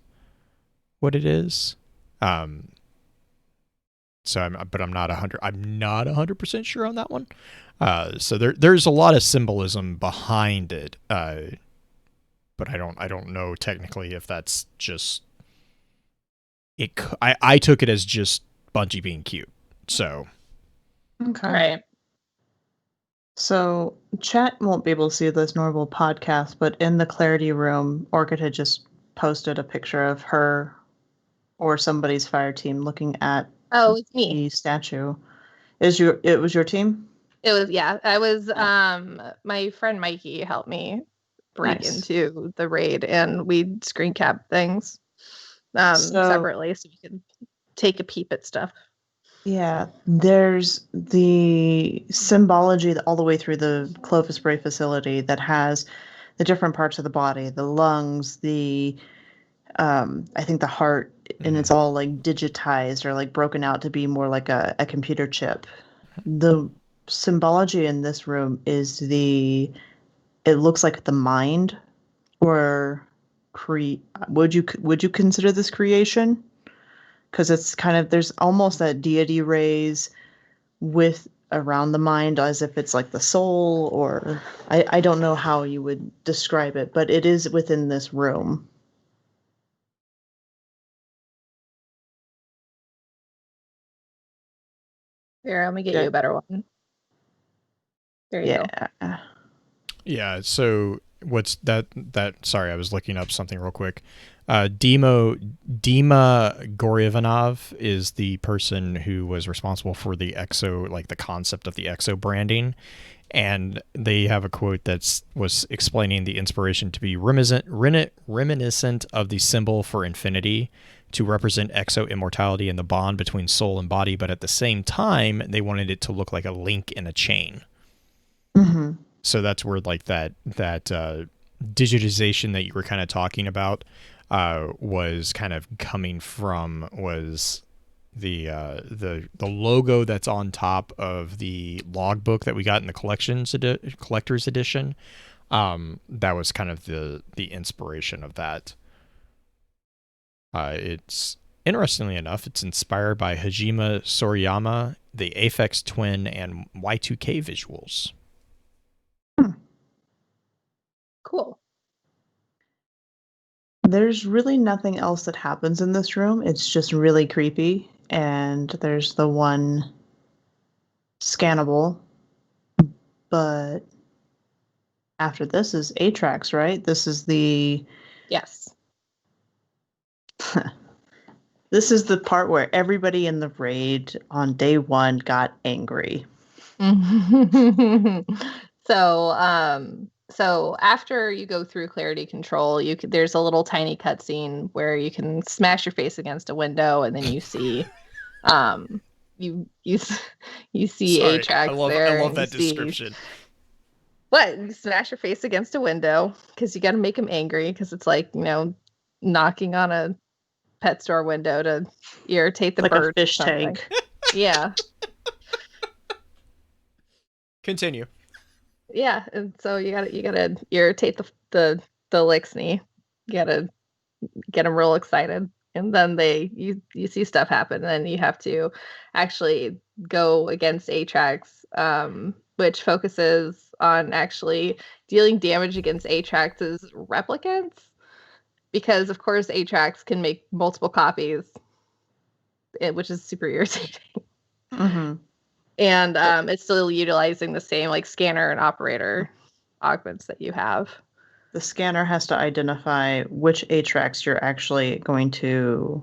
what it is. I'm not 100% sure on that one. So there's a lot of symbolism behind it, but I don't know technically if that's just it. I took it as just Bungie being cute. So okay, right. So chat won't be able to see this normal podcast, but in the Clarity Room, Orchid had just posted a picture of her or somebody's fire team looking at it's me. The statue. It was your team? It was, yeah. I was my friend Mikey helped me break into the raid, and we screen cap things separately so we could take a peep at stuff. Yeah, there's the symbology all the way through the Clovis Bray facility that has the different parts of the body, the lungs, the I think the heart, and it's all like digitized or like broken out to be more like a computer chip. The symbology in this room is it looks like the mind, or would you consider this creation? Because it's kind of, there's almost that deity rays with around the mind as if it's like the soul, or I don't know how you would describe it, but it is within this room. Here, let me get you a better one. There you go. Yeah, so what's that sorry, I was looking up something real quick. Dima Goryavanov is the person who was responsible for the EXO, like the concept of the EXO branding, and they have a quote that was explaining the inspiration to be reminiscent of the symbol for infinity, to represent EXO immortality and the bond between soul and body, but at the same time they wanted it to look like a link in a chain. Mm-hmm. So that's where like that digitization that you were kind of talking about was kind of coming from, was the logo that's on top of the logbook that we got in the collector's edition. That was kind of the inspiration of that. It's interestingly enough, it's inspired by Hajime Sorayama, the Aphex Twin, and Y2K visuals. Cool. there's really nothing else that happens in this room. It's just really creepy. And there's the one scannable. But after this is Atrax, right? This is the... Yes. This is the part where everybody in the raid on day 1 got angry. So after you go through clarity control, there's a little tiny cutscene where you can smash your face against a window, and then you see, you see Atrax there. I love that description. What? You smash your face against a window because you got to make him angry, because it's like, knocking on a pet store window to irritate the like birds. A fish tank. Yeah. Continue. Yeah, and so you gotta irritate the Lixney. You gotta get them real excited, and then you see stuff happen, and then you have to actually go against Atrax, which focuses on actually dealing damage against Atrax's replicants, because of course Atrax can make multiple copies, which is super irritating. Mm-hmm. And it's still utilizing the same like scanner and operator augments that you have. The scanner has to identify which Atrax you're actually going to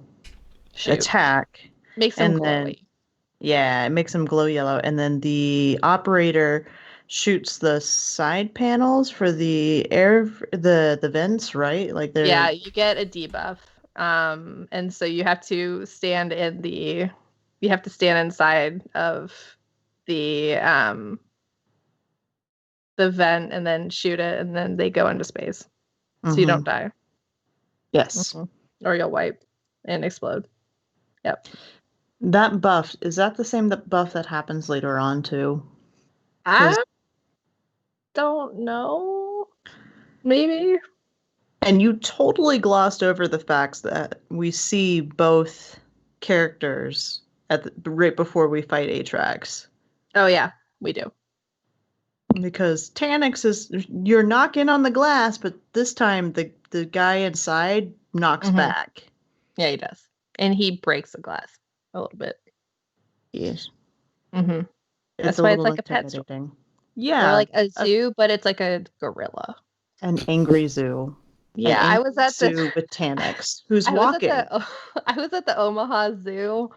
attack. Makes them glowy. Yeah, it makes them glow yellow. And then the operator shoots the side panels for the the vents, right? Like they're... Yeah, you get a debuff. And so you have to stand inside of the vent and then shoot it, and then they go into space. So you don't die. Yes. Mm-hmm. Or you'll wipe and explode. Yep. That buff, is that the same buff that happens later on too? I don't know. Maybe. And you totally glossed over the facts that we see both characters right before we fight Atrax. Oh yeah, we do. Because Tannix you're knocking on the glass, but this time the guy inside knocks back. Yeah, he does. And he breaks the glass a little bit. Yes. Mm-hmm. That's why it's like a pet store. Yeah. Or like a zoo, but it's like a gorilla. An angry zoo. Yeah, I was at the zoo with Tannix, who's walking. I was at the Omaha Zoo.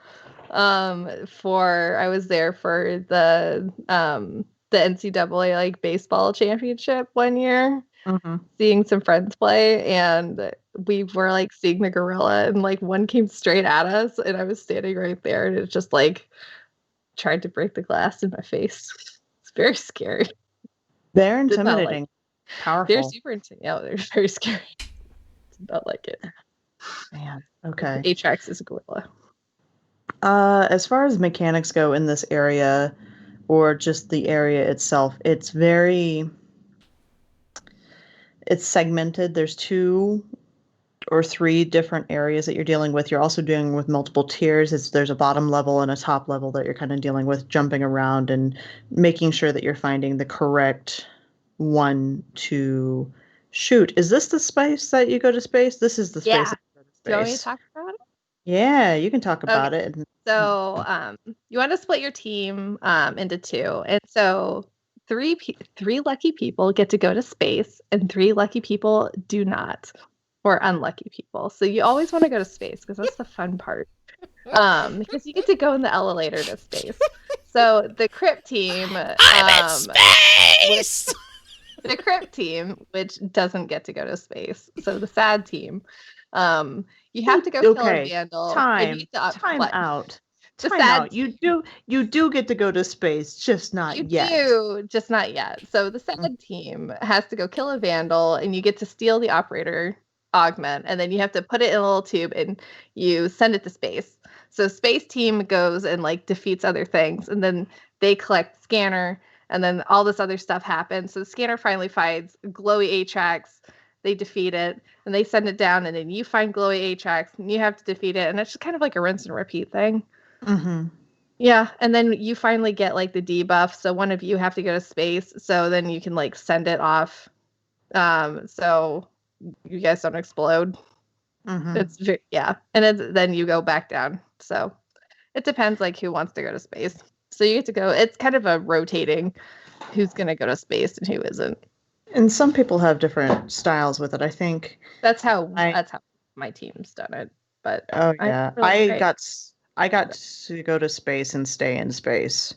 I was there for the NCAA like baseball championship one year, seeing some friends play, and we were like seeing the gorilla, and like one came straight at us, and I was standing right there, and it just like tried to break the glass in my face. It's very scary. They're intimidating. Powerful. They're super intimidating. Yeah, they're very scary. Did not like it. Man. Okay. Atrax is a gorilla. As far as mechanics go in this area, or just the area itself, it's segmented. There's 2 or 3 different areas that you're dealing with. You're also dealing with multiple tiers. There's a bottom level and a top level that you're kind of dealing with, jumping around and making sure that you're finding the correct one to shoot. Is this the space that you go to space? This is the space. Yeah. That you go to space. Do you want me to talk about it? Yeah, you can talk about it. So you want to split your team into 2. And so 3 lucky people get to go to space, and 3 lucky people do not, or unlucky people. So you always want to go to space because that's the fun part. Because you get to go in the elevator to space. So the Crypt team... I'm in space! The Crepe team, which doesn't get to go to space. So the sad team, you have to go kill a vandal. Time out. You do get to go to space, just not yet. You do, just not yet. So the sad team has to go kill a vandal, and you get to steal the operator augment, and then you have to put it in a little tube, and you send it to space. So space team goes and like defeats other things, and then they collect scanner. And then all this other stuff happens. So the scanner finally finds glowy Atrax. They defeat it, and they send it down, and then you find glowy Atrax, and you have to defeat it. And it's just kind of like a rinse and repeat thing. Mm-hmm. Yeah, and then you finally get like the debuff. So one of you have to go to space. So then you can like send it off. So you guys don't explode. Mm-hmm. It's and then you go back down. So it depends like who wants to go to space. So you get to go. It's kind of a rotating who's going to go to space and who isn't. And some people have different styles with it. I think that's how my team's done it. But I got to go to space and stay in space.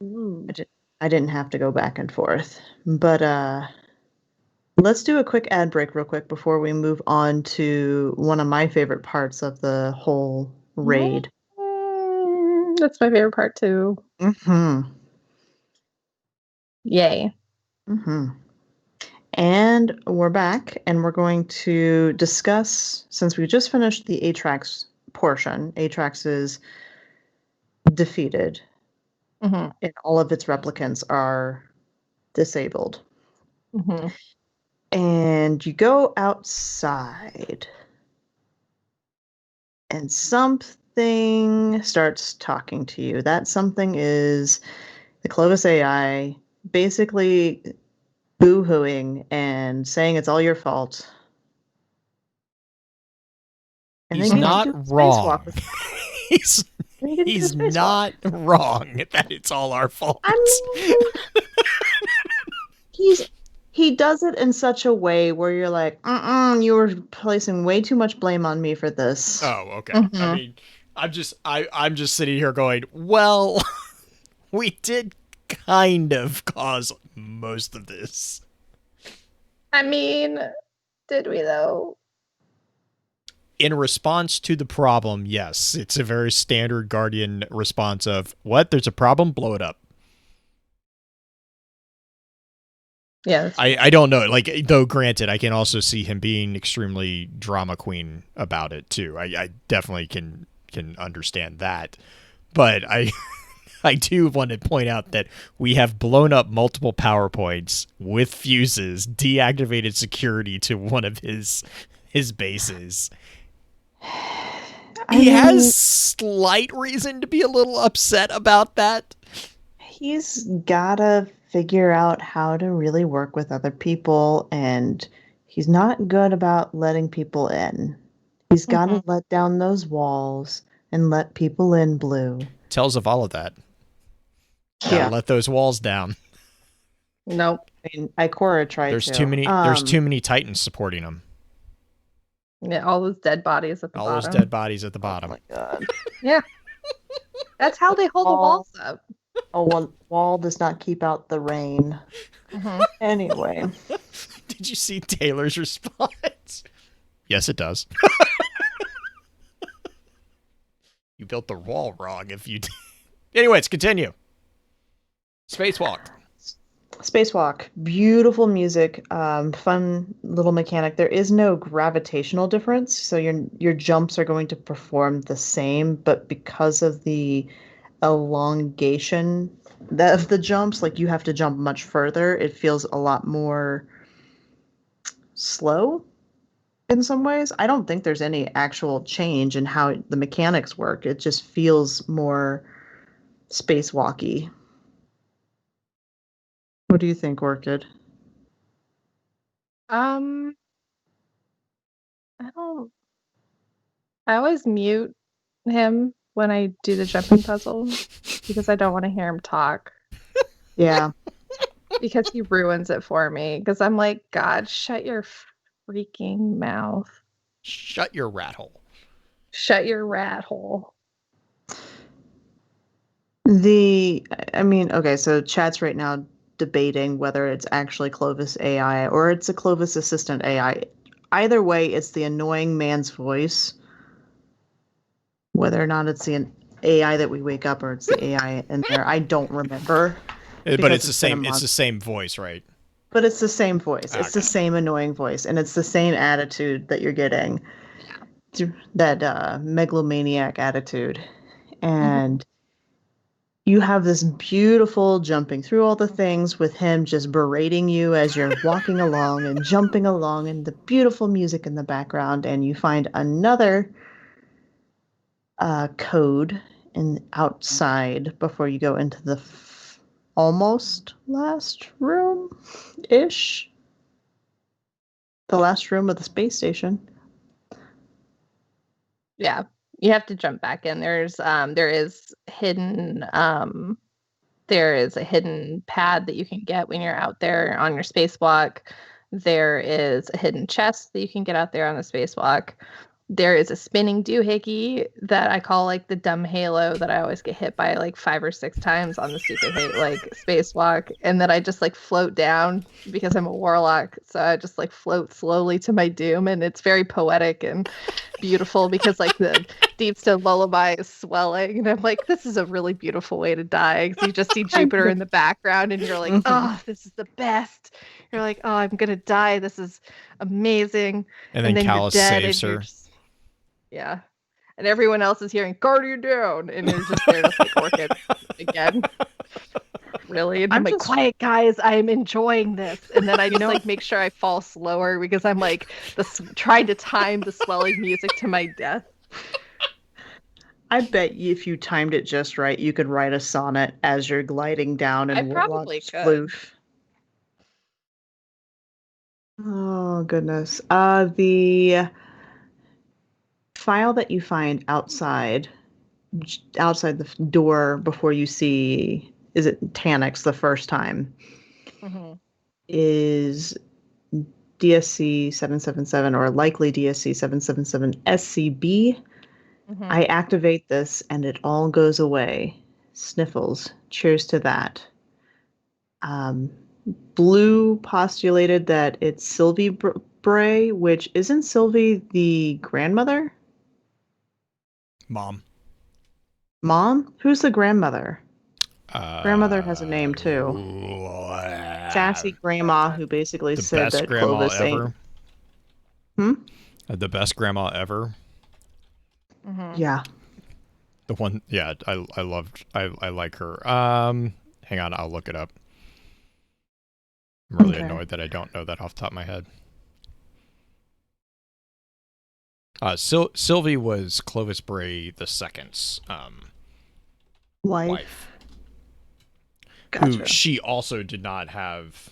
I didn't have to go back and forth. But let's do a quick ad break real quick before we move on to one of my favorite parts of the whole raid. That's my favorite part too. Mm-hmm. Yay. Mm-hmm. And we're back, and we're going to discuss, since we just finished the Atrax portion, Atrax is defeated, and all of its replicants are disabled. Mm-hmm. And you go outside, and something starts talking to you. That something is the Clovis AI basically boo-hooing and saying it's all your fault. And he's not wrong. He's not wrong that it's all our fault. He does it in such a way where you're like, you were placing way too much blame on me for this. Oh, okay. Mm-hmm. I mean, I'm just sitting here going, well, we did kind of cause most of this. I mean, did we though? In response to the problem, yes. It's a very standard Guardian response of, what? There's a problem? Blow it up. Yeah. I don't know. Like, though, granted, I can also see him being extremely drama queen about it, too. I definitely can understand that. But I do want to point out that we have blown up multiple PowerPoints with fuses, deactivated security to one of his bases. He has slight reason to be a little upset about that. He's gotta figure out how to really work with other people, and he's not good about letting people in. He's gotta let down those walls and let people in, Blue. Tells of all of that. Gotta let those walls down. Nope. I mean, Ikora tried There's too many. There's too many Titans supporting him. Yeah, all those dead bodies at the bottom. All those dead bodies at the bottom. Oh my god. Yeah. That's how they hold the walls up. A wall does not keep out the rain. Anyway. Did you see Taylor's response? Yes, it does. You built the wall wrong if you did. Anyways, continue. Spacewalk. Spacewalk. Beautiful music. Fun little mechanic. There is no gravitational difference, so your jumps are going to perform the same, but because of the elongation of the jumps, like you have to jump much further, it feels a lot more slow in some ways. I don't think there's any actual change in how the mechanics work. It just feels more spacewalky. What do you think, Orchid? I always mute him when I do the jumping puzzle because I don't want to hear him talk. Yeah. Because he ruins it for me. Because I'm like, God, shut your freaking mouth. Shut your rat hole. Shut your rat hole. Okay, so chat's right now debating whether it's actually Clovis AI or it's a Clovis assistant AI. Either way, it's the annoying man's voice. Whether or not it's the AI that we wake up or it's the AI in there, I don't remember. But it's the same. It's the same voice, right? But it's the same voice. Okay. It's the same annoying voice, and it's the same attitude that you're getting. Yeah. That megalomaniac attitude, and you have this beautiful jumping through all the things with him just berating you as you're walking along and jumping along, and the beautiful music in the background, and you find another code outside before you go into the almost last room-ish. The last room of the space station. Yeah, you have to jump back in. There is a hidden pad that you can get when you're out there on your spacewalk. There is a hidden chest that you can get out there on the spacewalk. There is a spinning doohickey that I call like the dumb halo that I always get hit by like 5 or 6 times on the stupid spacewalk, and then I just like float down because I'm a warlock, so I just like float slowly to my doom, and it's very poetic and beautiful because like the Deepstone lullaby is swelling, and I'm like, this is a really beautiful way to die, because you just see Jupiter in the background and you're like, oh, this is the best. You're like, oh, I'm gonna die, this is amazing. And then you're Callus dead saves and her. Yeah. And everyone else is hearing, Guardian down, and you're just there to like work it again. Really? And I'm like, quiet guys, I'm enjoying this. And then I just like make sure I fall slower because I'm like trying to time the swelling music to my death. I bet you if you timed it just right, you could write a sonnet as you're gliding down and I probably could. Floof. Oh goodness. The file that you find outside the door before you see, is it Tanix the first time, is DSC 777 or likely DSC 777 SCB. I activate this and it all goes away. Sniffles. Cheers to that. Blue postulated that it's Sylvie Bray, which isn't Sylvie the grandmother? Mom? Who's the grandmother? Grandmother has a name too. Sassy grandma who basically said that Clovis ain't. The best grandma ever. Yeah. The one, yeah, I like her. Hang on, I'll look it up. I'm really annoyed that I don't know that off the top of my head. Sylvie was Clovis Bray II's wife. Gotcha. Who she also did not have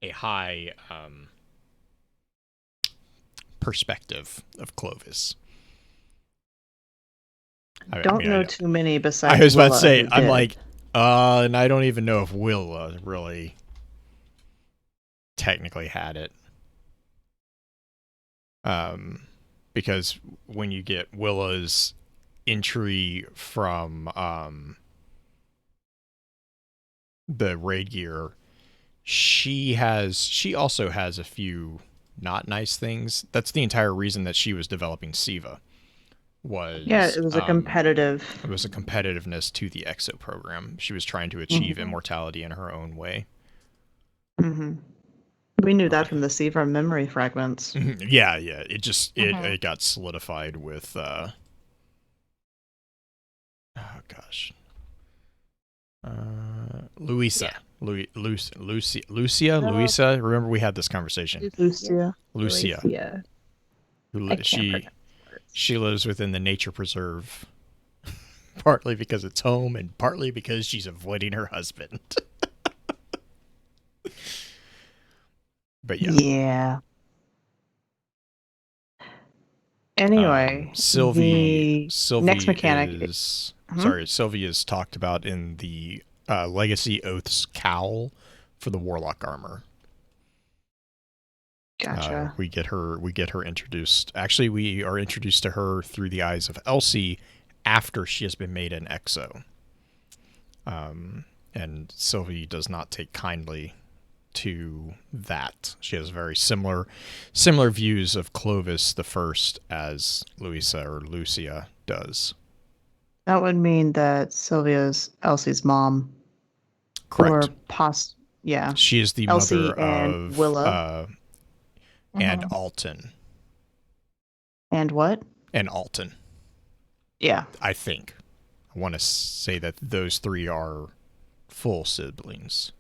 a high perspective of Clovis. I don't know too many besides I was about to say, I'm like, and I don't even know if Willa really technically had it. Because when you get Willa's entry from the raid gear, she also has a few not nice things. That's the entire reason that she was developing Siva. It was a competitive. It was a competitiveness to the Exo program. She was trying to achieve immortality in her own way. We knew that from the Siva memory fragments. Yeah. It just it got solidified with oh gosh. Luisa. Yeah. Luisa. Remember we had this conversation. Lucia. She lives within the nature preserve, partly because it's home and partly because she's avoiding her husband. But yeah. Yeah. Anyway, Sylvie next mechanic is Sylvie is talked about in the Legacy Oath's cowl for the Warlock armor. Gotcha. We get her introduced. Actually, we are introduced to her through the eyes of Elsie after she has been made an Exo. And Sylvie does not take kindly to that. She has very similar views of Clovis the First as Lucia does. That would mean that Sylvia's Elsie's mom. Correct. Or yeah. She is the Elsie mother and of Willa. And Alton. And what? And Alton. Yeah. I think. I want to say that those three are full siblings.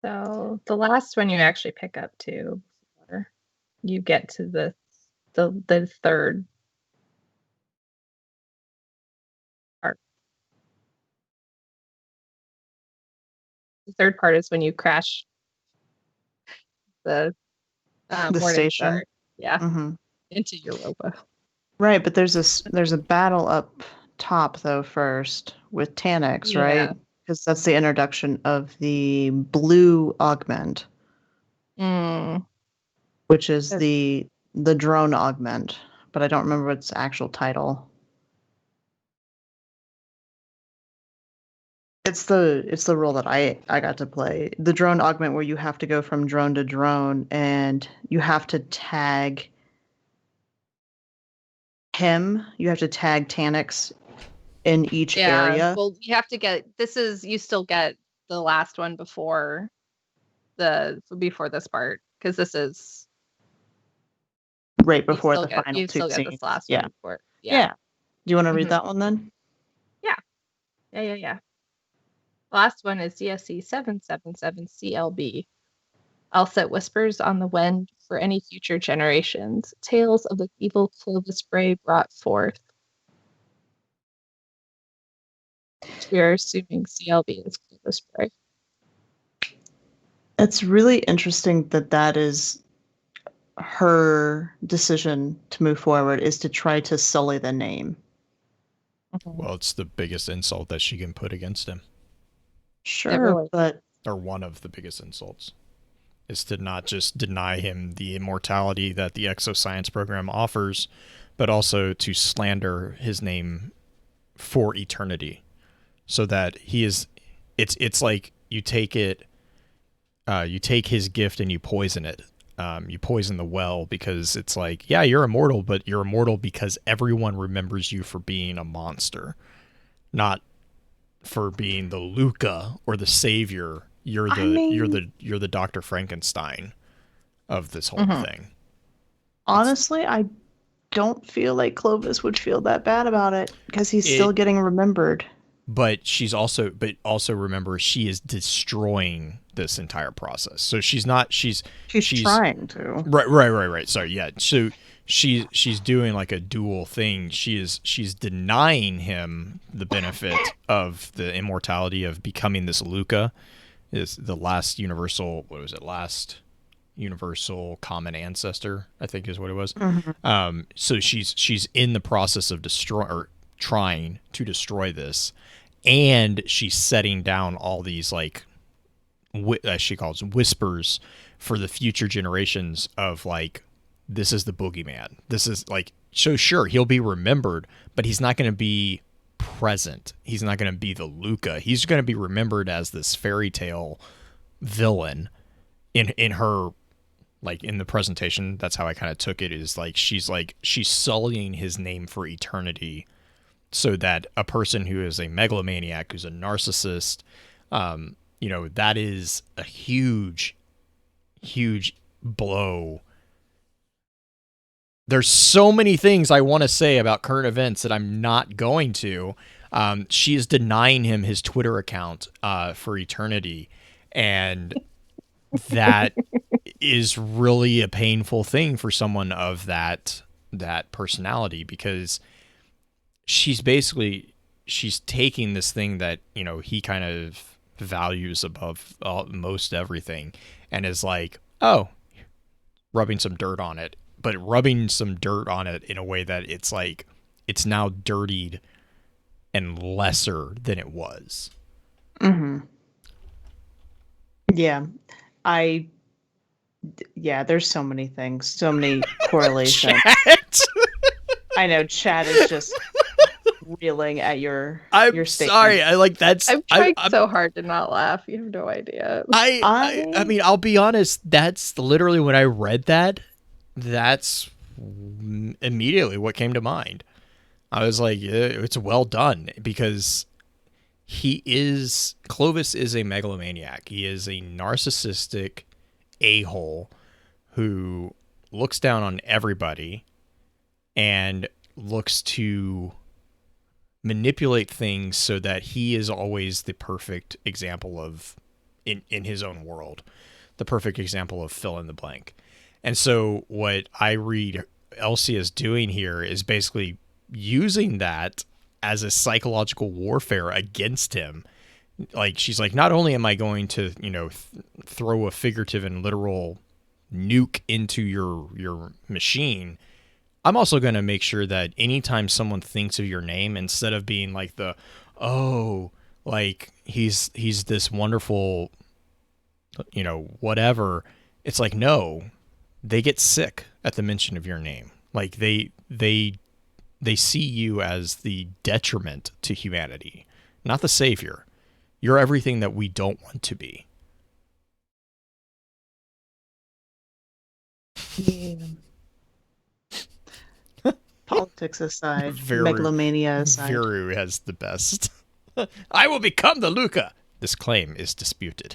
So the last one you actually pick up to, you get to the third part. The third part is when you crash the station. Star. Yeah. into Europa. Right, but there's a battle up top though first with Tannix, right? Because that's the introduction of the blue augment, which is the drone augment, but I don't remember its actual title. It's the role that I got to play. The drone augment where you have to go from drone to drone and you have to tag him. You have to tag Tannix in each area. Well, you have to get you still get the last one before this part, because this is right before the final you still get this last one before. Yeah. Do you want to read that one then? Yeah. Last one is DSC 777 CLB. I'll set whispers on the wind for any future generations. Tales of the evil Clovis Bray brought forth. We are assuming CLB is Clovis Bray. It's really interesting that is her decision to move forward, is to try to sully the name. Well, it's the biggest insult that she can put against him. Sure, or one of the biggest insults is to not just deny him the immortality that the exoscience program offers, but also to slander his name for eternity, so that he is. It's like you take it. You take his gift and you poison it. You poison the well, because it's like, yeah, you're immortal, but you're immortal because everyone remembers you for being a monster, not for being the Luca or the savior. You're the Dr. Frankenstein of this whole thing. Honestly, I don't feel like Clovis would feel that bad about it, because he's still getting remembered. But also remember, she is destroying this entire process. So she's trying to. Right. Sorry, yeah. So she's doing like a dual thing. She's denying him the benefit of the immortality of becoming this Luca, is the last universal. What was it? Last universal common ancestor, I think is what it was. So she's in the process of trying to destroy this, and she's setting down all these, like, as she calls them, whispers for the future generations of, like, this is the boogeyman. This is like, so sure, he'll be remembered, but he's not going to be present. He's not going to be the Luca. He's going to be remembered as this fairy tale villain in her, like, in the presentation. That's how I kind of took it, is like she's sullying his name for eternity, so that a person who is a megalomaniac, who's a narcissist, that is a huge, huge blow. There's so many things I want to say about current events that I'm not going to. She is denying him his Twitter account for eternity, and that is really a painful thing for someone of that personality, because she's taking this thing that, he kind of values above most everything, and is like, oh, rubbing some dirt on it, but rubbing some dirt on it in a way that it's like, it's now dirtied and lesser than it was. There's so many things, so many correlations. I know chat is just reeling at your statement. Sorry, I'm trying so hard to not laugh. You have no idea. I mean, I'll be honest, that's literally when I read that, that's immediately what came to mind. I was like, it's well done, because Clovis is a megalomaniac. He is a narcissistic a-hole who looks down on everybody and looks to manipulate things so that he is always the perfect example of, in his own world, the perfect example of fill in the blank. And so what I read Elsie is doing here is basically using that as a psychological warfare against him. Like, she's like, not only am I going to, throw a figurative and literal nuke into your machine, I'm also going to make sure that anytime someone thinks of your name, instead of being like like he's this wonderful, whatever, it's like, no, they get sick at the mention of your name. Like they see you as the detriment to humanity, not the savior. You're everything that we don't want to be. Yeah. Politics aside, megalomania aside. Viru has the best. I will become the Luca. This claim is disputed.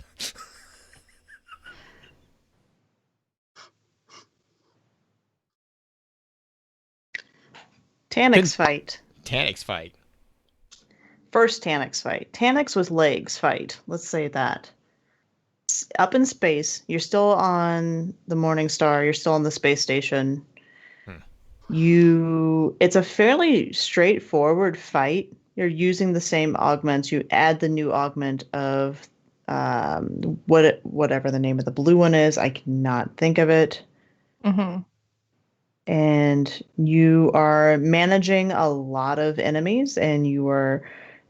Taniks fight. Taniks fight. First Taniks fight. Taniks with legs fight. Let's say that. Up in space, you're still on the Morning Star. You're still on the space station. It's a fairly straightforward fight. You're using the same augments. You add the new augment of whatever the name of the blue one is. I cannot think of it. Mm-hmm. And you are managing a lot of enemies, and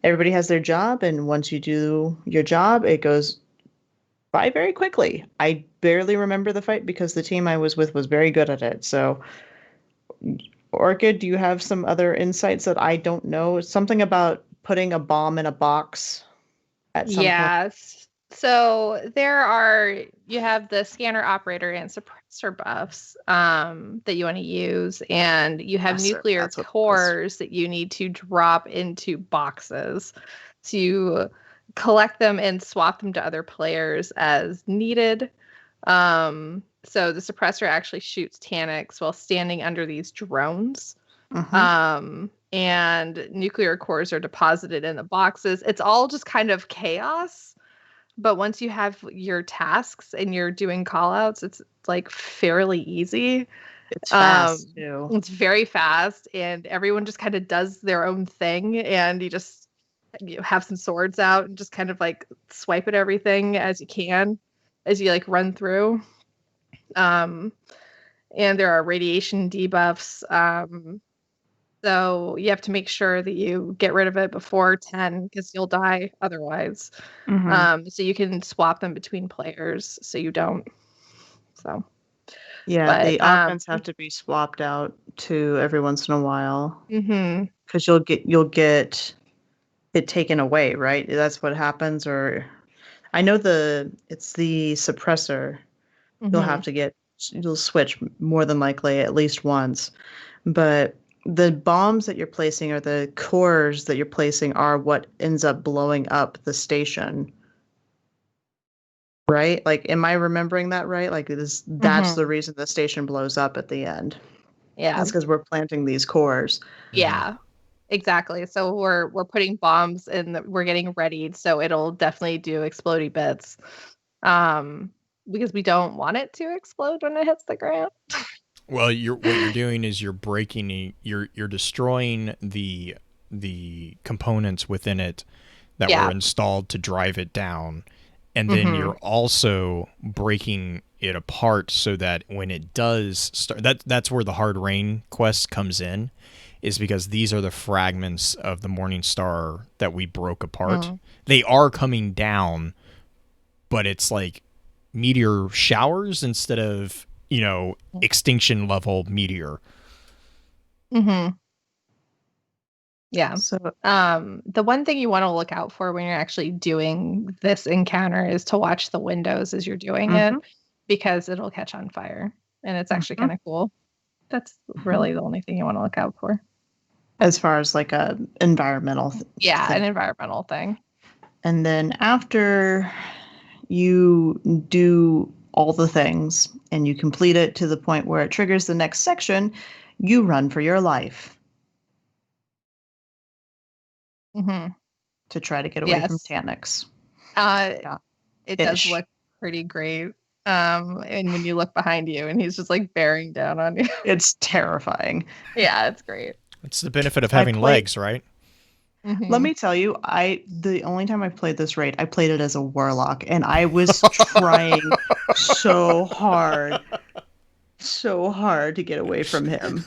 everybody has their job. And once you do your job, it goes by very quickly. I barely remember the fight because the team I was with was very good at it. So, Orchid, do you have some other insights that I don't know? Something about putting a bomb in a box at some point. Yes. So you have the scanner operator and suppressor buffs that you want to use, and you have nuclear cores that you need to drop into boxes to collect them and swap them to other players as needed. So the suppressor actually shoots Taniks while standing under these drones. Mm-hmm. And nuclear cores are deposited in the boxes. It's all just kind of chaos. But once you have your tasks and you're doing callouts, it's like fairly easy. It's fast too. It's very fast, and everyone just kind of does their own thing, and you have some swords out and just kind of like swipe at everything as you can as you like run through. And there are radiation debuffs. So you have to make sure that you get rid of it before 10 because you'll die otherwise. Mm-hmm. So you can swap them between players so you don't. So yeah, the augments have to be swapped out too every once in a while. Mm-hmm. Because you'll get it taken away, right? That's what happens. Or I know it's the suppressor. Mm-hmm. You'll switch more than likely at least once. But the bombs that you're placing or the cores that you're placing are what ends up blowing up the station. Right? Like, am I remembering that right? Like, that's the reason the station blows up at the end. Yeah. That's because we're planting these cores. Yeah, exactly. So we're putting bombs and we're getting readied, so it'll definitely do explodey bits. Because we don't want it to explode when it hits the ground. Well, what you're doing is you're destroying the components within it that were installed to drive it down, and then you're also breaking it apart so that when it does start, that's where the Hard Rain quest comes in, is because these are the fragments of the Morning Star that we broke apart. They are coming down, but it's like meteor showers instead of extinction level meteor. Mm-hmm. Yeah. So, the one thing you want to look out for when you're actually doing this encounter is to watch the windows as you're doing it, because it'll catch on fire, and it's actually kind of cool. That's really the only thing you want to look out for. As far as like a environmental thing. An environmental thing. And then after you do all the things and you complete it to the point where it triggers the next section, you run for your life. To try to get away from Taniks. It does look pretty great. And when you look behind you and he's just like bearing down on you. It's terrifying. Yeah, it's great. It's the benefit of having legs, right? Let me tell you, the only time I played this raid, I played it as a warlock, and I was trying so hard so hard to get away from him.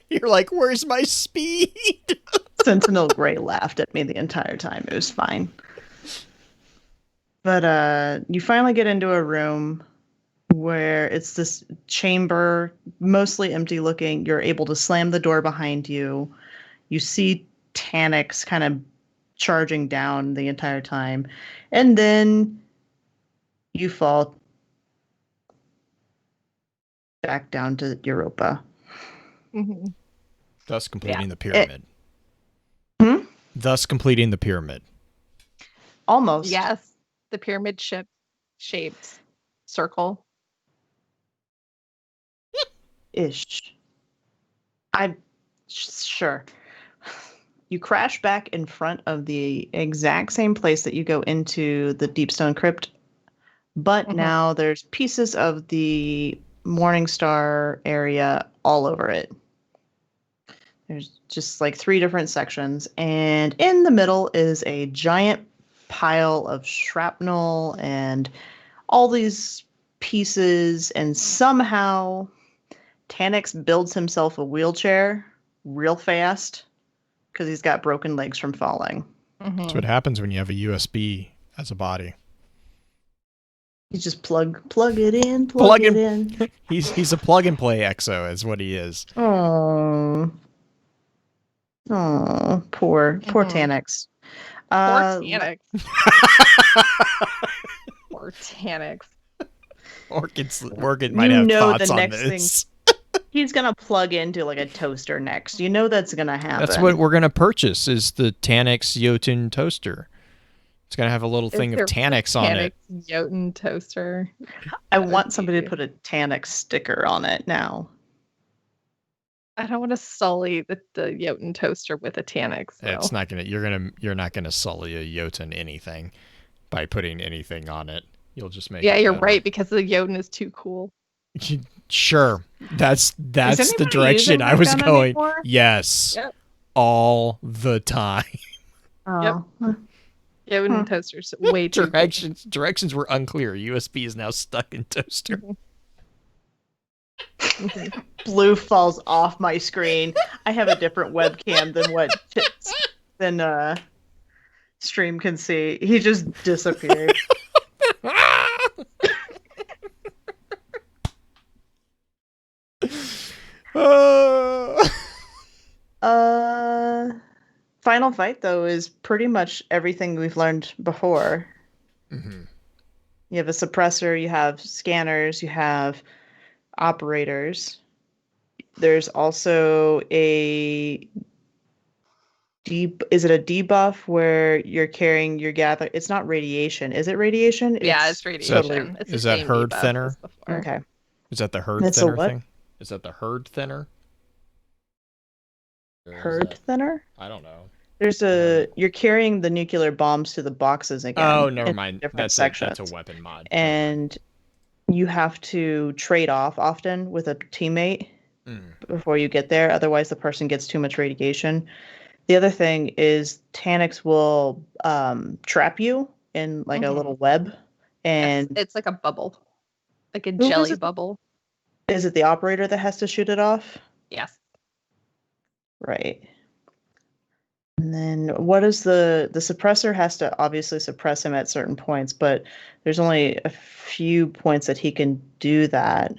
You're like, where's my speed? Sentinel Grey laughed at me the entire time. It was fine. But you finally get into a room where it's this chamber, mostly empty looking. You're able to slam the door behind you. You see Tannix kind of charging down the entire time. And then you fall back down to Europa. Thus completing the pyramid. Thus completing the pyramid. Almost. Yes. The pyramid shaped circle. Ish. I'm sure. You crash back in front of the exact same place that you go into the Deepstone Crypt, but now there's pieces of the Morningstar area all over it. There's just like 3 different sections, and in the middle is a giant pile of shrapnel and all these pieces, and somehow Tannix builds himself a wheelchair real fast because he's got broken legs from falling. That's what happens when you have a USB as a body. You just plug it in, plug it in. He's a plug and play exo is what he is. Oh, poor Tannix. Poor Tannix. Poor Tannix. Orchid might have thoughts on this. He's gonna plug into like a toaster next. You know that's gonna happen. That's what we're gonna purchase is the Tannix Jotun toaster. It's gonna have a little thing of Tannix on it. Jotun toaster. I want somebody to put a Tannix sticker on it now. I don't want to sully the Jotun toaster with a Tannix. So. It's not gonna. You're not gonna sully a Jotun anything by putting anything on it. You'll just make. Yeah, you're right because the Jotun is too cool. Sure, that's the direction I was going. Anymore? Yes, yep. All the time. Yep. Jotun toasters way too. Directions were unclear. USB is now stuck in toaster. Blue falls off my screen. I have a different webcam than Stream can see. He just disappeared. Final fight though is pretty much everything we've learned before. You have a suppressor, you have scanners, you have operators. There's also is it a debuff where you're carrying your gather? It's not radiation. Is it radiation? Yeah, it's radiation. Is that herd thinner? Okay. Is that the herd thinner thing? Is that the herd thinner? Herd thinner? I don't know. You're carrying the nuclear bombs to the boxes again. Oh, never mind. That's a weapon mod. And you have to trade off often with a teammate before you get there. Otherwise, the person gets too much radiation. The other thing is Tannix will trap you in like a little web. And yes, it's like a bubble. Like a jelly bubble. Is it the operator that has to shoot it off? Yes. Right. And then what is the suppressor has to obviously suppress him at certain points, but there's only a few points that he can do that.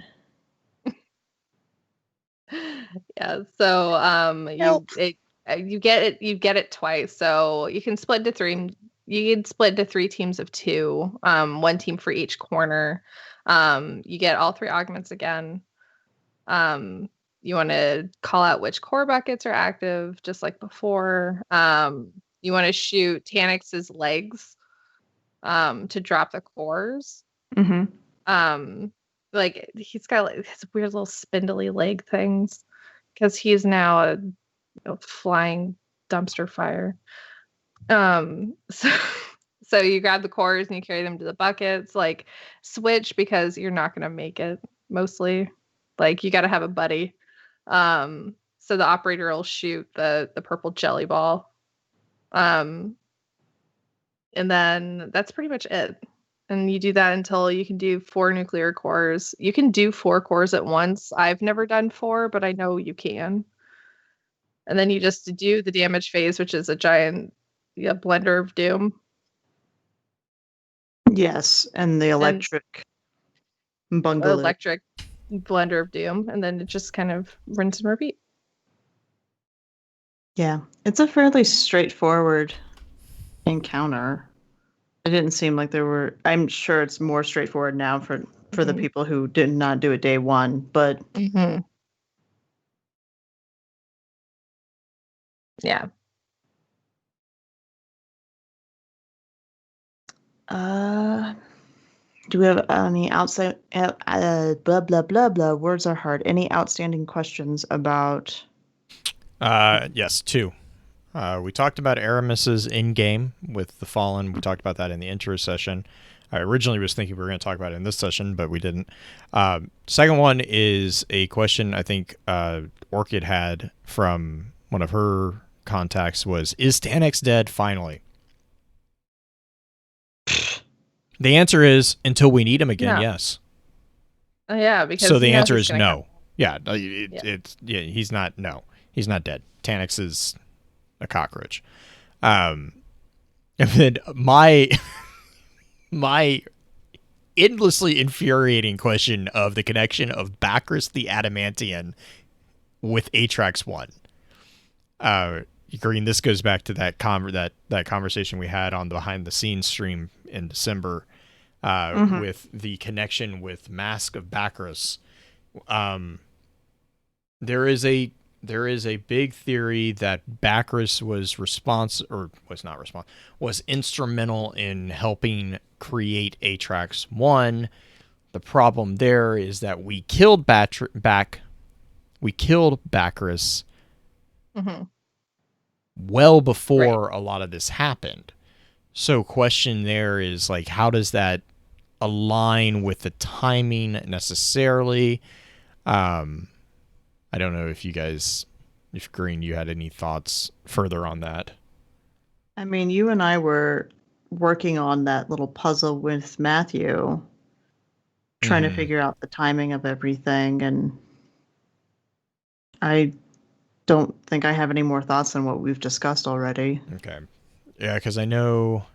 Yeah. So you get it twice. So you can split into 3. You can split into 3 teams of 2. 1 team for each corner. You get all 3 augments again. You want to call out which core buckets are active, just like before. You want to shoot Tannix's legs to drop the cores. Like he's got like his weird little spindly leg things because he's now a flying dumpster fire. So you grab the cores and you carry them to the buckets. Like switch because you're not gonna make it mostly. Like you got to have a buddy. So the operator will shoot the purple jelly ball. And then that's pretty much it. And you do that until you can do 4 nuclear cores. You can do 4 cores at once. I've never done 4, but I know you can. And then you just do the damage phase, which is a giant blender of doom. Yes, and the electric bungalow. Electric blender of doom, and then it just kind of rinse and repeat. Yeah, it's a fairly straightforward encounter. It didn't seem like there were. I'm sure it's more straightforward now for the people who did not do it day one, but yeah. Do we have any outside blah blah blah blah? Words are hard. Any outstanding questions about? Yes, 2. We talked about Aramis's in-game with the Fallen. We talked about that in the intro session. I originally was thinking we were going to talk about it in this session, but we didn't. Second one is a question I think Orchid had from one of her contacts was, is Tanix dead finally? The answer is, until we need him again, yes. Yeah, because so the answer is no. He's not. No, he's not dead. Tanix is a cockroach. And then my endlessly infuriating question of the connection of Bacchus the Adamantian with Atrax 1. Green, this goes back to that conversation we had on the behind the scenes stream in December with the connection with Mask of Bacchus. There is a big theory that Bacchus was instrumental in helping create Atrax 1. The problem there is that we killed Bacchus well before a lot of this happened. So question there is, like, how does that align with the timing necessarily? I don't know if Green, you had any thoughts further on that. I mean, you and I were working on that little puzzle with Matthew, trying to figure out the timing of everything, and I don't think I have any more thoughts than what we've discussed already. Okay. Yeah, because I know,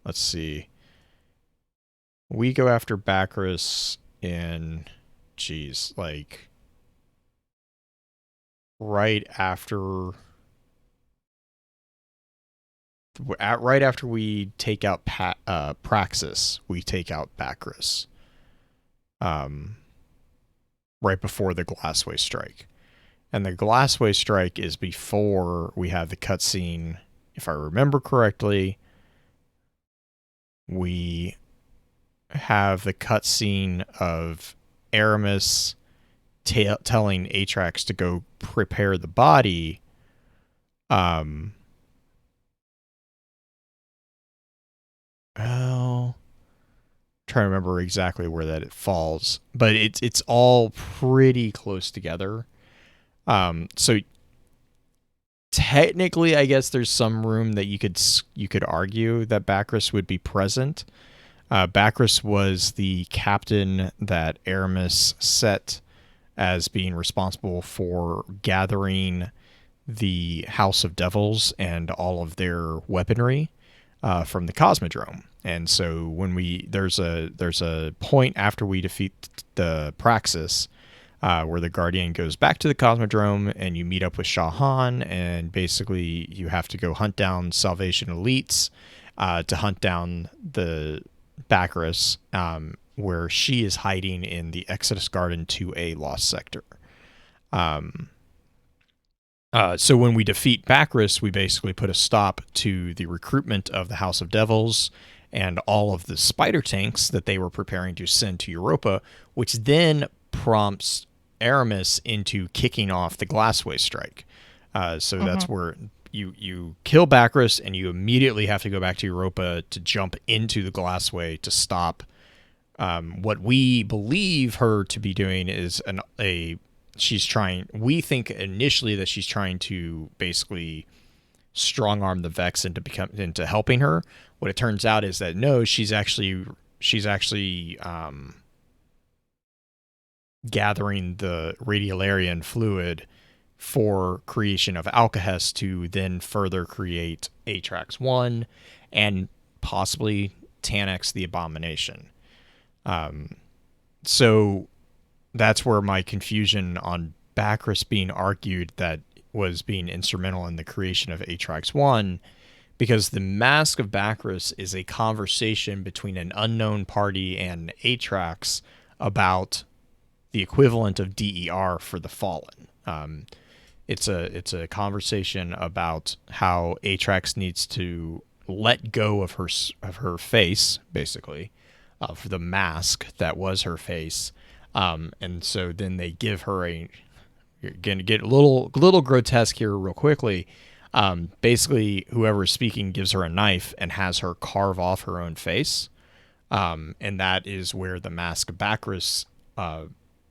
let's see. We go after Bacchus in, right after we take out Praxis, we take out Bacchus. Right before the Glassway strike. And the Glassway strike is before we have the cutscene. If I remember correctly, we have the cutscene of Aramis telling Atrax to go prepare the body. Well, trying to remember exactly where that it falls, but it's all pretty close together. So technically, I guess there's some room that you could argue that Bacchus would be present. Bacchus was the captain that Aramis set as being responsible for gathering the House of Devils and all of their weaponry from the Cosmodrome. And so when there's a point after we defeat the Praxis where the Guardian goes back to the Cosmodrome and you meet up with Shahan, and basically you have to go hunt down Salvation Elites to hunt down the Bacchus, where she is hiding in the Exodus Garden 2A Lost Sector. So when we defeat Bacchus, we basically put a stop to the recruitment of the House of Devils and all of the spider tanks that they were preparing to send to Europa, which then prompts Aramis into kicking off the Glassway strike. So that's where you kill Bacchus and you immediately have to go back to Europa to jump into the Glassway to stop what we believe her to be doing is we think initially that she's trying to basically strong arm the Vex into helping her. What it turns out is that no, she's actually she's actually gathering the radiolarian fluid for creation of Alcahest to then further create Atrax 1 and possibly Tanax the Abomination. So that's where my confusion on Bacchus being argued that was being instrumental in the creation of Atrax 1, because the Mask of Bacchus is a conversation between an unknown party and Atrax about the equivalent of DER for the Fallen. It's a conversation about how Atrax needs to let go of her face, basically, of the mask that was her face, and so then they give her a. You're gonna get a little grotesque here, real quickly. Basically, whoever is speaking gives her a knife and has her carve off her own face, and that is where the Mask of Bacchus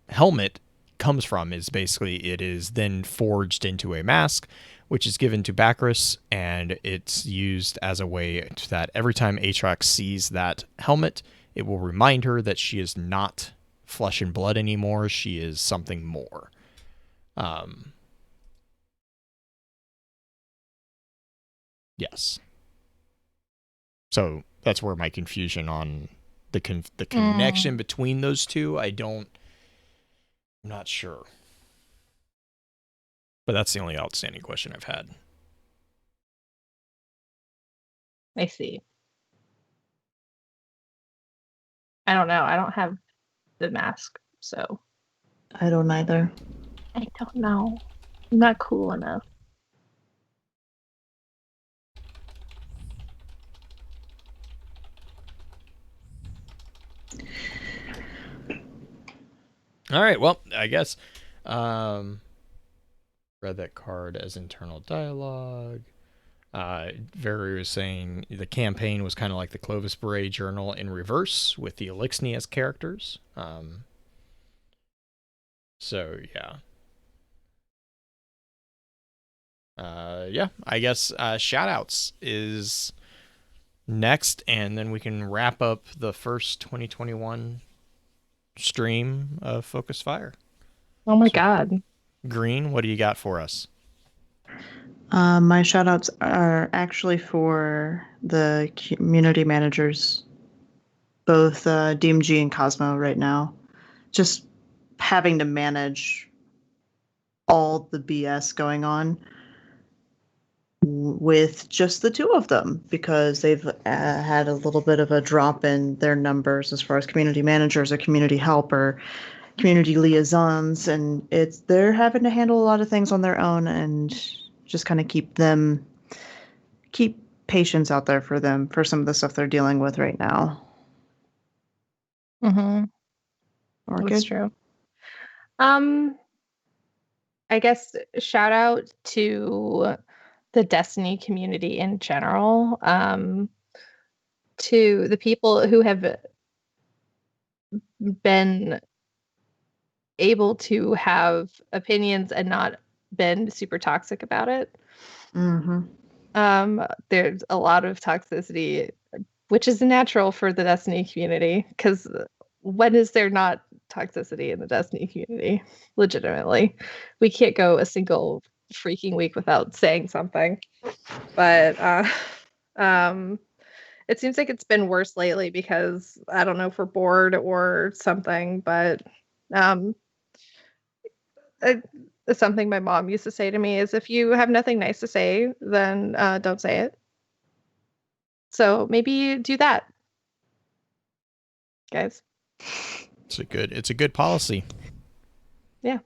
helmet comes from. Is basically it is then forged into a mask, which is given to Bacchus, and it's used as a way that every time Atrax sees that helmet, it will remind her that she is not flesh and blood anymore. She is something more. Yes. So that's where my confusion on the connection between those two, I'm not sure. But that's the only outstanding question I've had. I see. I don't know. I don't have the mask, so. I don't either. I don't know. I'm not cool enough. All right, well, I guess read that card as internal dialogue. Very was saying the campaign was kind of like the Clovis Beret journal in reverse with the Elixni as characters. So yeah. Yeah, I guess shoutouts is next, and then we can wrap up the first 2021 stream of Focus Fire. Oh my God. Green, what do you got for us? My shoutouts are actually for the community managers, both DMG and Cosmo right now. Just having to manage all the BS going on with just the two of them, because they've had a little bit of a drop in their numbers as far as community managers or community help or community liaisons, and they're having to handle a lot of things on their own, and just kind of keep patience out there for them for some of the stuff they're dealing with right now. Mm-hmm. That's true. I guess shout out to the Destiny community in general, to the people who have been able to have opinions and not been super toxic about it. Mm-hmm. There's a lot of toxicity, which is natural for the Destiny community, because when is there not toxicity in the Destiny community? Legitimately, we can't go a single freaking week without saying something. But it seems like it's been worse lately because I don't know if we're bored or something, but something my mom used to say to me is, if you have nothing nice to say, then don't say it. So maybe do that, guys. It's a good policy. Yeah.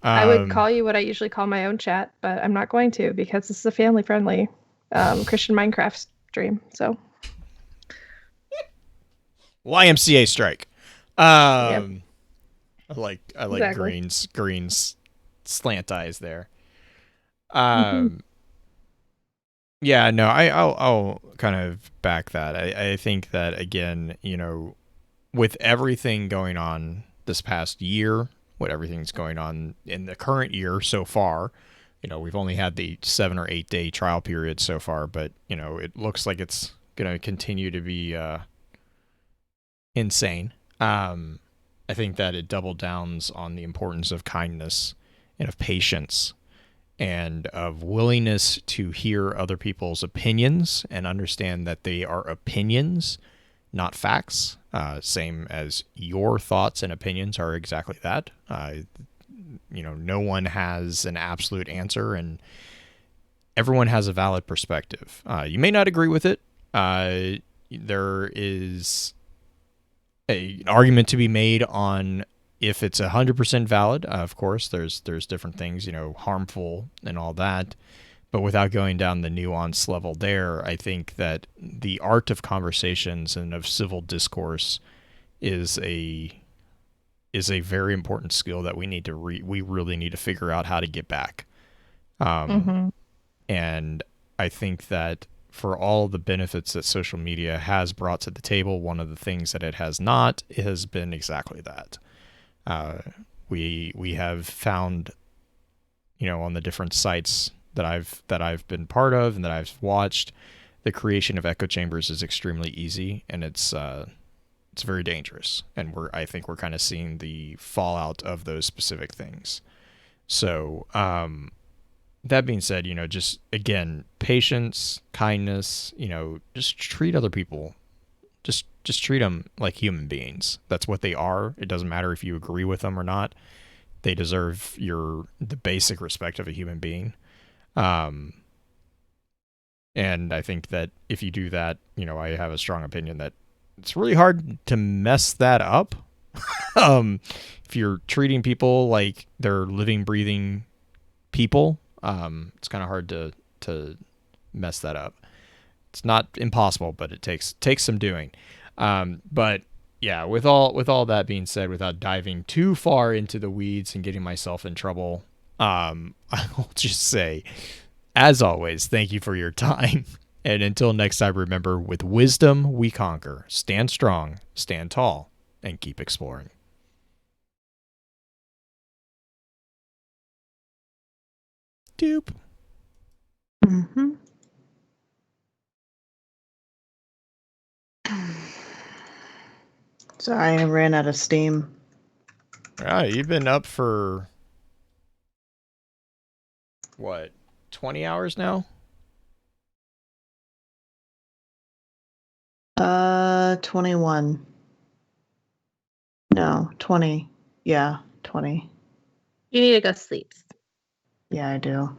I would call you what I usually call my own chat, but I'm not going to, because this is a family-friendly Christian Minecraft stream. So YMCA strike. Yep. I like exactly. Green's slant eyes there. Yeah, no, I'll kind of back that. I think that, again, with everything going on this past year, what everything's going on in the current year so far, we've only had the 7 or 8 day trial period so far, but it looks like it's going to continue to be insane. I think that it double downs on the importance of kindness and of patience and of willingness to hear other people's opinions and understand that they are opinions, not facts. Same as your thoughts and opinions are exactly that. No one has an absolute answer, and everyone has a valid perspective. You may not agree with it. There is an argument to be made on if it's 100% valid. Of course, there's different things, harmful and all that. But without going down the nuance level there, I think that the art of conversations and of civil discourse is a very important skill that we really need to figure out how to get back. And I think that for all the benefits that social media has brought to the table, one of the things that it has not has been exactly that. We have found, on the different sites that I've been part of and that I've watched, the creation of echo chambers is extremely easy, and it's very dangerous. And I think we're kind of seeing the fallout of those specific things. So, that being said, just again, patience, kindness, just treat other people. Just treat them like human beings. That's what they are. It doesn't matter if you agree with them or not. They deserve the basic respect of a human being. And I think that if you do that, I have a strong opinion that it's really hard to mess that up. If you're treating people like they're living, breathing people, it's kind of hard to mess that up. It's not impossible, but it takes some doing. But yeah, with all that being said, without diving too far into the weeds and getting myself in trouble, I will just say, as always, thank you for your time. And until next time, remember, with wisdom we conquer. Stand strong, stand tall, and keep exploring. Doop. Mm-hmm. Sorry, I ran out of steam. All right, you've been up for what, 20 hours now? 21. No, 20. Yeah, 20. You need to go sleep. Yeah, I do.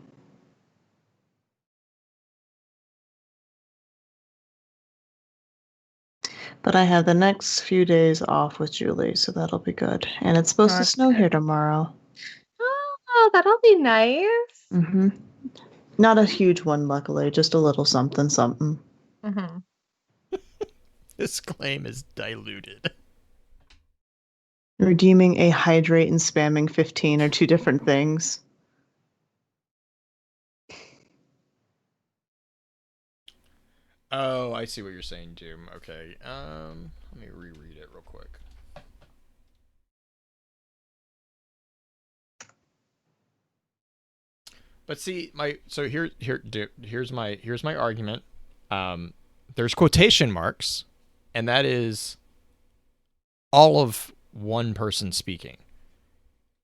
But I have the next few days off with Julie, so that'll be good. And it's supposed to snow here tomorrow. Oh, that'll be nice. Mm-hmm. Not a huge one, luckily. Just a little something, something. Mm-hmm. This claim is diluted. Redeeming a hydrate and spamming 15 are two different things. Oh, I see what you're saying, Jim. Okay. Let me reread it real quick. But see, here's my argument. There's quotation marks, and that is all of one person speaking.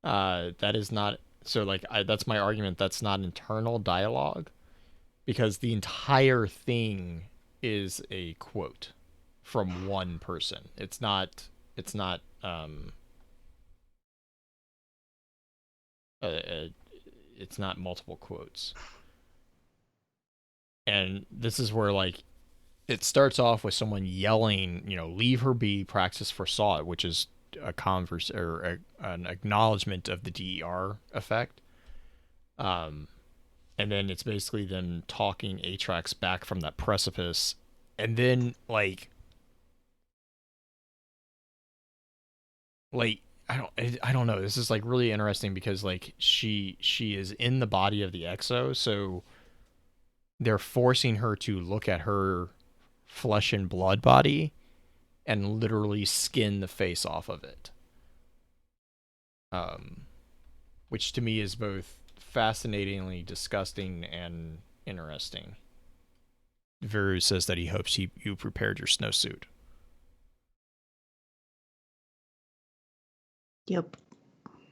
That is not that's my argument. That's not internal dialogue, because the entire thing is a quote from one person. It's not it's not multiple quotes. And this is where it starts off with someone yelling, leave her be, praxis foresaw it, which is an acknowledgement of the DER effect. And then it's basically them talking Atrax back from that precipice, and then I don't know. This is really interesting because she is in the body of the Exo, so they're forcing her to look at her flesh and blood body and literally skin the face off of it. Which to me is both fascinatingly disgusting and interesting. Veru says that he hopes you prepared your snowsuit. Yep.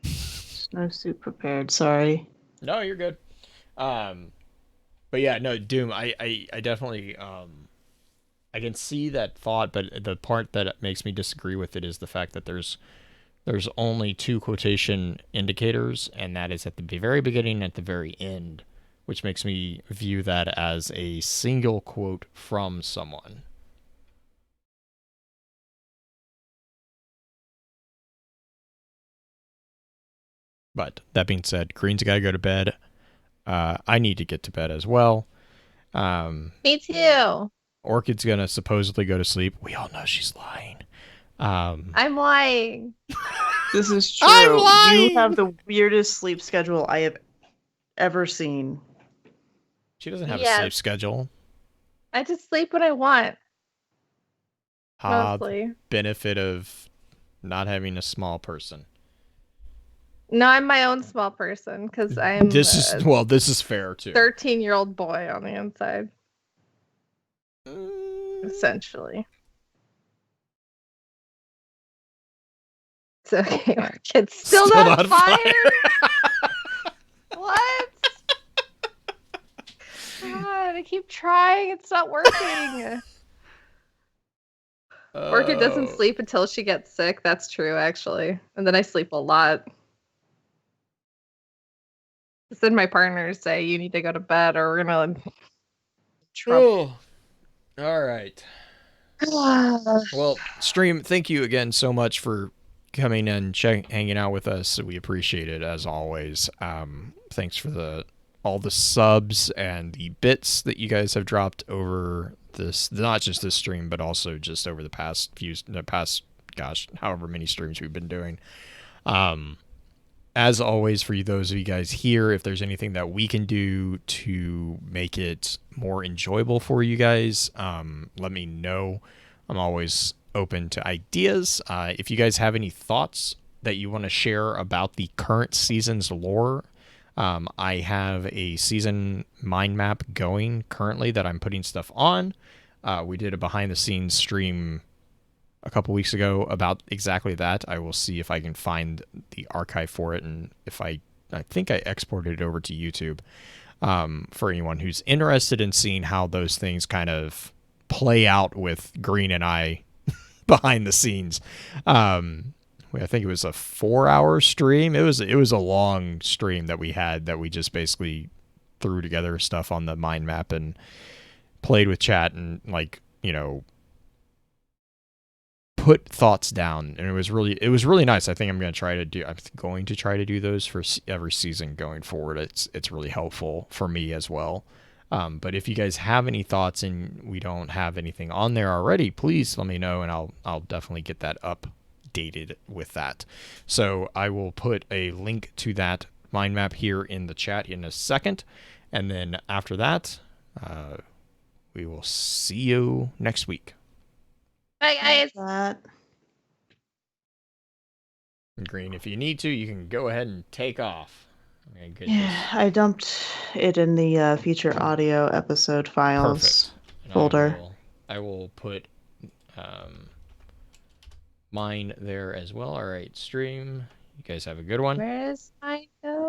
Snowsuit prepared. Sorry. No, you're good. But yeah, no, Doom. I definitely I can see that thought, but the part that makes me disagree with it is the fact that there's only 2 quotation indicators, and that is at the very beginning and at the very end, which makes me view that as a single quote from someone. But that being said, Green's got to go to bed. I need to get to bed as well. Me too. Orchid's gonna supposedly go to sleep. We all know she's lying. I'm lying. This is true. I'm lying! You have the weirdest sleep schedule I have ever seen. She doesn't have a sleep schedule. I just sleep when I want. Mostly. Benefit of not having a small person. No, I'm my own small person because I'm. This is fair too. 13-year-old boy on the inside. Essentially. It's okay. It's still not fire. What? God, I keep trying. It's not working. Orchid doesn't sleep until she gets sick. That's true, actually. And then I sleep a lot. Then my partners say, you need to go to bed or we're going to trouble. Oh. All right. Well, Stream, thank you again so much for coming and hanging out with us. We appreciate it, as always. Thanks for all the subs and the bits that you guys have dropped over this, not just this stream, but also just over the past however many streams we've been doing. As always, for those of you guys here, if there's anything that we can do to make it more enjoyable for you guys, let me know. I'm always open to ideas. If you guys have any thoughts that you want to share about the current season's lore, I have a season mind map going currently that I'm putting stuff on. We did a behind-the-scenes stream a couple weeks ago about exactly that. I will see if I can find the archive for it, and if I think I exported it over to YouTube, for anyone who's interested in seeing how those things kind of play out with Green and I behind the scenes. I think it was a 4-hour stream. It was a long stream that we had, that we just basically threw together stuff on the mind map and played with chat and, like, you know, put thoughts down, and it was really nice. I think I'm going to try to do those for every season going forward. It's really helpful for me as well. But if you guys have any thoughts and we don't have anything on there already, please let me know, and I'll definitely get that updated with that. So I will put a link to that mind map here in the chat in a second, and then after that, we will see you next week. Bye, guys. Green, if you need to, you can go ahead and take off. Yeah, I dumped it in the future audio episode files folder. I will put mine there as well. All right, Stream. You guys have a good one. Where is my note?